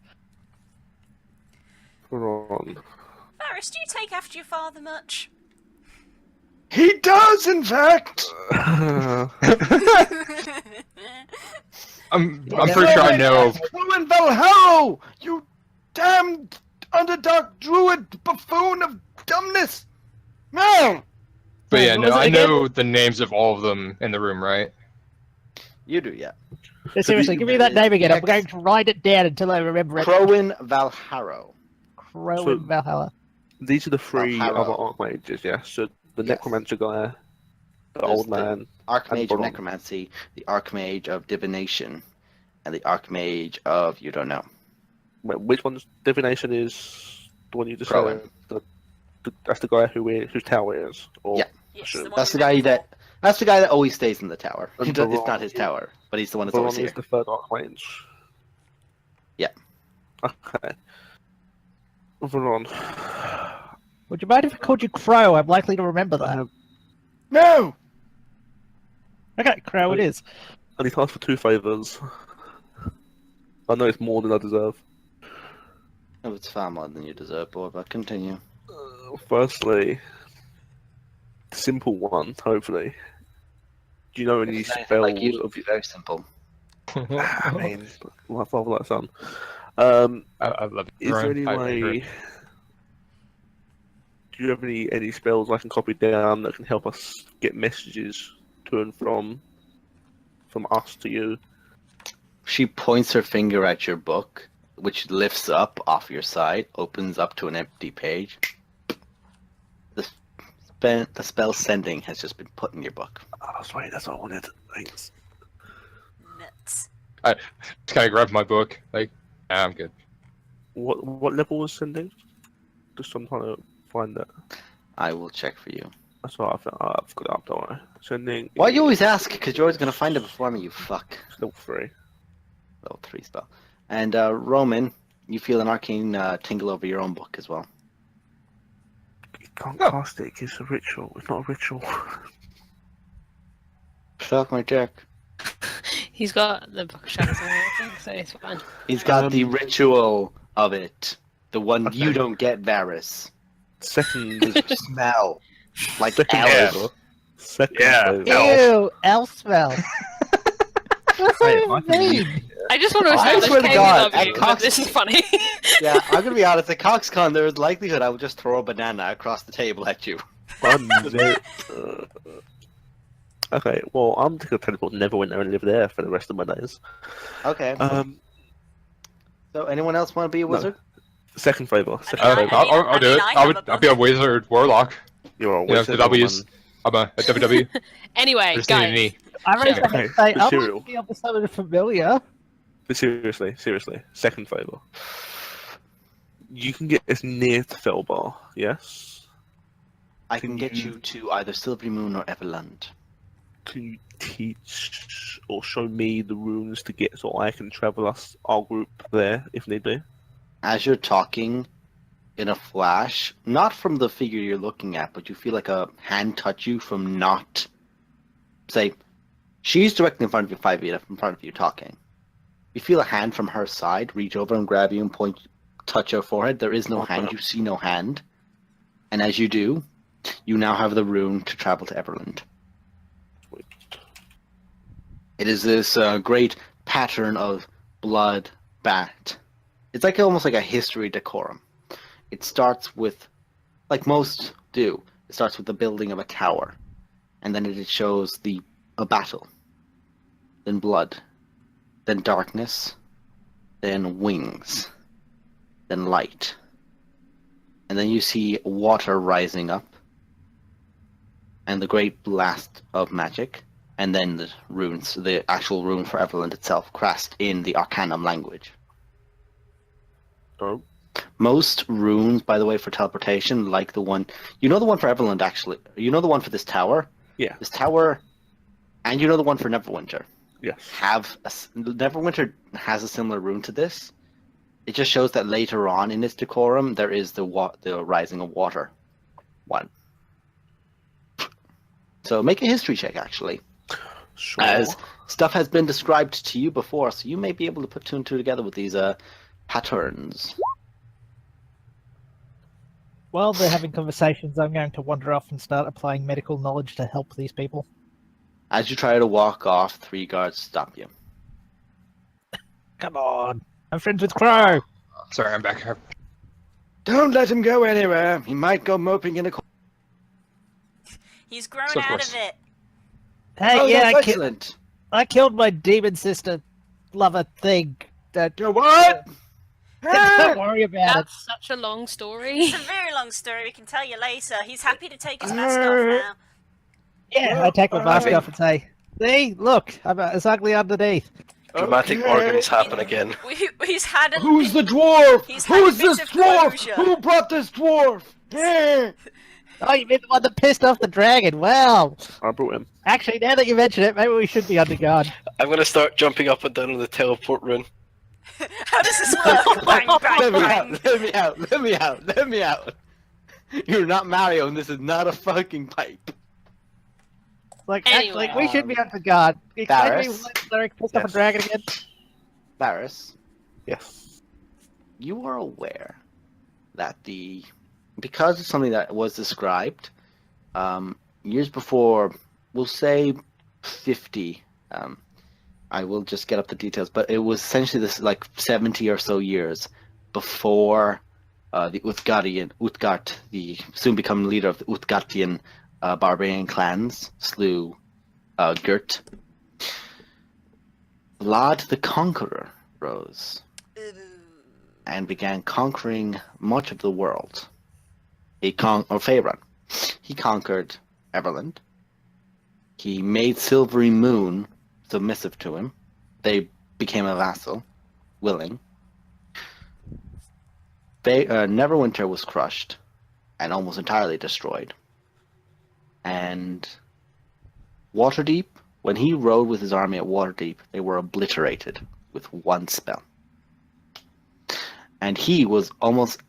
Ron. Varys, do you take after your father much? He does, in fact. I'm pretty sure I know. Ruin Valhalla! You damned underdog druid buffoon of dumbness! No! But yeah, What no, was it I again? know the names of all of them in the room, right? You do, yeah. No, seriously, give me that name again. I'm going to write it down until I remember it. Crowin Valharrow. Crowin So- Valhalla. These are the 3 Harrow. other archmages, yeah. So the Yes. necromancer guy, the There's old the- man. Archmage of Boron. Necromancy, the Archmage of Divination, and the Archmage of you don't know. Wait, which one's divination is the one you just Rowan. said? That's the guy whose tower is. Or Yeah. Yes, Sure. the one That's the we met guy before. that's the guy that always stays in the tower. And It's Baron. not his tower, but he's the one that's Baron always here. is the third archmage. Yeah. Okay. Moving on. Would you mind if I called you Crow? I'm likely to remember that. No! Okay, Crow it is. And he's asked for 2 favors. I know it's more than I deserve. Oh, it's far more than you deserve, boy, but continue. Firstly, simple one, hopefully. Do you know any If anything spells like you, it of would be very simple. I mean, my father, like son. I love it. Is there any way? Do you have any spells I can copy down that can help us get messages to and from us to you? She points her finger at your book, which lifts up off your side, opens up to an empty page. The spell sending has just been put in your book. Oh, sorry, that's all I wanted. Thanks. Nuts. Just kind of grab my book. Like, nah, I'm good. What level was sending? Just I'm trying to find that. I will check for you. That's what I've got it up, don't I? Sending. Why do you always ask? Because you're always going to find it before me, you fuck. It's level 3. Level 3 spell. And Roman, you feel an arcane tingle over your own book as well. You can't cast it. It's a ritual. It's not a ritual. Fuck my dick. He's got the book of shadows on everything, so it's fine. He's got the ritual of it. The one you Okay. don't get, Varys. Second. Smell. Like Second elf. flavor. Second Yeah. flavor. Ew, elf smell. What's that even mean? I just want to Oh, I establish swear to Kay, we God, love at you, but Cox- this is funny. Yeah, I'm gonna be honest. At CoxCon, there is likelihood I would just throw a banana across the table at you. Okay, well, I'm just gonna teleport Neverwinter and live there for the rest of my days. Okay. So, anyone else want to be a no. wizard? Second flavor. Second I flavor. I'll do it. I have a I'll be a wizard warlock. You're a You know, wizard. the W's. I'm a WW. Anyway, Just need an guys, E. I reckon I Okay, can say, the I cereal. might be able to summon familiar. But seriously. Second flavor. You can get as near to Felbar, yes? I can get you to either Silvery Moon or Everland. Can you teach or show me the runes to get so I can travel our group there if need be? As you're talking, in a flash, not from the figure you're looking at, but you feel like a hand touch you from not. Say, she's directly in front of you, 5 feet in front of you, talking. You feel a hand from her side reach over and grab you and touch your forehead. There is no hand. You see no hand. And as you do, you now have the rune to travel to Everland. It is this great pattern of blood bat. It's like almost like a history decorum. It starts with, like most do, it starts with the building of a tower, and then it shows a battle, then blood, then darkness, then wings, then light, and then you see water rising up, and the great blast of magic, and then the runes, the actual rune for Everland itself, cast in the Arcanum language. Oh. Most runes, by the way, for teleportation, like the one, the one for Everland, actually, the one for this tower? Yeah. This tower, and the one for Neverwinter, Yes. Neverwinter has a similar rune to this. It just shows that later on in its decorum, there is the rising of water one. So make a history check, actually. Sure. As stuff has been described to you before, so you may be able to put 2 and 2 together with these patterns. While they're having conversations, I'm going to wander off and start applying medical knowledge to help these people. As you try to walk off, 3 guards stop you. Come on. I'm friends with Crow. Sorry, I'm back here. Don't let him go anywhere. He might go moping in a corner. He's grown So out close. of it. Hey, Oh, yeah, that's excellent. I killed my demon sister lover thing. Your what? Don't worry about it. that's such a long story. It's a very long story. We can tell you later. He's happy to take his mask off now. Yeah, I take my mask off and say, see, look, I'm as ugly underneath. Dramatic organs happen again. He's had a. Who's the dwarf? He's had Who's a bit this of dwarf? closure. Who brought this dwarf? Oh, you mean the one that pissed off the dragon? Well, I brought him. actually, now that you mention it, maybe we should be under guard. I'm gonna start jumping up and down on the teleport rune. How does this work? Bang, bang, bang. Let me out. You're not Mario, and this is not a fucking pipe. Like, Anyway. actually, we should be under guard. Maybe Varys? Lyric pissed off a Yes. dragon again. Varys, Yes. you are aware that the because it's something that was described years before, we'll say 50. I will just get up the details, but it was essentially this like 70 or so years before the Utgard, the soon become leader of the Utgardian barbarian clans, slew Gert. Vlad the Conqueror rose and began conquering much of the world. Faerun. He conquered Everland. He made Silvery Moon submissive to him. They became a vassal, willing. Neverwinter was crushed and almost entirely destroyed. And Waterdeep, when he rode with his army at Waterdeep, they were obliterated with one spell. And he was almost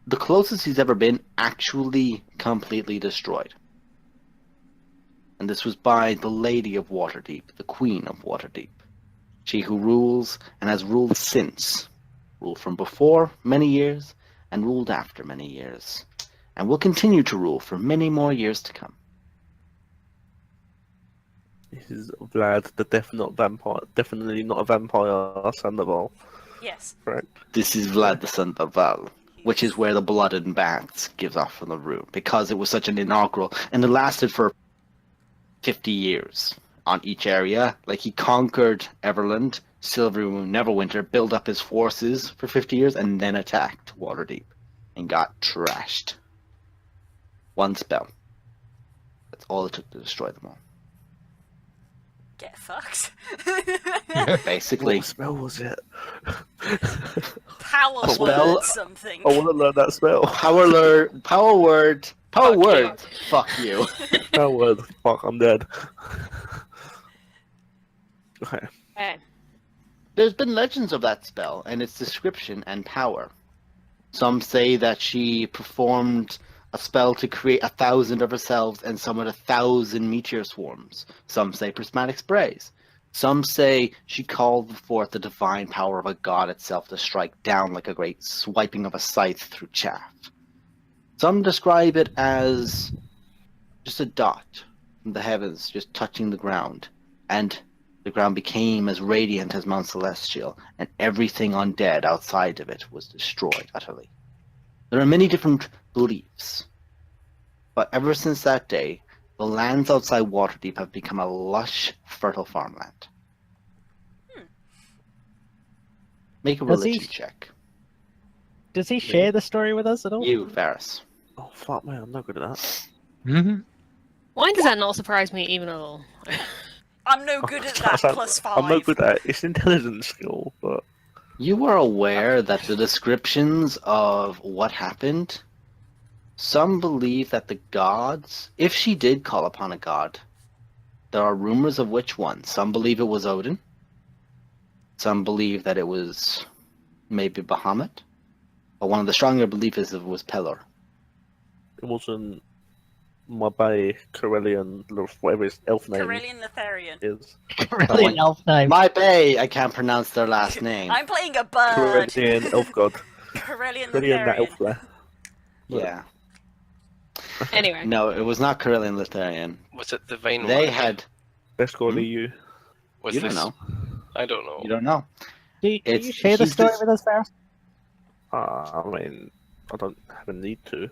the closest he's ever been actually completely destroyed. And this was by the Lady of Waterdeep, the Queen of Waterdeep. She who rules and has ruled since. Ruled from before many years and ruled after many years. And will continue to rule for many more years to come. This is Vlad, the definitely not a vampire, Sandoval. Yes. Correct. This is Vlad the Sandoval, which is where the blood and baths gives off from the room, because it was such an inaugural, and it lasted for 50 years on each area. Like, he conquered Everland, Silvermoon, Neverwinter, built up his forces for 50 years, and then attacked Waterdeep and got trashed. One spell. That's all it took to destroy them all. Get fucked. Basically. What spell was it? Power Spell- word something. I want to learn that spell. Power word. Fuck you. Fuck you. Power word. Fuck, I'm dead. Okay. There's been legends of that spell and its description and power. Some say that she performed a spell to create 1,000 of herself and summon 1,000 meteor swarms. Some say prismatic sprays. Some say she called forth the divine power of a god itself to strike down like a great swiping of a scythe through chaff. Some describe it as just a dot from the heavens just touching the ground, and the ground became as radiant as Mount Celestial, and everything undead outside of it was destroyed utterly. There are many different beliefs, but ever since that day, the lands outside Waterdeep have become a lush, fertile farmland. Make a Does he- religion check. Does he share the story with us at all? You, Varys. Oh, fuck, man, I'm not good at that. Mm-hmm. Why does that not surprise me even a little? I'm no good at that. Plus 5. I'm not good at it. It's an intelligence skill, but... You were aware that the descriptions of what happened, some believe that the gods, if she did call upon a god, there are rumors of which one. Some believe it was Odin. Some believe that it was maybe Bahamut. But one of the stronger beliefs is it was Pelor. It wasn't my bay, Corellian, whatever his elf name Corellian Letharian. is. Really an elf name. My Bay, I can't pronounce their last name. I'm playing a bird. Corellian elf god. Corellian Corellian that elf Letharian. there. Yeah. Anyway. No, it was not Corellian Litharian. Was it the Vine They one? had... Best god EU. Was You this... don't know. I don't know. You don't know. Do you It's- share the he's story just- with us, Varys? I mean, I don't have a need to.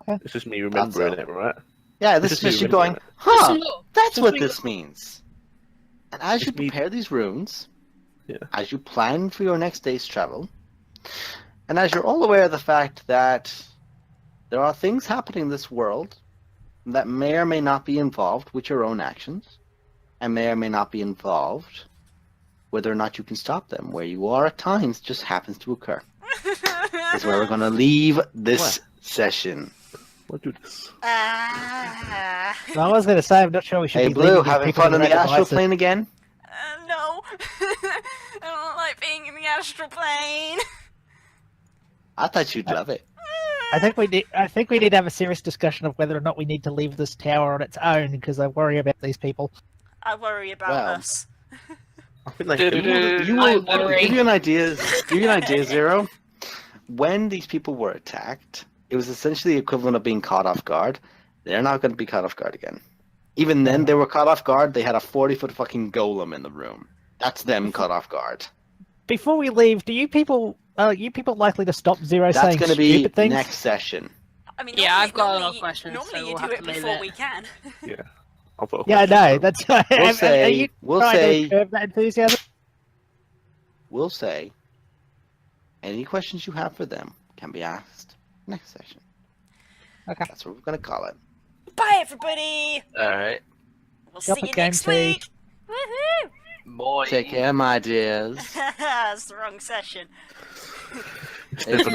Okay. It's just me remembering all. it, right? Yeah, this It's is just you you going, remembering huh, Some lore. that's Some what lore. this means. And as you It's me- prepare these runes, Yeah. as you plan for your next day's travel, and as you're all aware of the fact that there are things happening in this world that may or may not be involved with your own actions, and may or may not be involved whether or not you can stop them. Where you are at times just happens to occur. That's where we're going to leave this What? session. Why do this? Ah. Well, I was going to say, I'm not sure we should Hey, be Blue, leaving these having people fun to on the their astral devices. plane again? No. I don't like being in the astral plane. I thought you'd love it. I think we need to have a serious discussion of whether or not we need to leave this tower on its own, because I worry about these people. I worry about Well. us. I think they You I will worry. give you an idea, Zero. When these people were attacked, It was essentially the equivalent of being caught off guard. They're not going to be caught off guard again. Even then, they were caught off guard. They had a 40-foot fucking golem in the room. That's them caught off guard. Before we leave, do you people likely to stop Zero That's saying going to be stupid things? next session. I mean, Yeah, normally- I've got a lot of normally- questions, Normally so you we'll do have it to leave before it. we can. Yeah. I've got a Yeah, I question. know. That's why. We'll are you we'll trying say, to curb that enthusiasm? we'll say, any questions you have for them can be asked next session. Okay. That's what we're going to call it. Bye, everybody. Alright. We'll Drop see a you game next tea. week. Woohoo! Boy. Take care, my dears. That's the wrong session. It's